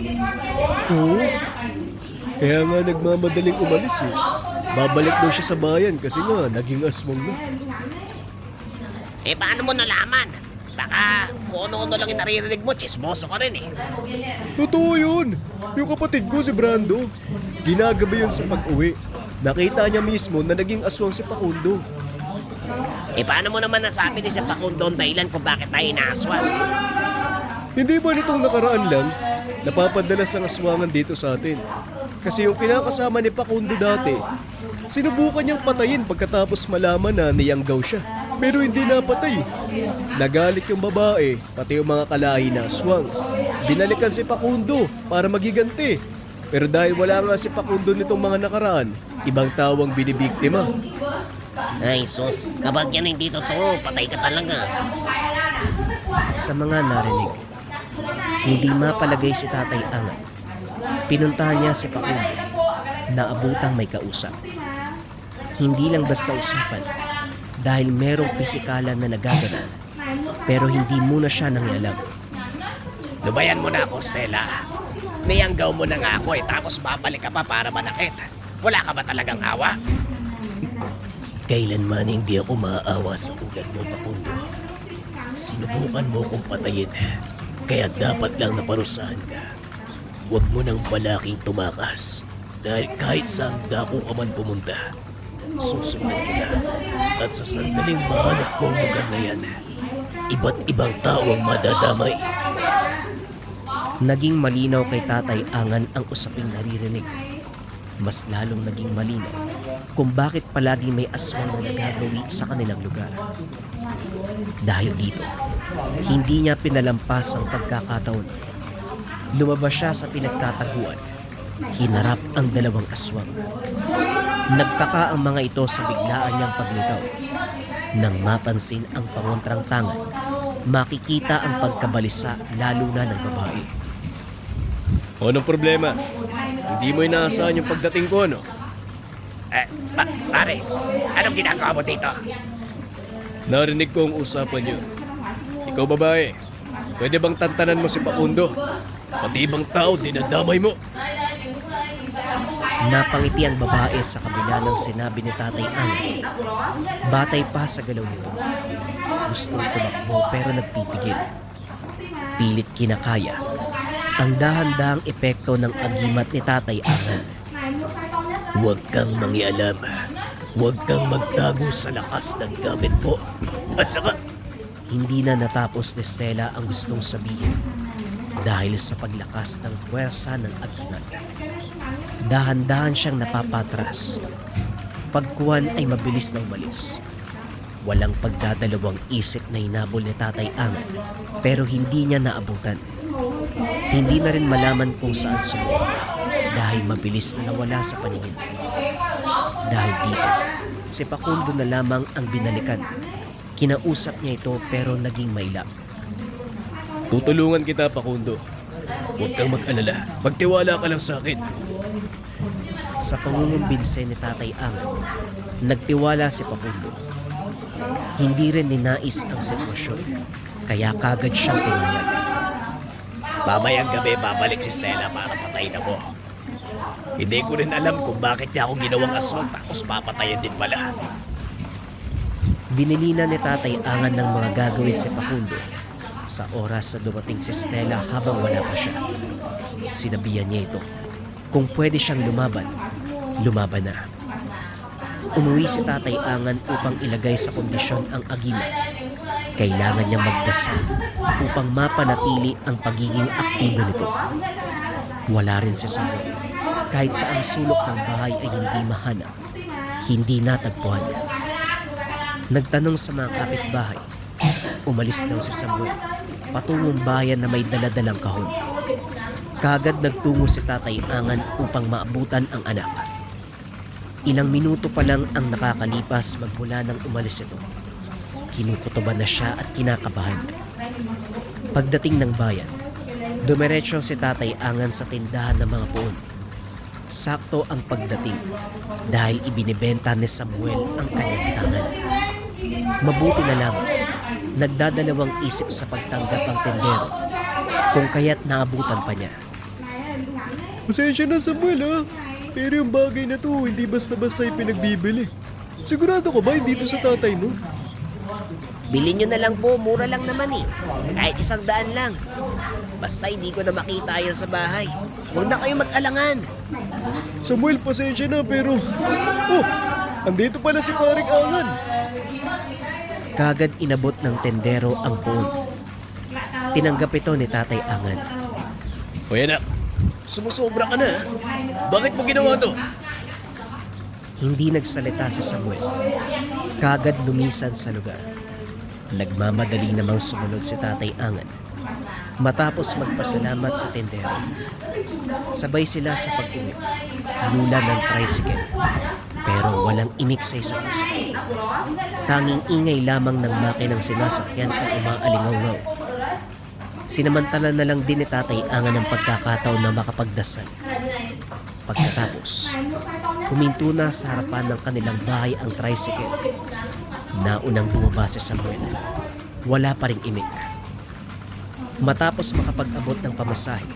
[SPEAKER 2] Oo. Kaya nga nagmamadaling umalis eh. Babalik daw siya sa bayan kasi nga naging aswang na.
[SPEAKER 5] Paano mo nalaman? Baka kung ano-ano lang yung naririnig mo, chismoso ka rin
[SPEAKER 2] Totoo yun. Yung kapatid ko si Brando. Ginagabi yun sa pag-uwi. Nakita niya mismo na naging aswang si Pakundo.
[SPEAKER 5] Paano mo naman nasabi ni si Pakundo ang dahilan kung bakit tayo inaaswang?
[SPEAKER 2] Hindi ba nitong nakaraan lang, napapadalas ang aswangan dito sa atin? Kasi yung kinakasama ni Pakundo dati, sinubukan niyang patayin pagkatapos malaman na niyanggaw siya. Pero hindi napatay. Nagalit yung babae, pati yung mga kalahi na aswang. Binalikan si Pakundo para magiganti. Pero dahil wala nga si Pakundo nitong mga nakaraan, ibang tawang binibiktima.
[SPEAKER 5] Ay sus, kapag yan hindi totoo, patay ka talaga.
[SPEAKER 1] Sa mga narinig, hindi mapalagay si Tatay Angan Pinuntahan niya si Facundo na abutang may kausap. Hindi lang basta usapan dahil merong pisikalan na nagaganan pero hindi muna siya nangialam.
[SPEAKER 6] Lubayan mo na ako, Stella. Niyanggaw mo na nga ako tapos babalik ka pa para manakit. Wala ka ba talagang awa? Kailanman hindi ako maaawa sa ugat mo, Facundo. Sinubukan mo kong patayin, kaya dapat lang naparusahan ka. Huwag mo nang palaking tumakas, dahil kahit saan dako ka man pumunta, susundan kita. At sa sandaling mahanap ko ang lugar na yan, iba't ibang tao ang madadamay.
[SPEAKER 1] Naging malinaw kay Tatay Angan ang usaping naririnig. Mas lalong naging malinaw kung bakit palagi may aswang na nagagawi sa kanilang lugar. Dahil dito, hindi niya pinalampas ang pagkakataon. Lumabas siya sa pinagtataguan. Hinarap ang dalawang aswang. Nagtaka ang mga ito sa biglaan niyang paglitaw. Nang mapansin ang pangontrang tangan, makikita ang pagkabalisa lalo na ng babae.
[SPEAKER 6] Anong problema? Hindi mo inaasahan yung pagdating ko, no? Pare, anong ginagawa mo dito? Narinig ko ang usapan niyo. Ikaw babae, pwede bang tantanan mo si Facundo? Pati ibang tao dinadamay mo.
[SPEAKER 1] Napangiti ang babae sa kabila ng sinabi ni Tatay Angan. Batay pa sa galaw nito. Gustong tumakbo pero nagpipigil. Pilit kinakaya ang dahan-dahang epekto ng agimat ni Tatay Angan.
[SPEAKER 6] Huwag kang mangialam. Huwag kang magtago sa lakas ng gamit mo. At saka,
[SPEAKER 1] Hindi na natapos ni Stella ang gustong sabihin dahil sa paglakas ng puwersa ng agimat. Dahan-dahan siyang napapatras. Pagkuhan ay mabilis na umalis. Walang pagdadalawang isip na hinabol ni Tatay Angan pero hindi niya naabutan. Hindi na rin malaman kung saan sumuot dahil mabilis na nawala sa paningin. Dahil dito, si Facundo na lamang ang binalikan. Kinausap niya ito pero naging mailap.
[SPEAKER 6] tutulungan kita, Facundo. Huwag kang mag-alala. Magtiwala ka lang sa akin.
[SPEAKER 1] Sa pangungumbinse ni Tatay Angan, nagtiwala si Facundo. Hindi rin ninais ang sitwasyon, kaya kagad siyang pumayag.
[SPEAKER 6] Mamayang gabi babalik si Stella para patayin ako. Hindi ko rin alam kung bakit niya ako ginawang aswang tapos papatayin din pala.
[SPEAKER 1] Binilina ni Tatay Angan ng mga gagawin si Facundo sa oras na dumating si Stella habang wala pa siya. Sinabihan niya ito, kung pwede siyang lumaban, lumaban na. Umuwi si Tatay Angan upang ilagay sa kondisyon ang agimat. Kailangan niya magdasal upang mapanatili ang pagiging aktibo nito. Wala rin si Samuel. Kahit sa ang sulok ng bahay ay hindi mahanap, hindi natagpuan. Nagtanong sa mga kapitbahay. Umalis daw si Samuel patungong bayan na may daladalang kahon. Kagad nagtungo si Tatay Angan upang maabutan ang anak. Ilang minuto pa lang ang nakakalipas magmula nang umalis ito. Kinukutuban na siya at kinakabahan. Pagdating ng bayan, dumiretso si Tatay Angan sa tindahan ng mga puon. Sakto ang pagdating dahil ibinibenta ni Samuel ang kanyang tangan. Mabuti na lang, nagdadalawang isip sa pagtanggap ang tendero kung kaya't naabutan pa niya.
[SPEAKER 2] Pasensya na, Samuel, ha? Pero yung bagay na to, hindi basta-basta yung pinagbibili. Sigurado ka ba hindi to sa tatay mo?
[SPEAKER 5] Bilhin nyo na lang po, mura lang naman eh. Kahit 100 lang. Basta hindi ko na makita yan sa bahay. Huwag na kayo mag-alangan.
[SPEAKER 2] Samuel, pasensya na, pero... Oh! Andito pala si Paring Angan.
[SPEAKER 1] Kagad inabot ng tendero ang puon. Tinanggap ito ni Tatay Angan.
[SPEAKER 6] O yan na, sumusobra ka na. Bakit mo ginawa to?
[SPEAKER 1] Hindi nagsalita si Samuel. Kagad lumisan sa lugar. Nagmamadali namang sumunod si Tatay Angan. Matapos magpasalamat sa tendero. Sabay sila sa pag-uwi. Lula ng tricycle. Pero walang imik sa isa't isa. Tanging ingay lamang ng makinang sinasakyan ang umaalingaw-ngaw.
[SPEAKER 3] Sinamantala na lang din ni Tatay Angan ang pagkakataon na makapagdasal. Pagkatapos, huminto na sa harapan ng kanilang bahay ang tricycle. Naunang bumaba si Samuel. Wala pa ring imik. Matapos makapag-abot ng pamasahe,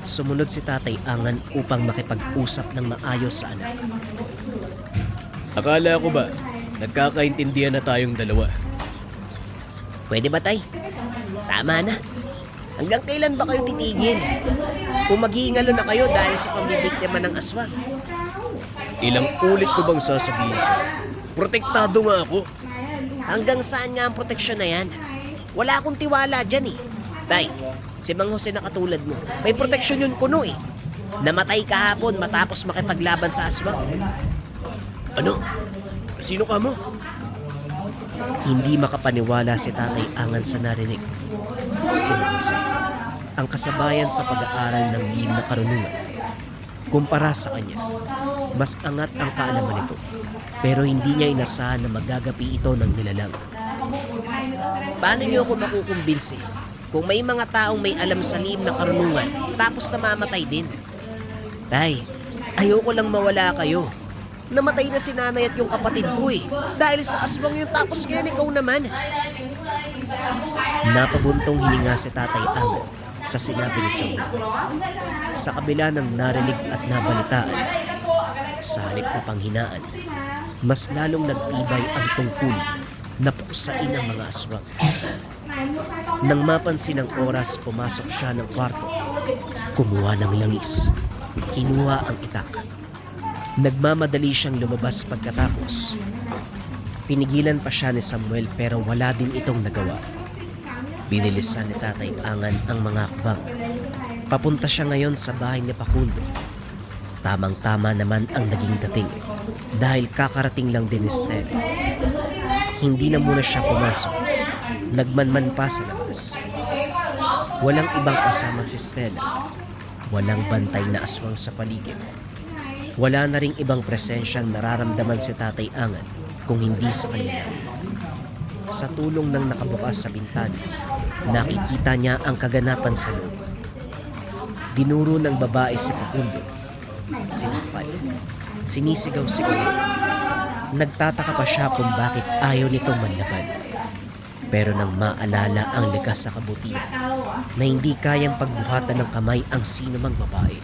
[SPEAKER 3] sumunod si Tatay Angan upang makipag-usap ng maayos sa anak.
[SPEAKER 6] Akala ko ba, nagkakaintindihan na tayong dalawa?
[SPEAKER 3] Pwede ba, Tay? Tama na. Hanggang kailan ba kayo titigil? Kung maghihingalo na kayo dahil sa pambibiktima ng aswang.
[SPEAKER 6] Ilang ulit ko bang sasabihin sa'yo? Protektado nga ako.
[SPEAKER 3] Hanggang saan nga ang proteksyon na yan? Wala akong tiwala dyan eh. Tay, si Mang Jose na katulad mo, may proteksyon yun kuno eh. Namatay kahapon matapos makipaglaban sa aswang.
[SPEAKER 6] Ano? Sino ka mo?
[SPEAKER 3] Hindi makapaniwala si Tatay Angan sa narinig. Si Mang Jose, ang kasabayan sa pag-aaral ng lihim na karunungan. Kumpara sa kanya, mas angat ang kaalaman nito. Pero hindi niya inasahan na magagapi ito ng nilalang. Paano niyo ako makukumbinsi kung may mga taong may alam sa lihim na karunungan tapos namamatay din? Tay, ayoko lang mawala kayo. Namatay na si nanay at yung kapatid ko eh. Dahil sa aswang yun tapos ngayon ikaw naman. Napabuntong hininga si Tatay Angan sa sinabi ni Samuel. Sa kabila ng narinig at nabalitaan, sa halip na panghinaan, mas lalong nagtibay ang tungkulin na puksain ang mga aswang. Nang mapansin ang oras, pumasok siya ng kwarto. Kumuha ng langis. Kinuha ang itak. Nagmamadali siyang lumabas pagkatapos. Pinigilan pa siya ni Samuel pero wala din itong nagawa. Binilisan ni Tatay Angan ang mga akbang. Papunta siya ngayon sa bahay ni Facundo. Tamang-tama naman ang naging dating dahil kakarating lang din ni Stella. Hindi na muna siya pumasok. Nagmanman pa sa labas. Walang ibang kasama si Stella. Walang bantay na aswang sa paligid. Wala na ring ibang presensyang nararamdaman si Tatay Angan kung hindi sa kanya. Sa tulong ng nakabukas sa bintana, nakikita niya ang kaganapan sa loob. Dinuro ng babae si Facundo. Sinapal. Sinisigaw-sigaw. Nagtataka pa siya kung bakit ayaw nitong manlaban. Pero nang maalala ang likas sa kabutihan na hindi kayang pagbuhatan ng kamay ang sino mang babae.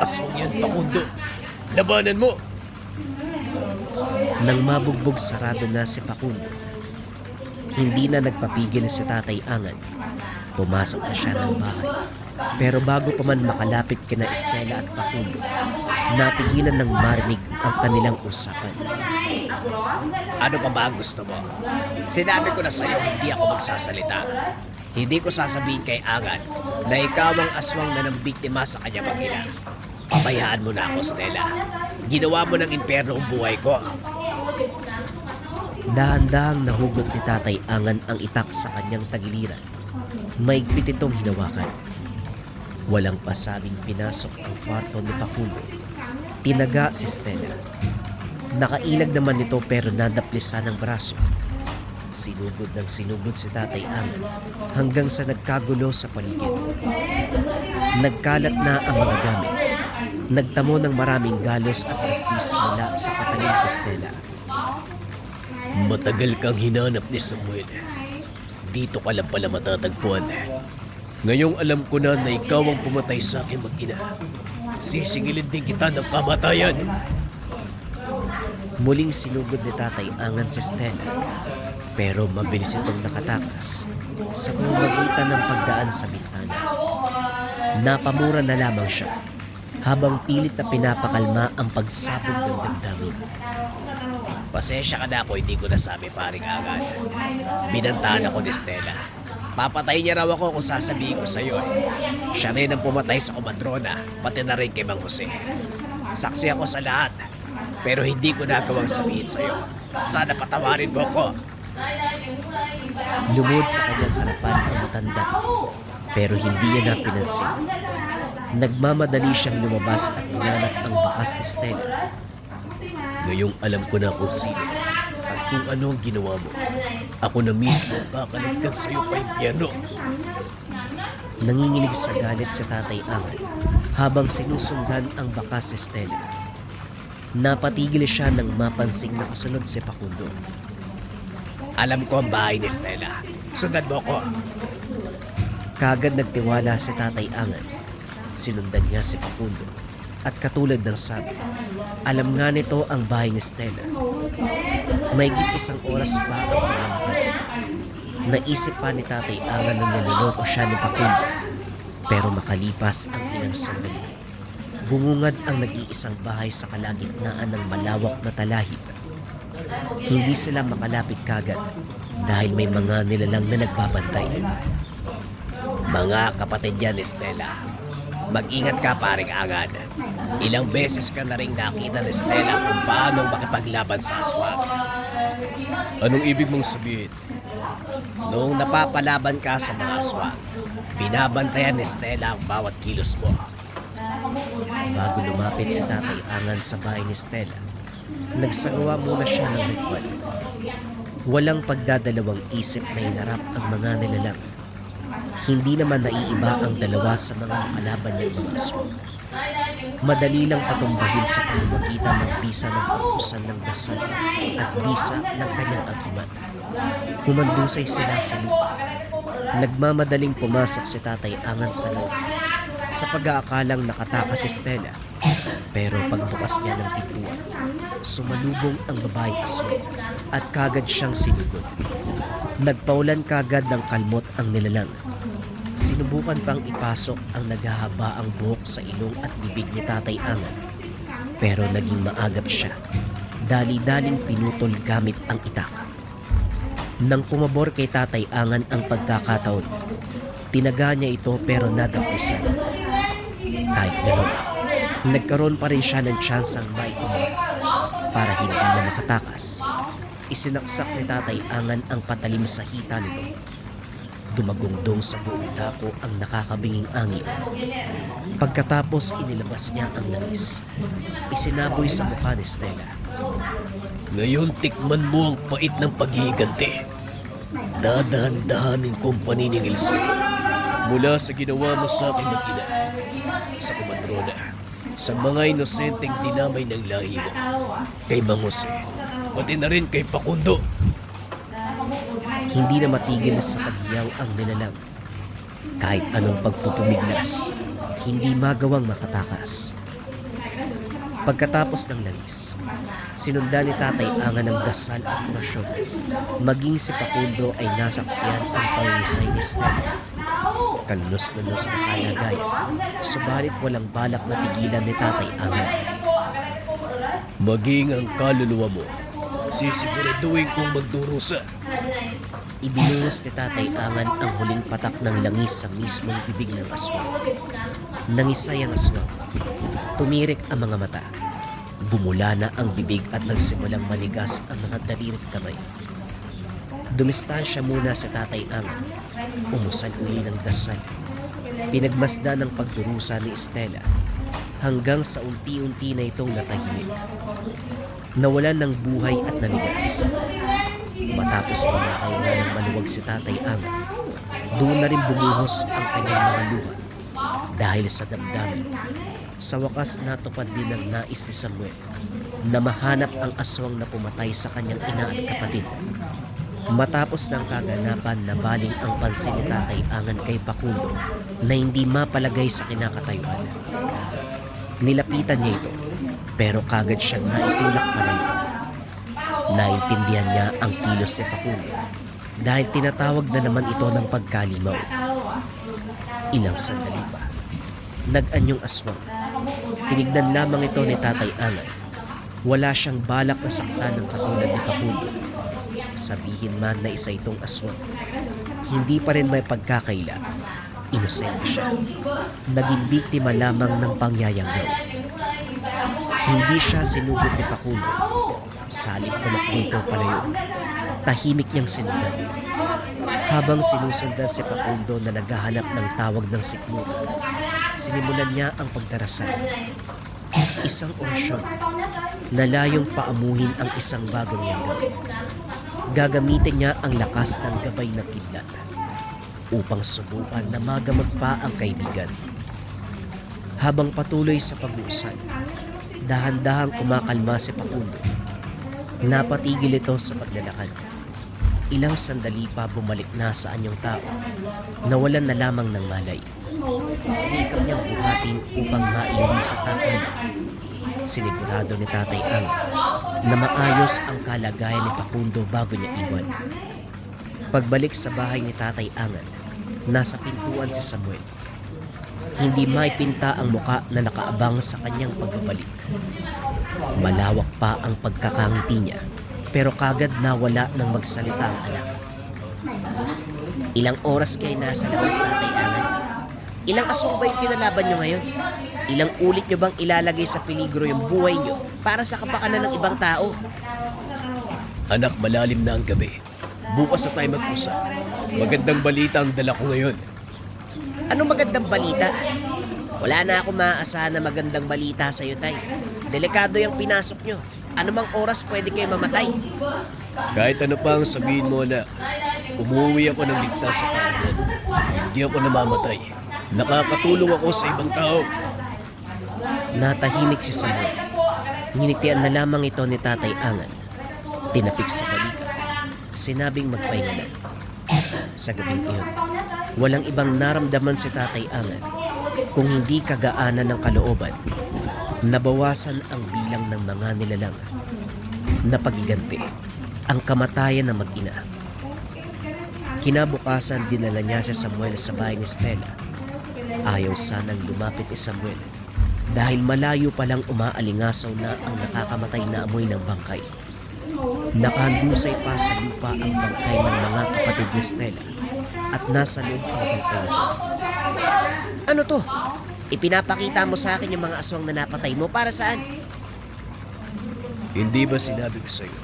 [SPEAKER 6] Aswang yan, Facundo. Labanan mo!
[SPEAKER 3] Nang mabugbog sarado na si Facundo, hindi na nagpapigil si Tatay Angan. Pumasok na siya ng bahay. Pero bago pa man makalapit kina Stella at Facundo, natigilan ng marinig ang kanilang usapan.
[SPEAKER 6] Ano pa ba ang gusto mo? Sinabi ko na sa'yo hindi ako magsasalita. Hindi ko sasabihin kay Angan na ikaw ang aswang na nambiktima sa kanya pag-ina. Pabayaan mo na ako, Stella. Ginawa mo ng impyerno ang buhay ko.
[SPEAKER 3] Dahan-dahang nahugot ni Tatay Angan ang itak sa kanyang tagiliran. Maigpit itong hinawakan. Walang pasabing pinasok ang kwarto ni Facundo. Tinaga si Stella. Nakailag naman ito pero nadaplisan ng braso. Sinugod ng sinugod si Tatay Angan hanggang sa nagkagulo sa paligid. Nagkalat na ang mga gamit. Nagtamo ng maraming galos at nagtis mula sa patalim si Stella.
[SPEAKER 6] Matagal kang hinanap ni Samuel. Dito ka lang pala matatagpuan. Ngayong alam ko na ikaw ang pumatay sa akin mag-ina. Sisigilid din kita ng kamatayan.
[SPEAKER 3] Muling sinugod ni Tatay Angan si Stella. Pero mabilis itong nakatakas sa pamamagitan ng pagdaan sa bintana. Napamura na lamang siya habang pilit na pinapakalma ang pagsabog ng damdamin.
[SPEAKER 6] Pasensya ka na ako, hindi ko nasabi paring Angan. Binantaan ako ni Stella. Papatay niya raw ako kung sasabihin ko sa'yo. Siya rin ang pumatay sa komadrona, pati na rin kay Mang Jose. Saksi ako sa lahat, pero hindi ko nagawang sabihin sa'yo. Sana patawarin mo ko.
[SPEAKER 3] Lumod sa kanyang harapan ang matanda, pero hindi niya na pinansin. Nagmamadali siyang lumabas at hinanap ang bakas ni Stella.
[SPEAKER 6] Ngayong alam ko na kung sino at kung ano ang ginawa mo. Ako na mismo ang kakaligtan sa'yo pa impyerno.
[SPEAKER 1] Nanginginig sa galit si Tatay Angan habang sinusundan ang bakas si Stella. Napatigil siya nang mapansing nakasunod si Facundo.
[SPEAKER 6] Alam ko ang bahay ni Stella. Sundan mo ko.
[SPEAKER 1] Kagad nagtiwala si Tatay Angan. Sinundan niya si Facundo. At katulad ng sabi, alam nga nito ang bahay ni Stella. Mahigit isang oras pa ang paglalakad. Naisip pa ni Tatay Angan na niloloko siya ni Facundo. Pero makalipas ang ilang sandali, bumungad ang nag-iisang bahay sa kalagitnaan ng malawak na talahib. Hindi sila makalapit kagad dahil may mga nilalang na nagbabantay.
[SPEAKER 6] Mga kapatid yan ni Stella. Mag-ingat ka paring Angan. Ilang beses ka na rin nakita ni Stella kung paano makipaglaban sa aswang. Anong ibig mong sabihin? Noong napapalaban ka sa mga aswang, binabantayan ni Stella ang bawat kilos mo.
[SPEAKER 1] Bago lumapit si Tatay Angan sa bahay ni Stella, nagsagawa muna siya ng ritual. Walang pagdadalawang isip na hinarap ang mga nilalang. Hindi naman naiiba ang dalawa sa mga nakalaban niyang mga aswang. Madali lang patumbahin sa pamamagitan ng bisa ng pagkusan ng dasal at bisa ng kanyang agimat. Humandusay sila sa lupa. Nagmamadaling pumasok si Tatay Angan sa loob sa pag-aakalang nakatakas si Stella. Pero pagbukas niya ng pintuan, sumalubong ang babaeng aswang at kagad siyang sinugod. Nagpaulan kagad ng kalmot ang nilalang. Sinubukan pang ipasok ang naghahabaang buhok sa ilong at bibig ni Tatay Angan. Pero naging maagap siya. Dali-daling pinutol gamit ang itak. Nang pumabor kay Tatay Angan ang pagkakataon, tinaga niya ito pero nadampisan. Kahit gano'n, nagkaroon pa rin siya ng tsansang maitumor para hindi na makatakas. Isinaksak ni Tatay Angan ang patalim sa hita nito. Dumagungdong sa buong dako ang nakakabinging angin. Pagkatapos inilabas niya ang langis. Isinaboy sa mukha ni Stella.
[SPEAKER 6] Ngayon tikman mo ang pait ng paghihiganti. Dadahan-dahanin kong paniningil sa'yo. Mula sa ginawa mo sa akin mag-ina, sa kumadrona, sa mga inosenteng dinamay ng lahi mo, kay Mang Jose, pati na rin kay Facundo.
[SPEAKER 1] Hindi na matigil sa paghiyaw ang nilalang. Kahit anong pagpupumiglas, hindi magawang makatakas. Pagkatapos ng langis, sinundan ni Tatay Angan ng dasal at orasyon. Maging si Facundo ay nasaksiyan ang pangingisay ni Stella. Kalunos-lunos na kalagayan, subalit walang balak na tigilan ni Tatay Angan.
[SPEAKER 6] Maging ang kaluluwa mo, sisiguraduhin kong magdurusa.
[SPEAKER 1] Ibinuhos ni Tatay Angan ang huling patak ng langis sa mismong bibig ng aswang. Nangisay ang aswang. Tumirik ang mga mata. Bumula na ang bibig at nagsimulang manigas ang mga daliri at kamay. Dumistansya muna sa Tatay Angan. Umusal uli ng dasal. Pinagmasdan ng pagdurusa ni Stella hanggang sa unti-unti na itong natahimik. Nawalan ng buhay at nanigas. Matapos na makahinga ng maluwag si Tatay Angan, doon na rin bumuhos ang kanyang mga luha dahil sa damdamin. Sa wakas natupad din ang nais ni Samuel na mahanap ang aswang na pumatay sa kanyang ina at kapatid. Matapos ng kaganapan na baling ang pansin ni Tatay Angan kay Facundo na hindi mapalagay sa kinakatayuan. Nilapitan niya ito pero kagad siyang naitulak palayo. Naintindihan niya ang kilos ni Facundo dahil tinatawag na naman ito ng pagkalimaw. Ilang sandali pa, nag-anyong aswang. Tinignan lamang ito ni Tatay Angan. Wala siyang balak na saktan ng katulad ni Facundo. Sabihin man na isa itong aswang, hindi pa rin may pagkakaila. Inosente siya. Naging biktima lamang ng pangyayanggaw. Hindi siya sinugod ni Facundo. Salip tumakbo ito palayo. Tahimik niyang sinundan. Habang sinusundan si Facundo na naghahanap ng tawag ng sikmura, sinimulan niya ang pagdarasal. Isang orasyon na layong paamuhin ang isang bagong yanggaw. Gagamitin niya ang lakas ng gabay ng kidlat upang subukan na magamot pa ang kaibigan. Habang patuloy sa pag-uusal, dahan-dahang kumakalma si Facundo. Napatigil ito sa paglalakad. Ilang sandali pa bumalik na sa anyong tao. Nawalan na lamang ng malay. Sinikap niyang buhatin upang maiuwi sa tahanan. Sinigurado ni Tatay Angat na maayos ang kalagayan ni Facundo bago niya iwan. Pagbalik sa bahay ni Tatay Angat, nasa pintuan si Samuel. Hindi maipinta ang muka na nakaabang sa kanyang pagbabalik. Malawak pa ang pagkakangiti niya, pero kagad nawala ng magsalita ang anak.
[SPEAKER 5] Ilang oras kayo nasa labas, Tatay Angat? Ilang aswang ba yung pinalaban nyo ngayon? Ilang ulit nyo bang ilalagay sa peligro yung buhay nyo para sa kapakanan ng ibang tao?
[SPEAKER 6] Anak, malalim na ang gabi. Bukas na tayo mag-usap. Magandang balita ang dala ko ngayon.
[SPEAKER 5] Ano magandang balita? Wala na ako maaasahan na magandang balita sa iyo, Tay. Delikado yung pinasok nyo. Anumang oras pwede kayo mamatay.
[SPEAKER 6] Kahit ano pa ang sabihin mo, anak, umuwi ako ng ligtas sa tahanan. Hindi ako namamatay. Nakakatulong ako sa ibang tao.
[SPEAKER 1] Natahimik si Samuel. Nginitian na lamang ito ni Tatay Angat. Tinapik sa balikat. Sinabing magpahinga na. Sa gabing iyon, walang ibang naramdaman si Tatay Angat kung hindi kagaanan ng kalooban. Nabawasan ang bilang ng mga nilalang. Napagiganti ang kamatayan ng mag-ina. Kinabukasan dinala niya si Samuel sa bahay ni Stella. Ayaw sanang lumapit ni Samuel dahil malayo palang umaalingasaw na ang nakakamatay na amoy ng bangkay. Nakahandusay pa sa lupa ang bangkay ng mga kapatid ni Stella at nasa loob ang bangkay nito.
[SPEAKER 5] Ano to? Ipinapakita mo sa akin yung mga aswang na napatay mo para saan?
[SPEAKER 6] Hindi ba sinabi ko sa'yo?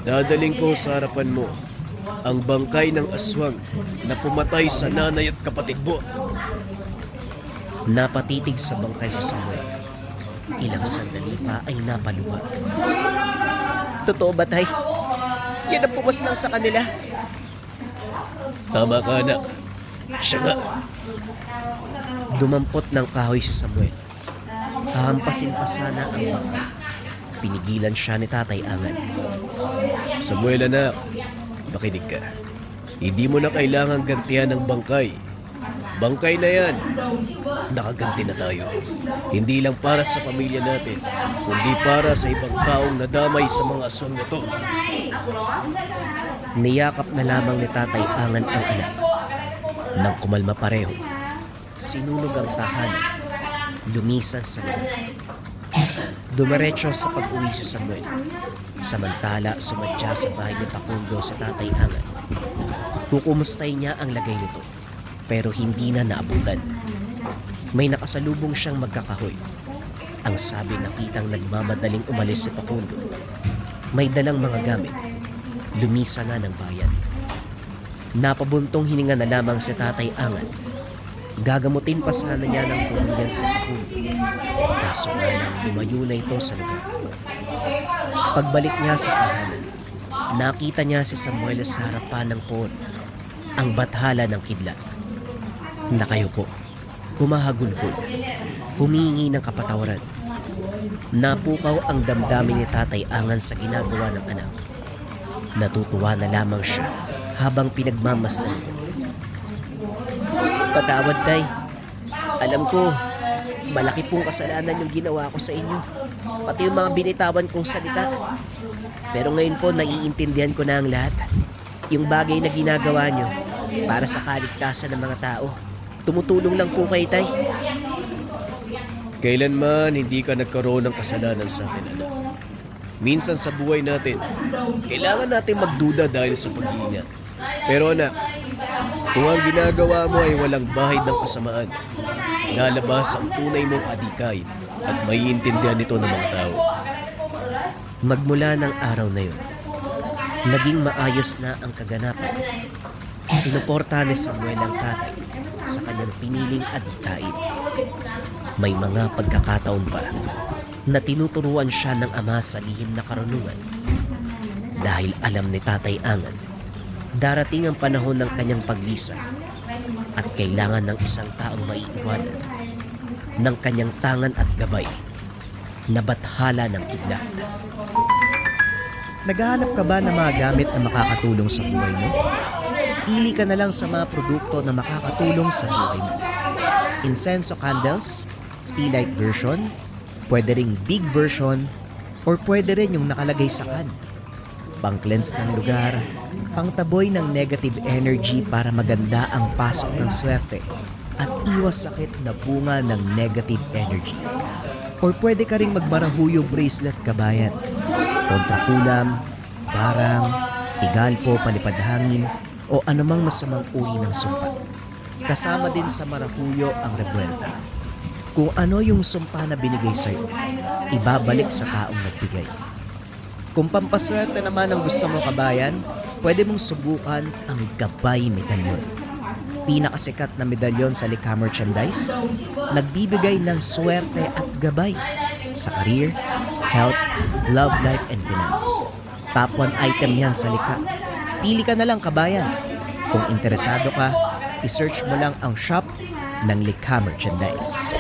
[SPEAKER 6] Dadaling ko sa harapan mo ang bangkay ng aswang na pumatay sa nanay at kapatid mo.
[SPEAKER 1] Napatitig sa bangkay si Samuel. Ilang sandali pa ay napaluha.
[SPEAKER 5] Totoo ba, Tay? Yan ang pumaslang sa kanila.
[SPEAKER 6] Tama ka, anak. Siya nga.
[SPEAKER 1] Dumampot ng kahoy si Samuel. Hahampasin pa sana ang bangkay. Pinigilan siya ni Tatay Angat.
[SPEAKER 6] Samuel, anak, makinig ka. Hindi mo na kailangang gantihan ng bangkay. Bangkay na yan. Nakaganti na tayo. Hindi lang para sa pamilya natin, kundi para sa ibang taong nadamay sa mga aswang na to.
[SPEAKER 1] Niyakap na lamang ni Tatay Angat ang anak. Nang kumalma pareho, sinunog ang tahanan. Lumisan sa lugar. Dumiretso sa pag-uwi si Samuel. Samantala, sumadya sa bahay ni Facundo sa Tatay Angat. Kukumustay niya ang lagay nito, pero hindi na naabutan. May nakasalubong siyang magkakahoy. Ang sabi nakitang nagmamadaling umalis si Facundo. May dalang mga gamit. Lumisa na ng bayan. Napabuntong hininga na lamang si Tatay Angat. Gagamutin pa sana niya ng tuluyan si Facundo. Kaso nga lang lumayo na ito sa lugar. Pagbalik niya sa tahanan, nakita niya si Samuel sa harapan ng poon, ang bathala ng kidlat. Nakayuko, humahagulgol, humingi ng kapatawaran. Napukaw ang damdamin ni Tatay Angat sa ginagawa ng anak. Natutuwa na lamang siya habang pinagmamasdan ito.
[SPEAKER 5] Patawad, Tay. Alam ko, malaki pong kasalanan yung ginawa ko sa inyo. Pati yung mga binitawan kong salita. Pero ngayon po, naiintindihan ko na ang lahat. Yung bagay na ginagawa nyo para sa kaligtasan ng mga tao. Tumutulong lang po kayo, Tay.
[SPEAKER 6] Kailanman hindi ka nagkaroon ng kasalanan sa akin, anak. Minsan sa buhay natin, kailangan natin magduda dahil sa pag-iingat. Pero anak, kung ang ginagawa mo ay walang bahid ng kasamaan, lalabas ang tunay mong adikain at maiintindihan nito ng mga tao.
[SPEAKER 1] Magmula ng araw na yun, naging maayos na ang kaganapan. Sinuporta ni Samuel ang tatay sa kanyang piniling adikain. May mga pagkakataon pa na tinuturuan siya ng ama sa lihim na karunungan.
[SPEAKER 6] Dahil alam ni Tatay Angan, darating ang panahon ng kanyang paglisan at kailangan ng isang taong maiiwanan ng kanyang tangan at gabay na bathala ng kidlat.
[SPEAKER 1] Naghahanap ka ba ng mga gamit na makakatulong sa buhay mo? Pili ka na lang sa mga produkto na makakatulong sa buhay mo. Incenso candles, tea light version, pwede ring big version, or pwede rin yung nakalagay sa can. Pang-cleanse ng lugar, pangtaboy ng negative energy para maganda ang pasok ng swerte at iwas sakit na bunga ng negative energy. Or pwede ka ring magmarahuyo bracelet kabayan, kontra kulam, barang, tigalpo, palipad hangin, o anumang masamang uri ng sumpa. Kasama din sa marahuyo ang rebuelta. Kung ano yung sumpa na binigay sa'yo, ibabalik sa taong nagbigay. Kung pampaswerte naman ang gusto mo kabayan, pwede mong subukan ang Gabay Medalyon. Pinakasikat na medalyon sa likha merchandise, nagbibigay ng swerte at gabay sa career, health, love life, and finance. Top 1 item yan sa likha. Pili ka na lang kabayan. Kung interesado ka, i-search mo lang ang shop ng Likha Merchandise.